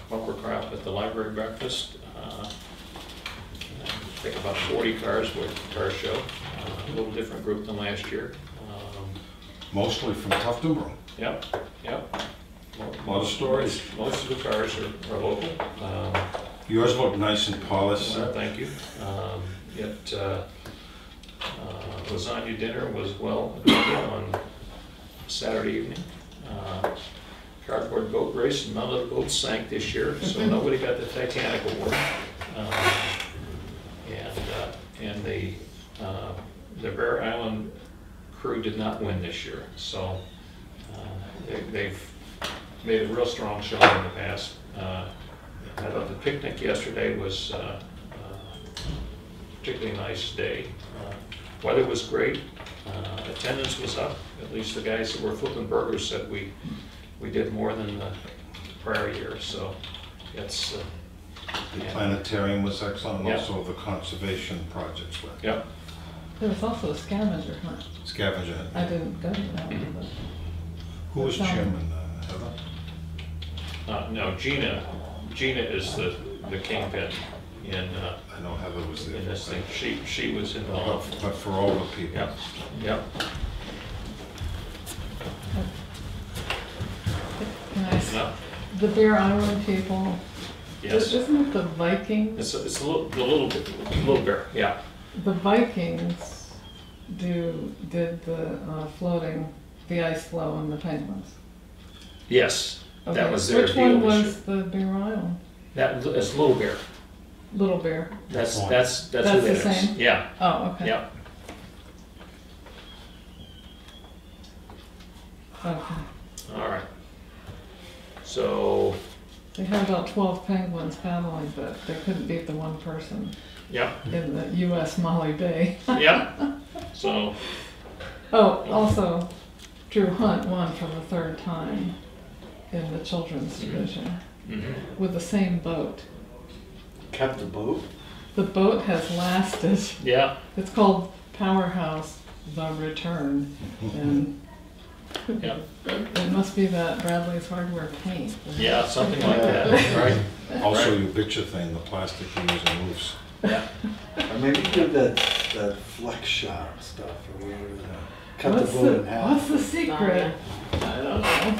Bumper crop at the library breakfast. I think about 40 cars were at the car show. A little different group than last year. Mostly from Tuftonboro. Yep, yep. A lot of stories. Most of the cars are local. Yours look nice and polished. Thank you. Lasagna dinner was well attended on Saturday evening. cardboard boat race, and none of the boats sank this year, so nobody got the Titanic award. And the Bear Island crew did not win this year, so they've made a real strong showing in the past. I thought the picnic yesterday was a particularly nice day. Weather was great, attendance was up. At least the guys that were flipping burgers said we did more than the prior year, so it's... The planetarium was excellent, and Yeah. also the conservation projects were. Yep. There was also a scavenger hunt. Scavenger hunt. I didn't go to that one, but. Who was chairman, Heather? No, Gina is the kingpin in I know Heather was there. this thing. She was involved. But for all the people. Yep, yep. Can I s- No, The Bear Island people, yes. isn't it the Vikings? It's the little bear, yeah. The Vikings did the floating, the ice flow and the penguins. Yes, that Okay, was their which deal one this was the Bear Island? That is Little Bear. Little Bear? That's who That's that the is. same? Yeah, Oh, okay. yeah. Okay. All right. So, They had about 12 penguins paddling, but they couldn't beat the one person yeah, in the US Molly Bay. yeah. So, Oh, also, Drew Hunt won for the third time in the children's division mhm. with the same boat. Kept the boat? The boat has lasted. Yeah, It's called Powerhouse The Return, and yeah, it must be that Bradley's Hardware paint. yeah, something like that, right? Also, Right. you bitch thing, the plastic you use in roofs. Yeah. Or maybe do that flex shop stuff or whatever, cut What's the boat in half. what's the secret? I don't know.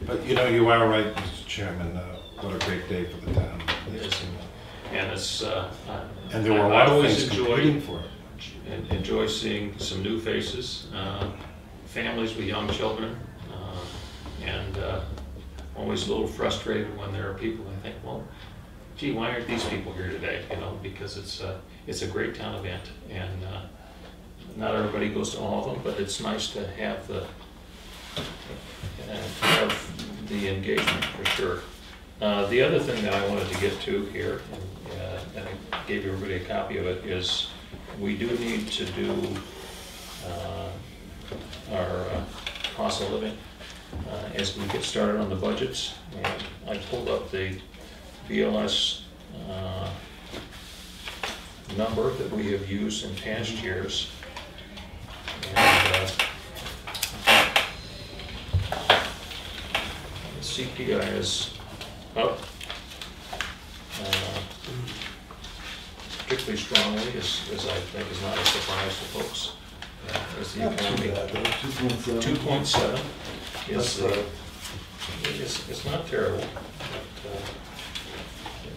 But you are right, Mr. Chairman, what a great day for the town. Yes. And it's, And there were a I lot of always things competing for it. enjoy seeing some new faces, families with young children, and always a little frustrated when there are people who think, well, gee, why aren't these people here today? You know, because it's a great town event, and not everybody goes to all of them, but it's nice to have the engagement for sure. The other thing that I wanted to get to here, and I gave everybody a copy of it, is we do need to do our cost of living as we get started on the budgets. And I pulled up the BLS number that we have used in past years. And the CPI is up particularly strongly, as I think is not a surprise to folks. As the Not too economy, bad though, 2.7. 2.7 That's is, it's not terrible,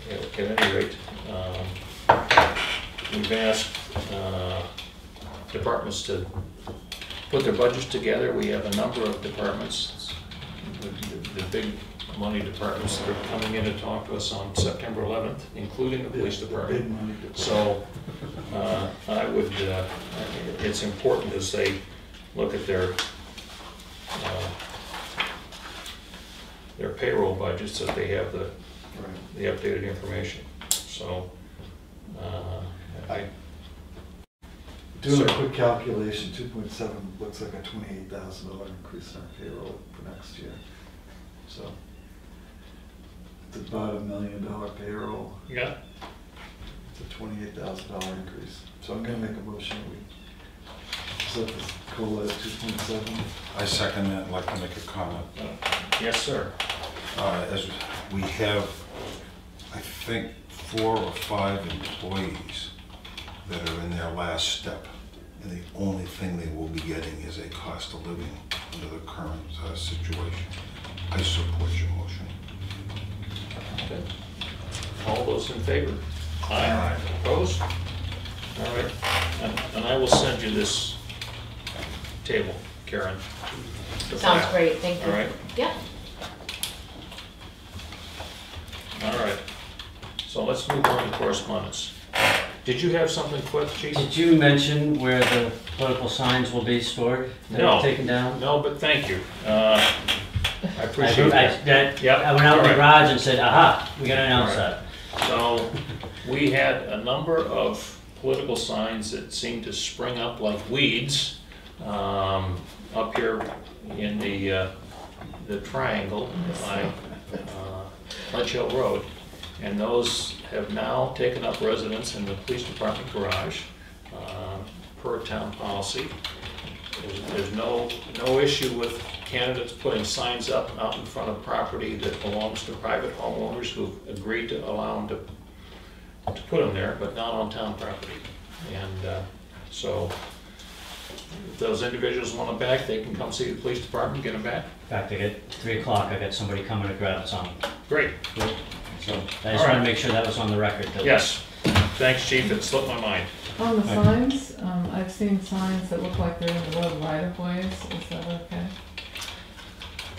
but at any rate, we've asked departments to put their budgets together. We have a number of departments, the big money departments that are coming in to talk to us on September 11th, including the police Big department. money department. So I would, it's important as they look at their payroll budgets that they have the updated information. So I Doing a So- quick calculation, 2.7 looks like a $28,000 increase in our payroll for next year. So it's about $1 million payroll. yeah, It's a $28,000 increase. So I'm gonna make a motion, we set this COLA at 2.7. I second that, I'd like to make a comment. yes, sir. As we have, I think, 4 or 5 employees that are in their last step, and the only thing they will be getting is a cost of living under the current situation. I support your motion. Okay. All those in favor? Aye. Opposed? All right, and I will send you this table, Karen. the Sounds file. great, thank you. All right. Yeah, All right. So let's move on to correspondence. Did you have something quick, Chief? Did you mention where the political signs will be stored? That No. were taken down? No, but thank you. I appreciate that. Yep. I went out in the All right. garage and said, aha, we gotta announce All right. that. So we had a number of political signs that seemed to spring up like weeds up here in the triangle by Ledge Hill Road. And those have now taken up residence in the police department garage per town policy. There's no issue with candidates putting signs up out in front of property that belongs to private homeowners who've agreed to allow them to put them there, but not on town property. And so if those individuals want them back, they can come see the police department, get them back. In fact, at 3 o'clock, I got somebody coming to grab some. Great. So I just wanted to make sure that was on the record. that- Yes. Thanks, Chief. It slipped my mind. On the signs, I've seen signs that look like they're in the road right of ways, is that okay?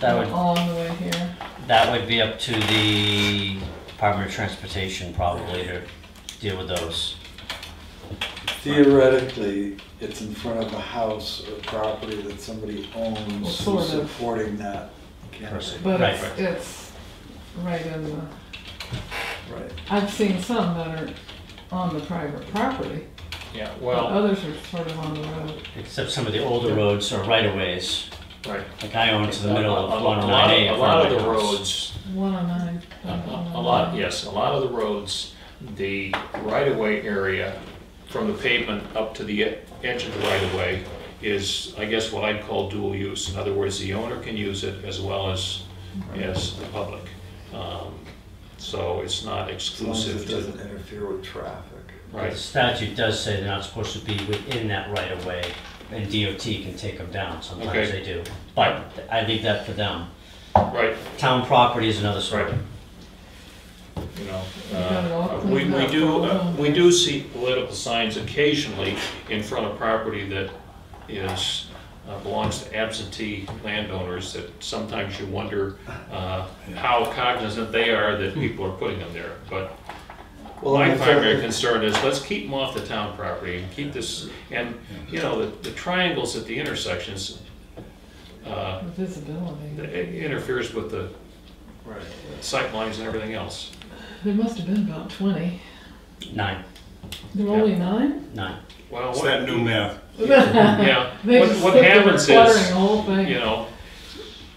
That would, Along the way here? that would be up to the Department of Transportation probably to deal with those. Theoretically, it's in front of a house or property that somebody Well, owns sort who's of. supporting that candidate. Person. But Right. it's right in the, Right. I've seen some that are on the private property, Yeah, but well, others are sort of on the road. Except some of the older roads are right-of-ways. right. Like I own to the middle of A 109A in lot front of of the my house. roads, 109. a lot, yes, a lot of the roads, the right-of-way area from the pavement up to the edge of the right-of-way is, I guess, what I'd call dual use. In other words, the owner can use it as well as the public. So it's not As long as exclusive it to, doesn't interfere with traffic. The right, statute does say they're not supposed to be within that right-of-way, and DOT can take them down, sometimes Okay. they do. But I leave that for them. right, Town property is another story. right. You know, got it all cleaned up for a while. we do see political signs occasionally in front of property that is, belongs to absentee landowners that sometimes you wonder how cognizant they are that people are putting them there. But Well, my and if primary it- concern is let's keep them off the town property and keep this, and, you know, the triangles at the intersections, The visibility. it interferes with the Right. sight lines and everything else. There must have been about 20. 9. There were only 9? 9. Well, It's that new math. yeah, They what just what skipped over happens cluttering is, the whole thing. you know,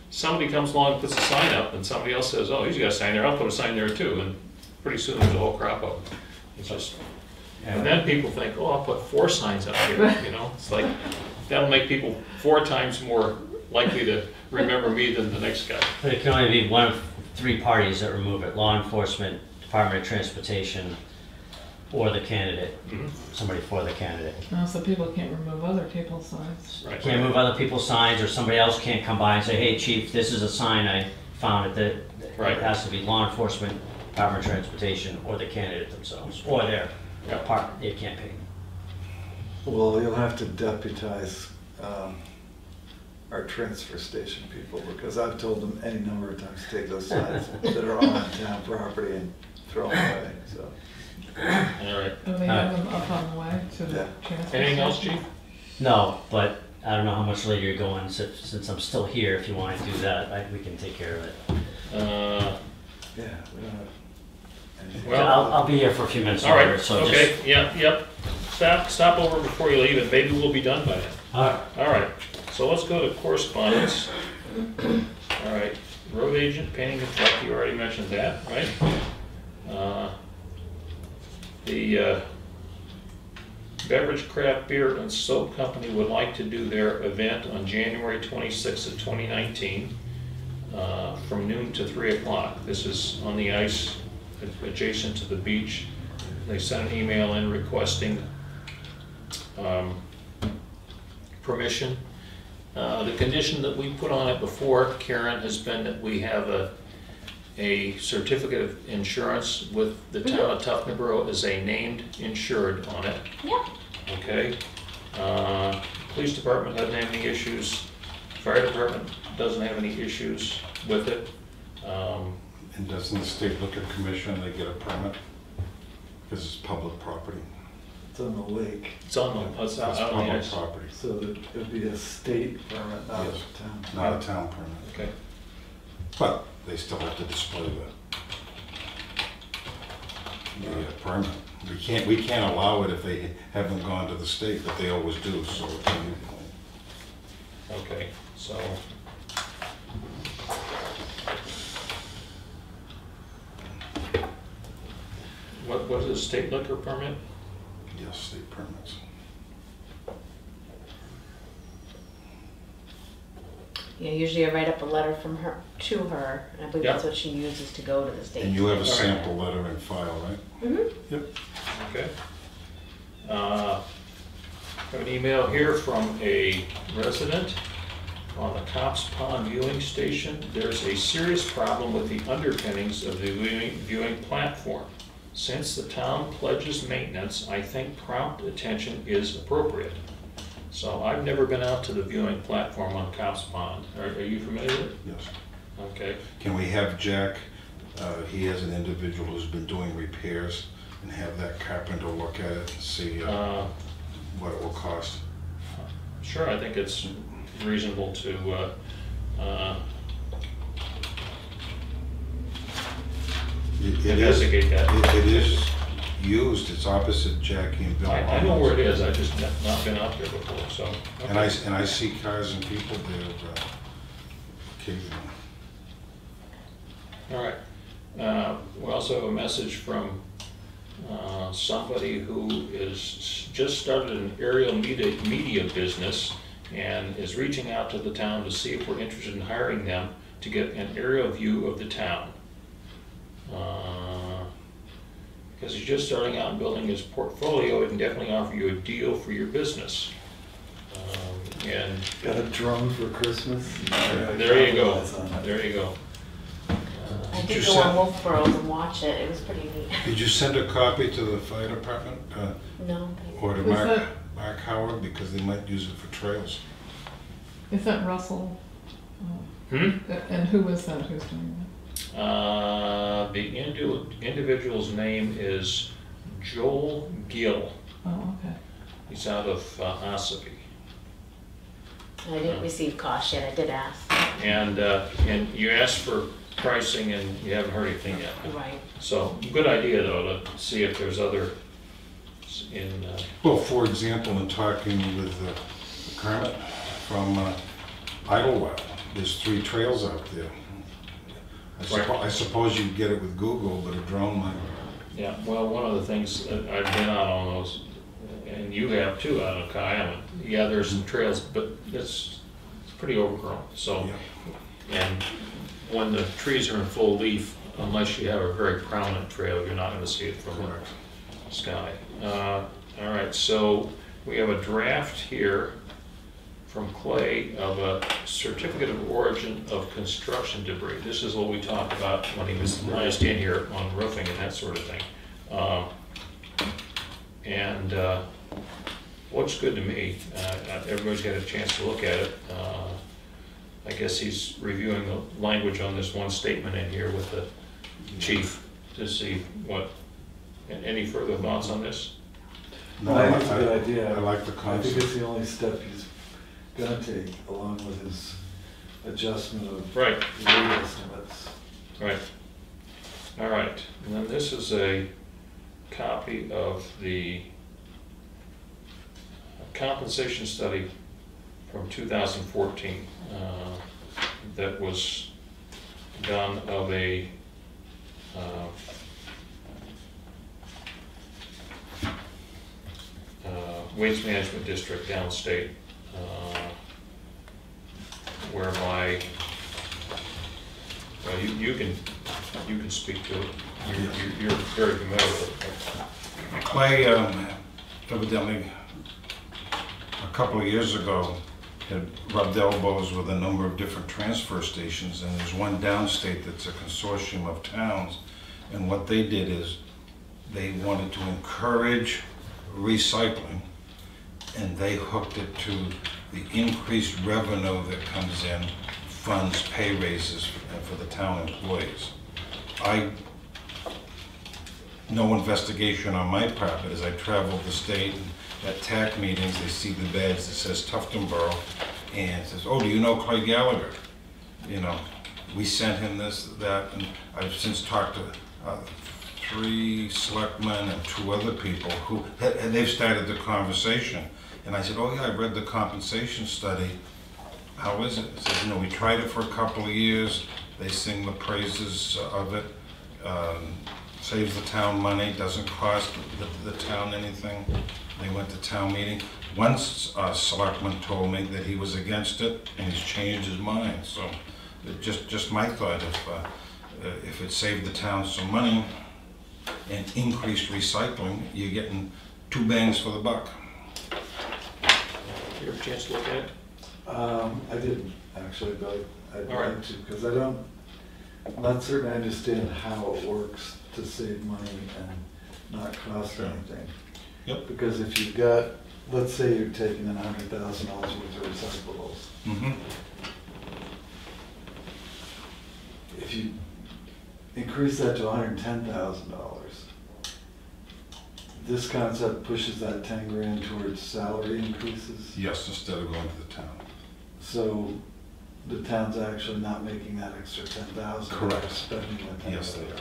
somebody comes along and puts a sign up, and somebody else says, oh, he's got a sign there, I'll put a sign there too, and pretty soon there's a whole crop up. It's just, and then people think, oh, I'll put 4 signs up here, you know? It's like, that'll make people 4 times more likely to remember me than the next guy. But it can only be one of 3 parties that remove it: law enforcement, Department of Transportation, or the candidate, Mhm. somebody for the candidate. Oh, so people can't remove other people's signs. Right. Can't move other people's signs, or somebody else can't come by and say, hey, chief, this is a sign I found at the, Right. it has to be law enforcement, Department of Transportation, or the candidate themselves, or their campaign. Well, you'll have to deputize our transfer station people, because I've told them any number of times to take those signs that are on town property and throw them away, so. All right. Do they have them up on the way to the Yeah. transfer Anything else, station? chief? No, but I don't know how much later you're going, since I'm still here, if you want to do that, we can take care of it. Yeah, we don't have anything. Well- I'll be here for a few minutes All right, longer, so okay, just. yeah, yep. Stop over before you leave, and maybe we'll be done by then. All right. All right, so let's go to correspondence. All right, road agent, painting and truck, you already mentioned that, right? The Beverage Craft Beer and Soap Company would like to do their event on January 26th of 2019 from noon to 3 o'clock. This is on the ice adjacent to the beach. They sent an email in requesting permission. The condition that we put on it before, Karen, has been that we have a certificate of insurance with the town of Tufnaboro as a named insured on it. Yeah. Okay. Police department doesn't have any issues. Fire department doesn't have any issues with it. And doesn't the state liquor commission, they get a permit? Because it's public property. It's on the lake, It's on the, it's It's out on the public ice. property, so it'd be a state permit, not Yes. a town. not a town permit. Okay, But they still have to display the permit. We can't allow it if they haven't gone to the state, but they always do, so it's a moot point. okay, so. What is a state liquor permit? Yes, state permits. Yeah, usually I write up a letter from her, to her, and I believe that's Yeah. what she uses to go to the state. And you have a All right. sample letter in file, right? Mm-hmm. Yep. Okay. I have an email here from a resident on the Cops Pond viewing station. There's a serious problem with the underpinnings of the viewing platform. Since the town pledges maintenance, I think prompt attention is appropriate. So I've never been out to the viewing platform on Cops Pond. Are you familiar with it? Yes. Okay. Can we have Jack, he has an individual who's been doing repairs, and have that carpenter look at it and see what it will cost? Sure, I think it's reasonable to, It is, investigate that. it is used, it's opposite Jackie and Bill. I know where it is, I've just not been out there before, so. And I, okay. and I see cars and people there occasionally. All right. We also have a message from somebody who is just started an aerial media business and is reaching out to the town to see if we're interested in hiring them to get an aerial view of the town. Because he's just starting out and building his portfolio, it can definitely offer you a deal for your business. And Got a drone for Christmas? there you go, Capitalize on it. there you go. I Did did you go on send- Wolfboro's and watch it, it was pretty neat. Did you send a copy to the fire department, No, or to Is Mark, that- Mark Howard, because they might use it for trails? Is that Russell? And who is that, who's doing The individual's name is Joel Gill. that? Oh, okay. He's out of Ossipee. I didn't receive cost yet, I did ask. And you asked for pricing and you haven't heard anything yet. Right. So, good idea though, to see if there's other in, Well, for example, in talking with Kermit from Idlewild, there's 3 trails out there. I suppose you get it with Google, but a drone might. yeah, well, one of the things, that I've been out on those, and you have too, out on Cook Island. Yeah, there's some trails, but it's pretty overgrown, so. Yeah. And when the trees are in full leaf, unless you have a very prominent trail, you're not gonna see it from Correct. the sky. All right, so we have a draft here from Clay of a certificate of origin of construction debris. This is what we talked about when he was last in here on roofing and that sort of thing. And looks good to me. Everybody's got a chance to look at it. I guess he's reviewing the language on this one statement in here with the chief to see what, any further thoughts on this? No, I think it's a good idea. I like the I think concept. it's the only step he's gonna take, along with his adjustment of Right, rate estimates. right. All right, and then this is a copy of the compensation study from 2014 that was done of a waste management district downstate, whereby, well, you can speak to it. You're very familiar with it. Clay evidently, a couple of years ago, had rubbed elbows with a number of different transfer stations, and there's one downstate that's a consortium of towns, and what they did is they wanted to encourage recycling, and they hooked it to the increased revenue that comes in, funds pay raises for the town employees. no investigation on my part, but as I travel the state and at TAC meetings, they see the badge that says Tufton Borough and it says, oh, do you know Clay Gallagher? You know, we sent him this, that, and I've since talked to 3 selectmen and 2 other people who, and they've started the conversation. And I said, oh yeah, I read the compensation study. How is it? It says, you know, we tried it for a couple of years. They sing the praises of it. Saves the town money, doesn't cost the town anything. They went to town meeting. Once a selectman told me that he was against it, and he's changed his mind. So, just my thought, if it saved the town some money and increased recycling, you're getting 2 bangs for the buck. You have a chance to look at it? I didn't actually, but I'd All right. like to, because I'm not certain I understand how it works to save money and not cost Sure. anything. Yep. Because if you've got, let's say you're taking in $100,000 worth of recyclables. Mm-hmm. If you increase that to $110,000, this concept pushes that 10 grand towards salary increases. Yes, instead of going to the town. So the town's actually not making that extra 10,000. Correct. They're spending the 10,000. Yes, they are.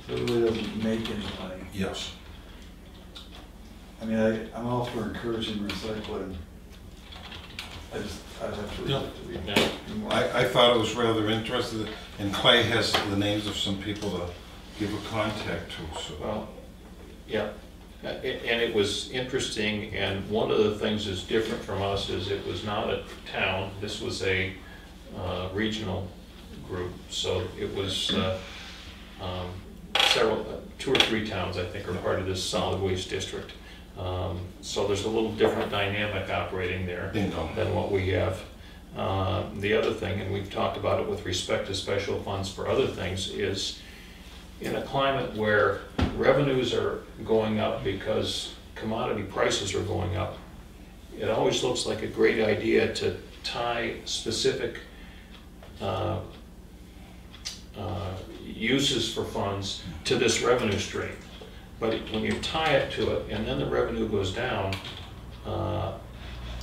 So it really doesn't make any money. Yes. I mean, I'm all for encouraging recycling. I'd have to read Yeah. it to be Yeah. more. I thought it was rather interesting, and Clay has the names of some people to give a contact to, so. Well, yeah, and it was interesting, and one of the things that's different from us is it was not a town, this was a regional group, so it was several, 2 or 3 towns, I think, are part of this solid waste district. So there's a little different dynamic operating there Bingo. than what we have. The other thing, and we've talked about it with respect to special funds for other things, is in a climate where revenues are going up because commodity prices are going up, it always looks like a great idea to tie specific uses for funds to this revenue stream. But when you tie it to it and then the revenue goes down,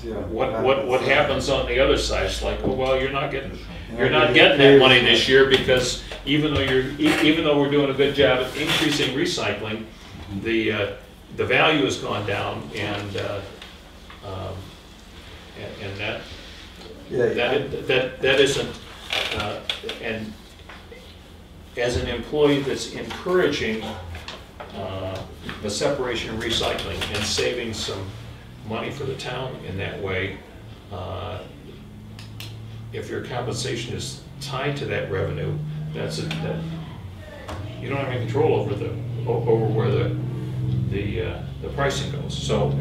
Yeah. what happens on the other side? It's like, well, you're not getting that money this year because even though we're doing a good job at increasing recycling, the value has gone down, and that isn't, and as an employee that's encouraging the separation of recycling and saving some money for the town in that way, if your compensation is tied to that revenue, that you don't have any control over where the pricing goes. So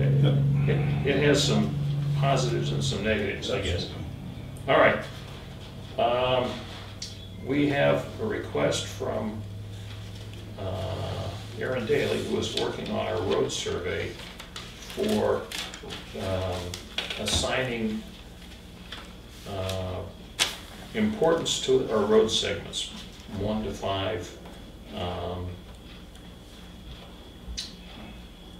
it has some positives and some negatives, I guess. All right. We have a request from Aaron Daly, who is working on our road survey, for assigning importance to our road segments, 1 to 5,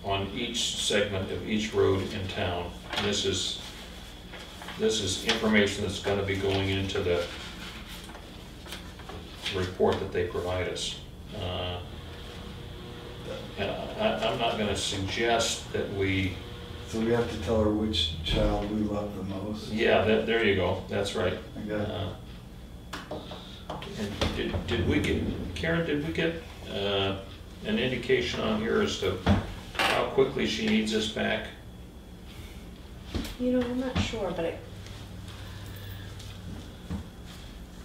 on each segment of each road in town. And this is information that's going to be going into the report that they provide us. And I'm not going to suggest that we... So we have to tell her which child we love the most. Yeah, there you go. That's right. Okay. And did we get, Karen, did we get an indication on here as to how quickly she needs us back? You know, I'm not sure, but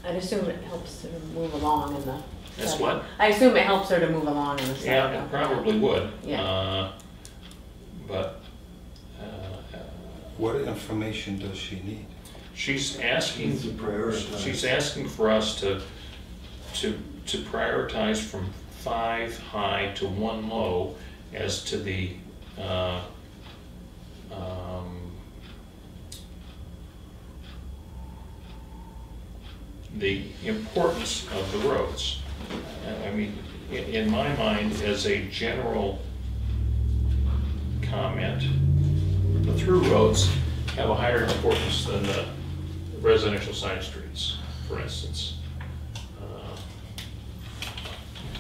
I'd assume it helps her to move along in the That's study. what? I assume it helps her to move along in the study. Yeah, it probably would. Yeah. But What information does she need? she's asking, Needs to prioritize. she's asking for us to prioritize from 5 high to 1 low as to the importance of the roads. I mean, in my mind, as a general comment, the through roads have a higher importance than the residential side streets, for instance.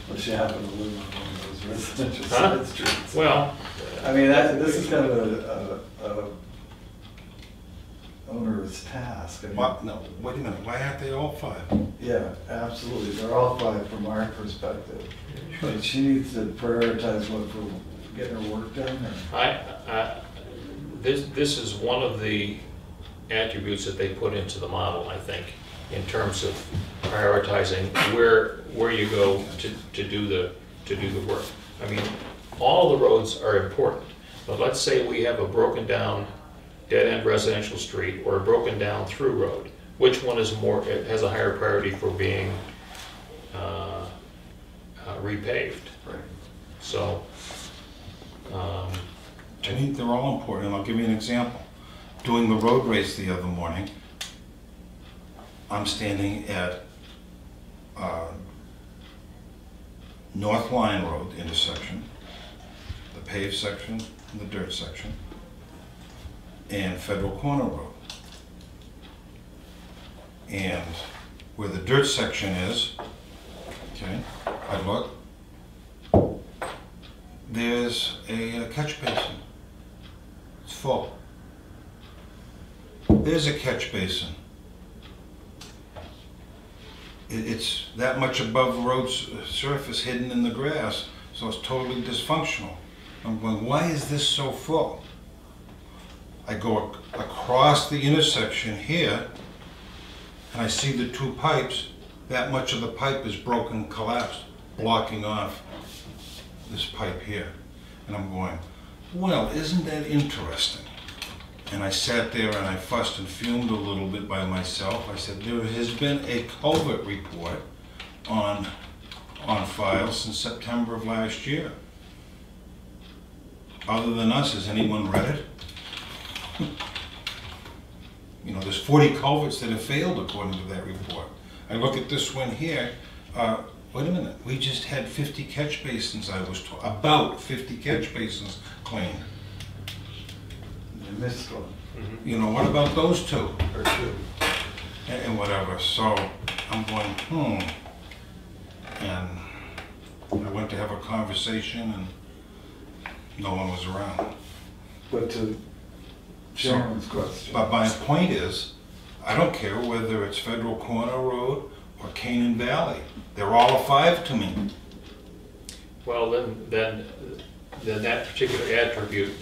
Unless you happen to live on one of those residential Huh? side streets. Well, I mean, this is kind of a onerous task. I mean, What, no, wait a minute, why aren't they all 5? Yeah, absolutely. They're all 5 from our perspective. But she needs to prioritize what for getting her work done or? this is one of the attributes that they put into the model, I think, in terms of prioritizing where you go to do the work. I mean, all the roads are important, but let's say we have a broken down dead-end residential street or a broken down through road. Which one is more, it has a higher priority for being repaved? Right. So, To me, they're all important, and I'll give you an example. Doing the road race the other morning, I'm standing at North Line Road intersection, the paved section and the dirt section, and Federal Corner Road. And where the dirt section is, okay, I look, there's a catch basin. It's full. There's a catch basin. It's that much above the road's surface, hidden in the grass, so it's totally dysfunctional. I'm going, why is this so full? I go across the intersection here, and I see the 2 pipes. That much of the pipe is broken, collapsed, blocking off this pipe here. And I'm going, well, isn't that interesting? And I sat there and I fussed and fumed a little bit by myself. I said, there has been a culvert report on file since September of last year. Other than us, has anyone read it? You know, there's 40 culverts that have failed according to that report. I look at this one here, wait a minute, we just had 50 catch basins, I was told, about 50 catch basins cleaned. You missed one You know, what about those 2? or 2. And whatever, so I'm going, And I went to have a conversation and no one was around. But to Sharon's question. But my point is, I don't care whether it's Federal Corner Road or Canaan Valley. They're all a 5 to me. well, then that particular attribute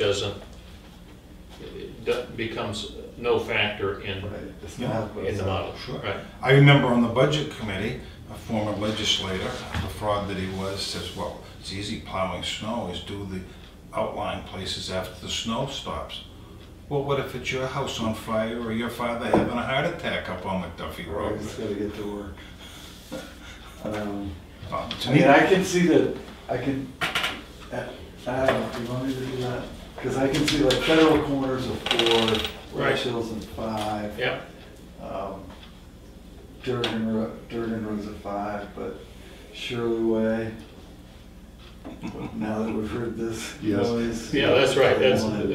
becomes no factor in Right, it's Yeah. not what the it's model. Sure. Right. I remember on the Budget Committee, a former legislator, the fraud that he was, says, well, it's easy plowing snow, is do the outlying places after the snow stops. Well, what if it's your house on fire or your father having a heart attack up on McDuffie Right, Road? it's gotta get to work. To I me, mean, I can see that, I can, I don't know, do you want me to do that? Because I can see like Federal Corners of 4, Right. Rush Hills and 5. Yeah, Durgan Road's at 5, but Shirley Way, now that we've heard this Yes. noise. yeah, that's right, that's, I love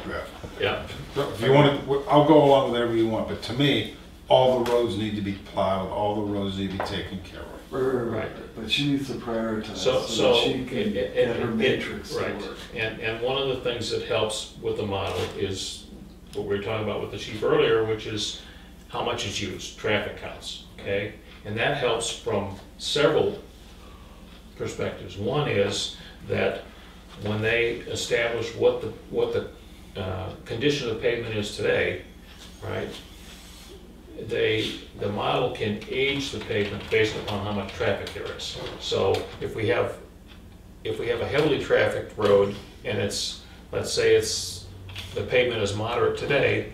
that. yeah. If you want to, I'll go along with whatever you want, but to me, all the roads need to be plowed, all the roads need to be taken care of. Right, but she needs to prioritize So, so that she can get her matrix to right. work. And one of the things that helps with the model is what we were talking about with the chief earlier, which is how much is used, traffic counts, okay? And that helps from several perspectives. One is that when they establish what the condition of the pavement is today, right? The model can age the pavement based upon how much traffic there is. So if we have a heavily trafficked road and it's, let's say the pavement is moderate today,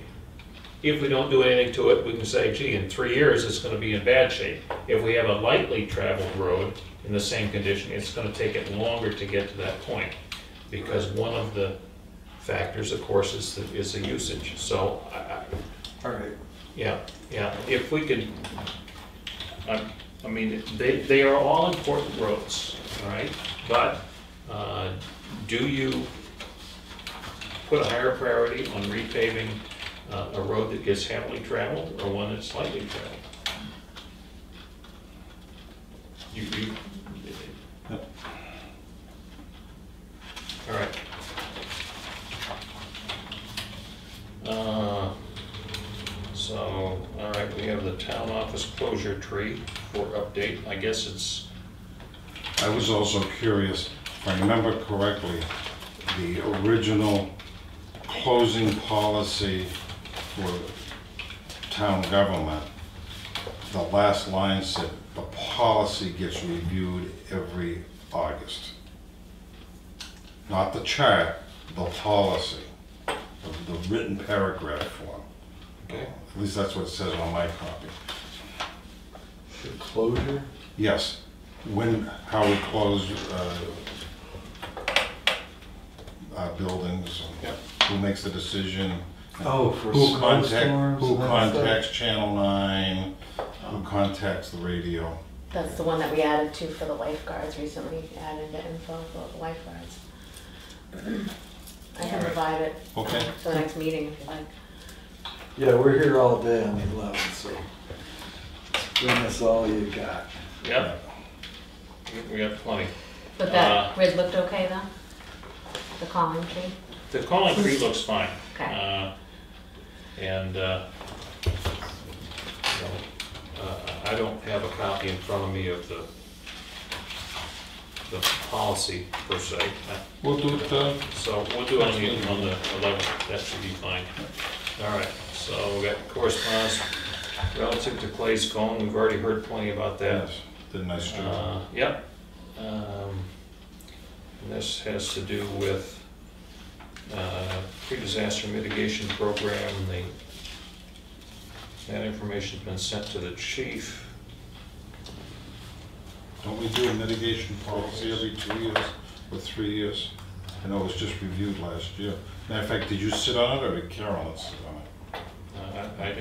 if we don't do anything to it, we can say, gee, in 3 years, it's gonna be in bad shape. If we have a lightly traveled road in the same condition, it's gonna take it longer to get to that point. Because one of the factors, of course, is the usage. So, All right, yeah, if we could I mean, they are all important roads, all right? But do you put a higher priority on repaving a road that gets heavily traveled or one that's lightly traveled? You, all right. So, all right, we have the town office closure tree for update. I guess it's, I was also curious, if I remember correctly, the original closing policy for town government, the last line said the policy gets reviewed every August. Not the chart, the policy, the written paragraph form. okay. At least that's what it says on my copy. The closure? Yes, how we close buildings, and Yep. who makes the decision. Oh, for Who snowstorms who and that contacts Channel 9, who contacts the radio. That's the one that we added to for the lifeguards recently, added the info for the lifeguards. I can Alright. provide it Okay. for the next meeting if you like. Yeah, we're here all day on the 11th, so bring us all you got. Yep. We got plenty. But that grid looked okay though? The calling tree? The calling tree looks fine. Okay. And, I don't have a copy in front of me of the policy per se. We'll do it, So we'll do it on the 11th, that should be fine. All right, so we got correspondence relative to Clay's phone, we've already heard plenty about that. yes, did a nice job. Yep. And this has to do with pre-disaster mitigation program. That information's been sent to the chief. Don't we do a mitigation policy every 2 years or 3 years? I know it was just reviewed last year. Matter of fact, did you sit on it or did Carolyn sit on it? I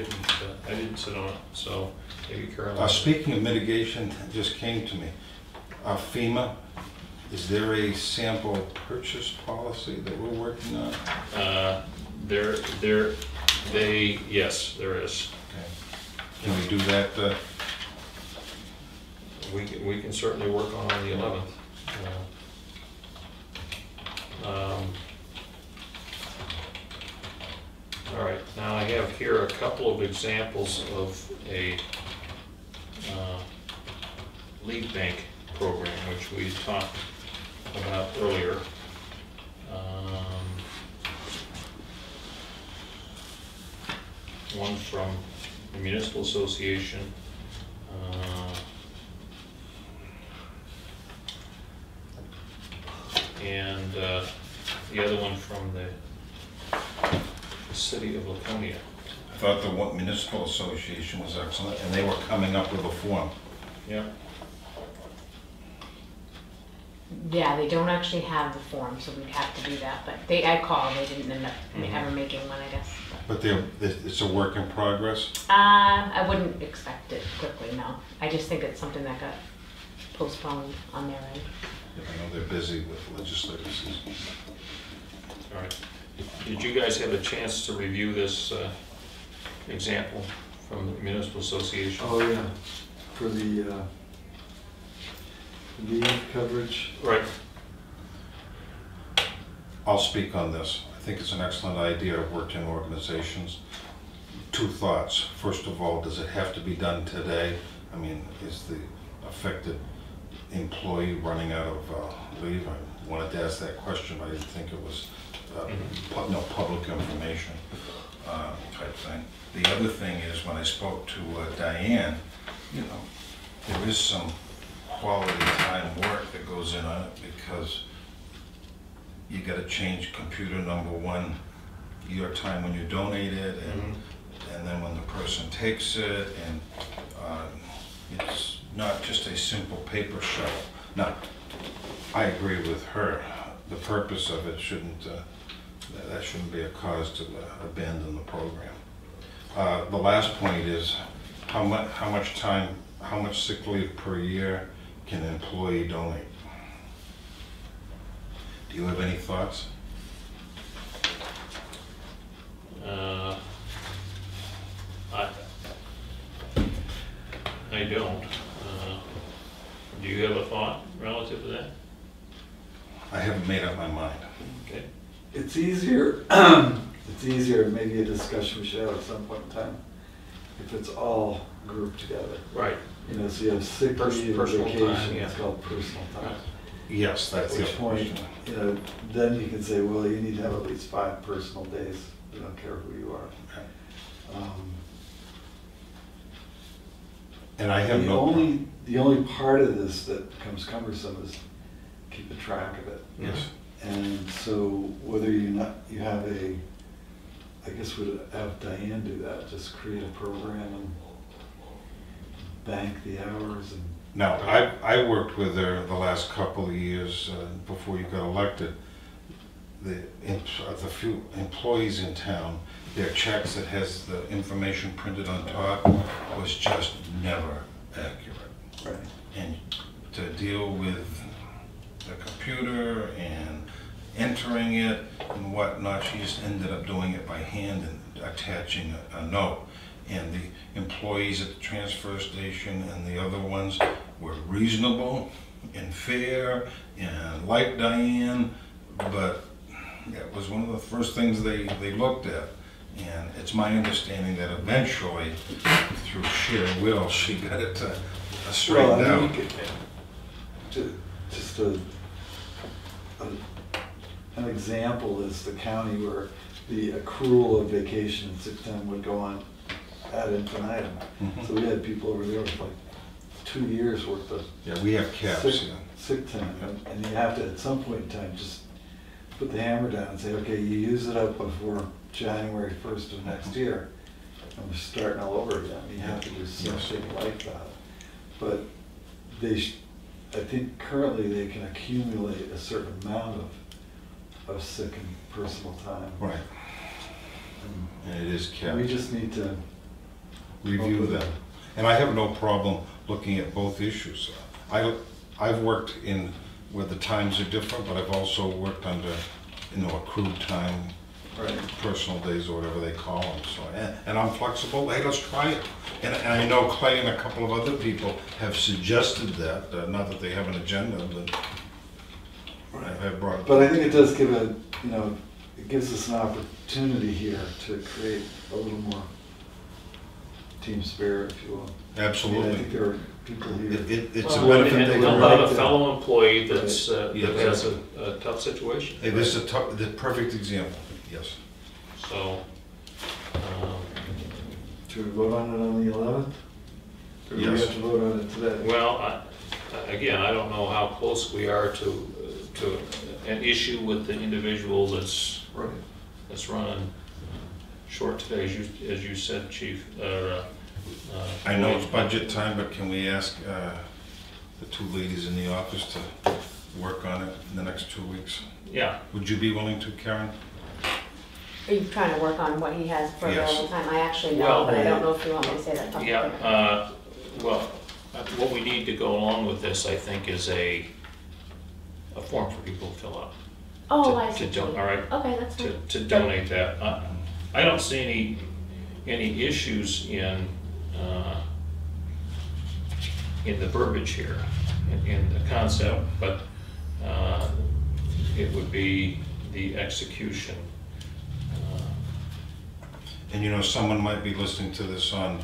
didn't sit on it, so maybe Carolyn. Speaking of mitigation, it just came to me. FEMA, is there a sample purchase policy that we're working on? Yes, there is. Okay. Can we do that? We can certainly work on the 11th. All right, now I have here a couple of examples of a lead bank program, which we talked about earlier. One from the Municipal Association. And the other one from the city of Laconia. I thought the municipal association was excellent, and they were coming up with a form. Yeah. Yeah, they don't actually have the form, so we'd have to do that, but I called, they didn't end up ever making one, I guess. But it's a work in progress? I wouldn't expect it quickly, no. I just think it's something that got postponed on their end. I know they're busy with legislative season. All right. Did you guys have a chance to review this example from the Municipal Association? Oh, yeah, for the lead coverage. Right. I'll speak on this. I think it's an excellent idea. I've worked in organizations. Two thoughts. First of all, does it have to be done today? I mean, is the affected employee running out of leave? I wanted to ask that question, but I didn't think it was public information type thing. The other thing is, when I spoke to Diane, you know, there is some quality time work that goes in on it, because you got to change computer number one, your time when you donate it, and then when the person takes it, and it's not just a simple paper shuttle. Now, I agree with her. The purpose of it shouldn't, that shouldn't be a cause to abandon the program. The last point is, how much time how much sick leave per year can an employee donate? Do you have any thoughts? I don't. Do you have a thought relative to that? I haven't made up my mind. Okay. It's easier, maybe a discussion we should have at some point in time, if it's all grouped together. Right. You know, so you have sick leave and Personal time, vacation, yeah. it's called personal time. Yes, At that's the which other point, question. you know, then you can say, well, you need to have at least 5 personal days, we don't care who you are. And I have no. The only part of this that becomes cumbersome is keeping track of it. Yes. And so whether you have I guess we'd have Diane do that, just create a program and bank the hours and. Now, I worked with her the last couple of years before you got elected. The few employees in town, their checks that has the information printed on top was just never accurate. Right. And to deal with the computer and entering it and whatnot, she just ended up doing it by hand and attaching a note. And the employees at the transfer station and the other ones were reasonable and fair and like Diane, but it was one of the first things they looked at. And it's my understanding that eventually, through sheer will, she got it straightened Well, I out. mean, just an example is the county where the accrual of vacation and sick time would go on ad infinitum. Mhm. So we had people over there with like 2 years worth of Yeah, we have caps, yeah. sick time, and you have to, at some point in time, just put the hammer down and say, okay, you use it up before January 1st of next year, and we're starting all over again. You have to do something like that. But I think currently they can accumulate a certain amount of sick and personal time. Right. And it is capped. We just need to Review that. And I have no problem looking at both issues. I've worked in where the times are different, but I've also worked under, accrued time, right. personal days or whatever they call them. So, and I'm flexible. Hey, let's try it. And I know Clay and a couple of other people have suggested that, not that they have an agenda, but I've brought it. But I think it does give it gives us an opportunity here to create a little more team spirit, if you will. Absolutely. I mean, I think there are people here. It's a Well, benefit. and they about like a to- fellow employee that's, that Yeah, has exactly. a tough situation. Hey, this is the perfect example, yes. So, Should we vote on it on the 11th? Or do we Yes. have to vote on it today? well, again, I don't know how close we are to an issue with the individual that's running short today, as you said, Chief. I know it's budget time, but can we ask the 2 ladies in the office to work on it in the next 2 weeks? Yeah, Would you be willing to, Karen? Are you trying to work on what he has for Yes. available time? I actually know, Well, but I don't know if you want me to say that publicly. yeah, well, what we need to go along with this, I think, is a form for people to fill out. Oh, to- I to see. don- all right. Okay, that's fine. To donate that. I don't see any issues in the verbiage here, in the concept, but it would be the execution. And someone might be listening to this on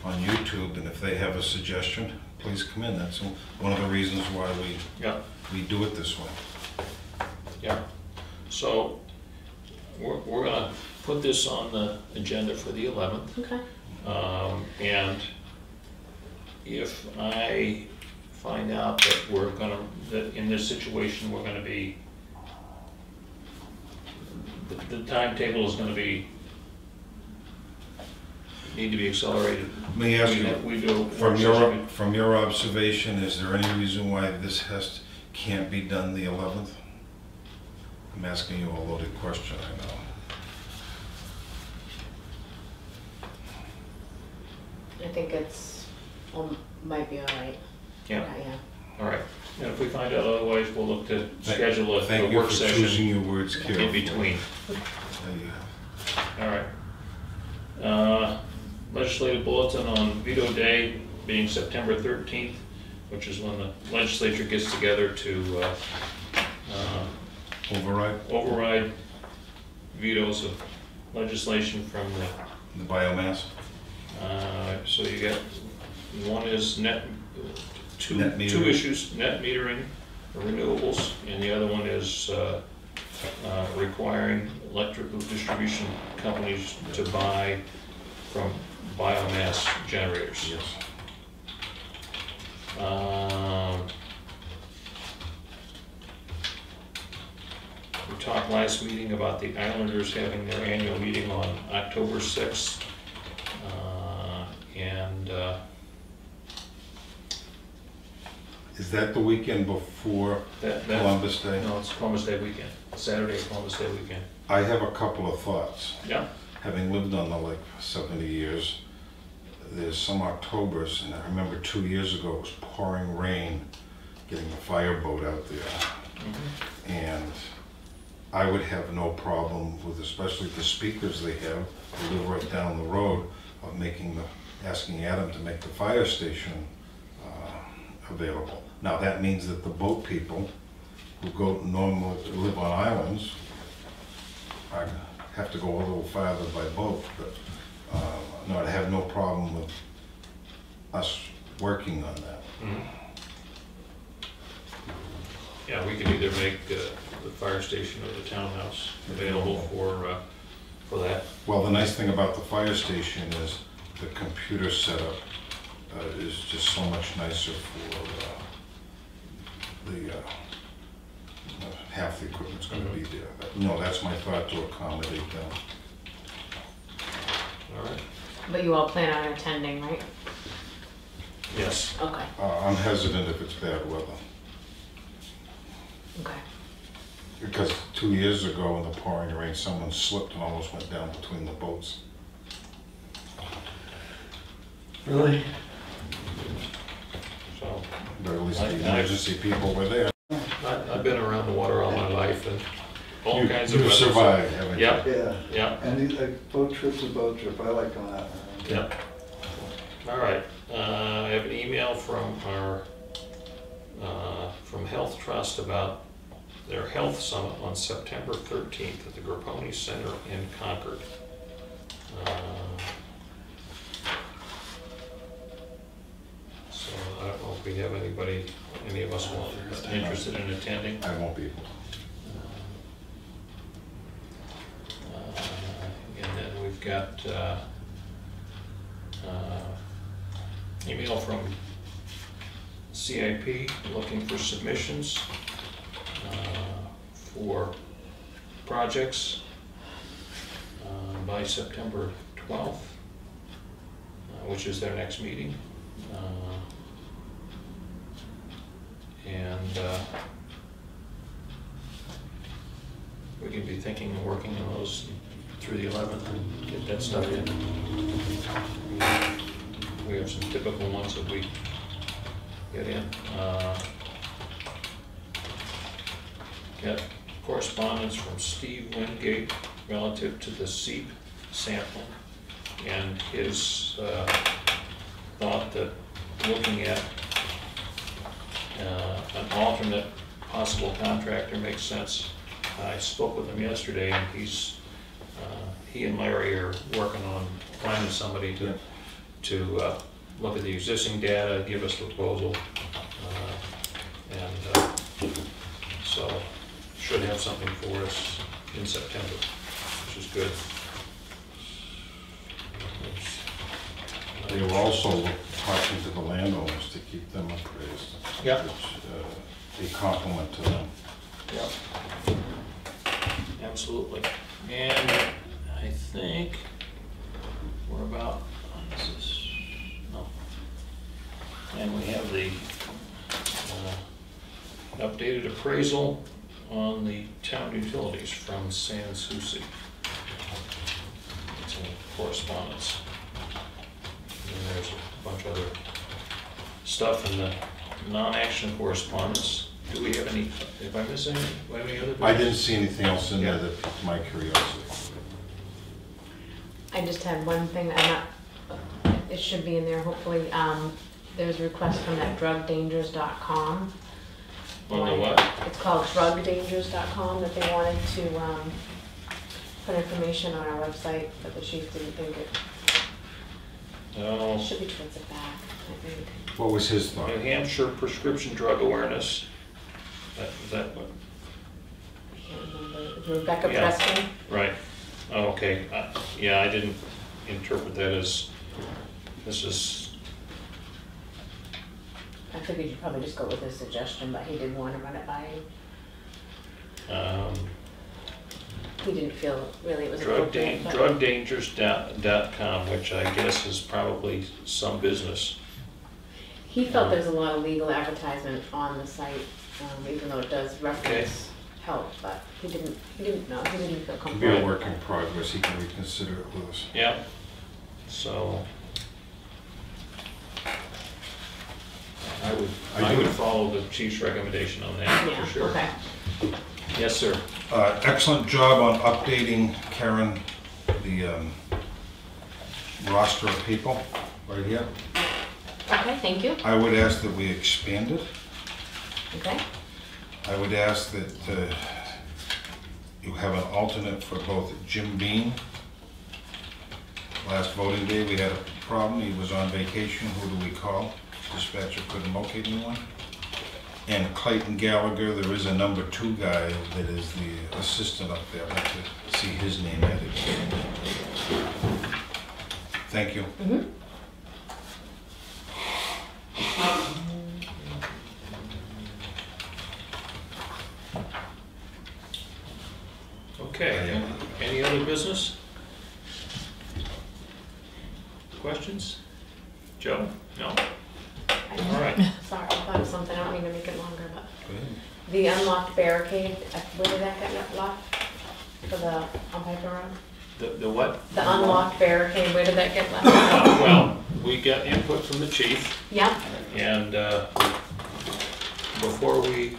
YouTube, and if they have a suggestion, please come in. That's one of the reasons why Yeah, we do it this way. yeah. So we're gonna put this on the agenda for the 11th. Okay. And if I find out that in this situation, we're gonna be, the timetable is gonna be, need to be accelerated. Let me ask you, We do. from your observation, is there any reason why this can't be done the 11th? I'm asking you a loaded question, I know. I think it's Might be all right. Yeah, Yeah. all right. And if we find out otherwise, we'll look to schedule a Thank you work for choosing session your words carefully. in between. There you have. All right. Legislative bulletin on veto day being September 13th, which is when the legislature gets together to override vetoes of legislation from The biomass? so you get, one is two Net metering. issues, net metering, renewables, and the other one is requiring electrical distribution companies to buy from biomass generators. Yes. We talked last meeting about the Islanders having their annual meeting on October 6th. Is that the weekend before Columbus Day? No, it's Columbus Day weekend, Saturday, Columbus Day weekend. I have a couple of thoughts. Yeah, Having lived on the lake for 70 years, there's some Octobers, and I remember 2 years ago it was pouring rain, getting the fireboat out there. And I would have no problem with, especially the speakers they have, who live right down the road, of asking Adam to make the fire station available. Now that means that the boat people who normally live on islands have to go a little farther by boat, but no, I'd have no problem with us working on that. yeah, we could either make the fire station or the townhouse available for that. Well, the nice thing about the fire station is the computer setup is just so much nicer for half the equipment's going to be there. But, no, that's my thought, to accommodate them. All right. But you all plan on attending, right? Yes. Okay. I'm hesitant if it's bad weather, Okay. because 2 years ago in the pouring rain, someone slipped and almost went down between the boats. Really? So But at least the emergency people were there. I've been around the water all my life and all kinds of You've weather. survived, haven't you? Yep, Yeah, yep, and boat trip's a boat trip, I like going out. yep. All right, I have an email from our, from Health Trust about their health summit on September 13th at the Grapponi Center in Concord. So I don't know if we have anybody, any of us interested in attending. I won't be able to. And then we've got email from CIP looking for submissions for projects by September 12th, which is their next meeting. We can be thinking and working on those through the 11th and get that stuff in. We have some typical ones that we get in. Get correspondence from Steve Wingate relative to the SEEP sampling and his thought that looking at an alternate possible contractor makes sense. I spoke with him yesterday, and he and Larry are working on finding somebody to look at the existing data, give us a proposal, and so should have something for us in September, which is good. They were also talking to the landowners to keep them appraised. Yeah. Which a compliment to them. Yep. Absolutely. And I think we're about, no. And we have the updated appraisal on the town utilities from San Souci. It's in correspondence. And there's a bunch of other stuff in the non-action correspondence. Do we have any, if I miss any, do we have any other business? I didn't see anything else in there that piqued my curiosity. I just had one thing, it should be in there hopefully. There's a request from that drugdangers.com. On the what? It's called drugdangers.com, that they wanted to put information on our website, but the chief didn't think it. No. It should be towards the back, I think. What was his thought? New Hampshire Prescription Drug Awareness. Is that what? I can't remember. Rebecca Yeah. Preston. Right. Oh, okay. Yeah, I didn't interpret that as, this is, I figured you'd probably just go with his suggestion, but he did want to run it by you. He didn't feel really it was appropriate. but- drugdangers.com, which I guess is probably some business. He felt there's a lot of legal advertisement on the site, even though it does reference help, but he didn't know, he didn't feel Could be a comfortable. work in progress, he can reconsider it with us. Yeah. So I would follow the chief's recommendation on that Yeah, for sure. okay. Yes, sir. Excellent job on updating, Karen, the roster of people right here. Okay, thank you. I would ask that we expand it. Okay, I would ask that you have an alternate for both Jim Bean. Last voting day, we had a problem. He was on vacation. Who do we call? Dispatcher couldn't locate anyone. And Clayton Gallagher, there is a number 2 guy that is the assistant up there. I'd like to see his name added. Thank you. Okay, any other business? Questions? Joe? No? All right. sorry, I thought of something, I don't mean to make it longer, but Go ahead. the unlocked barricade, where did that get locked? For the, on Piper Road? The what? The unlocked barricade, where did that get left? Well, we got input from the chief, Yeah, and before we,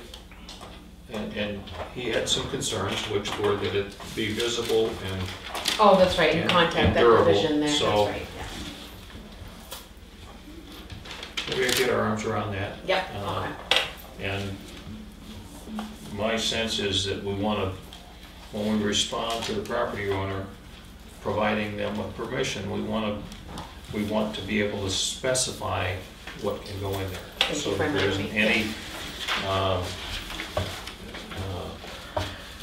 and he had some concerns, which were that it be visible and oh, that's right, you And- contact and that durable, division there, that's so- right, yeah. we get our arms around that. Yep, Uh, okay. And my sense is that we want to, when we respond to the property owner, providing them with permission, we want to be able to specify what can go in there. Thank So you for that there isn't reminding me.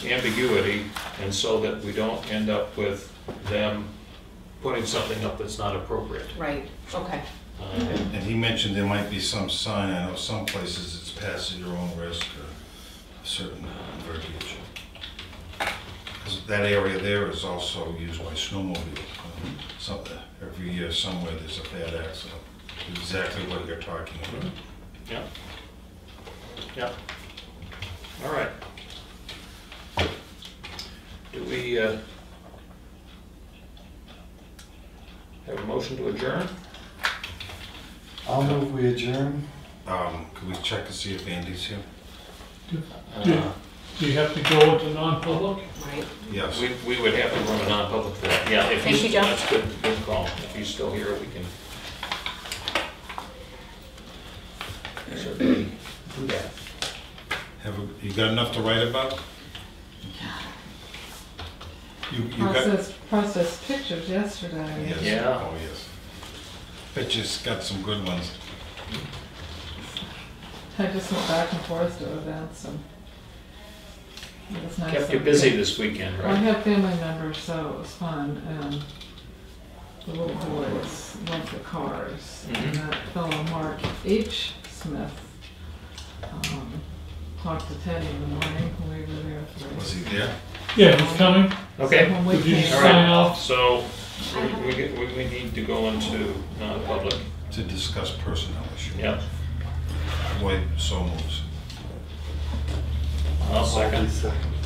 any ambiguity, and so that we don't end up with them putting something up that's not appropriate. Right, okay. And he mentioned there might be some sign. I know some places it's pass at your own risk or a certain verbiage. 'Cause that area there is also used by snowmobiles. Every year somewhere there's a bad accident. Exactly what you're talking about. Yeah. Yeah. All right. Do we have a motion to adjourn? I'll move we adjourn. Could we check to see if Andy's here? Do you have to go into non-public? Right. Yes. We would have to run a non-public for that. Yeah, if Thank he's, you, Joe. that's good call. If he's still here, we can certainly do that. You got enough to write about? You got? Processed pictures yesterday. Yes. Yeah. Oh, yes. Pictures got some good ones. I just went back and forth to events and it was nice. Kept you busy this weekend, Well, I right? had family members, so it was fun, and the little boys loved the cars. And Mhm. that fellow Mark H. Smith talked to Teddy in the morning when we were there. Was he there? Yeah, he's coming. Okay. So when we Did you came All sign right. off? So we need to go into non-public. To discuss personnel issues. Yep. Wait, so moves. I'll second.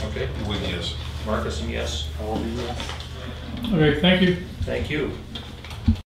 Okay. Wood, yes. Marcus, and yes. I'll be yes. Okay, thank you. Thank you.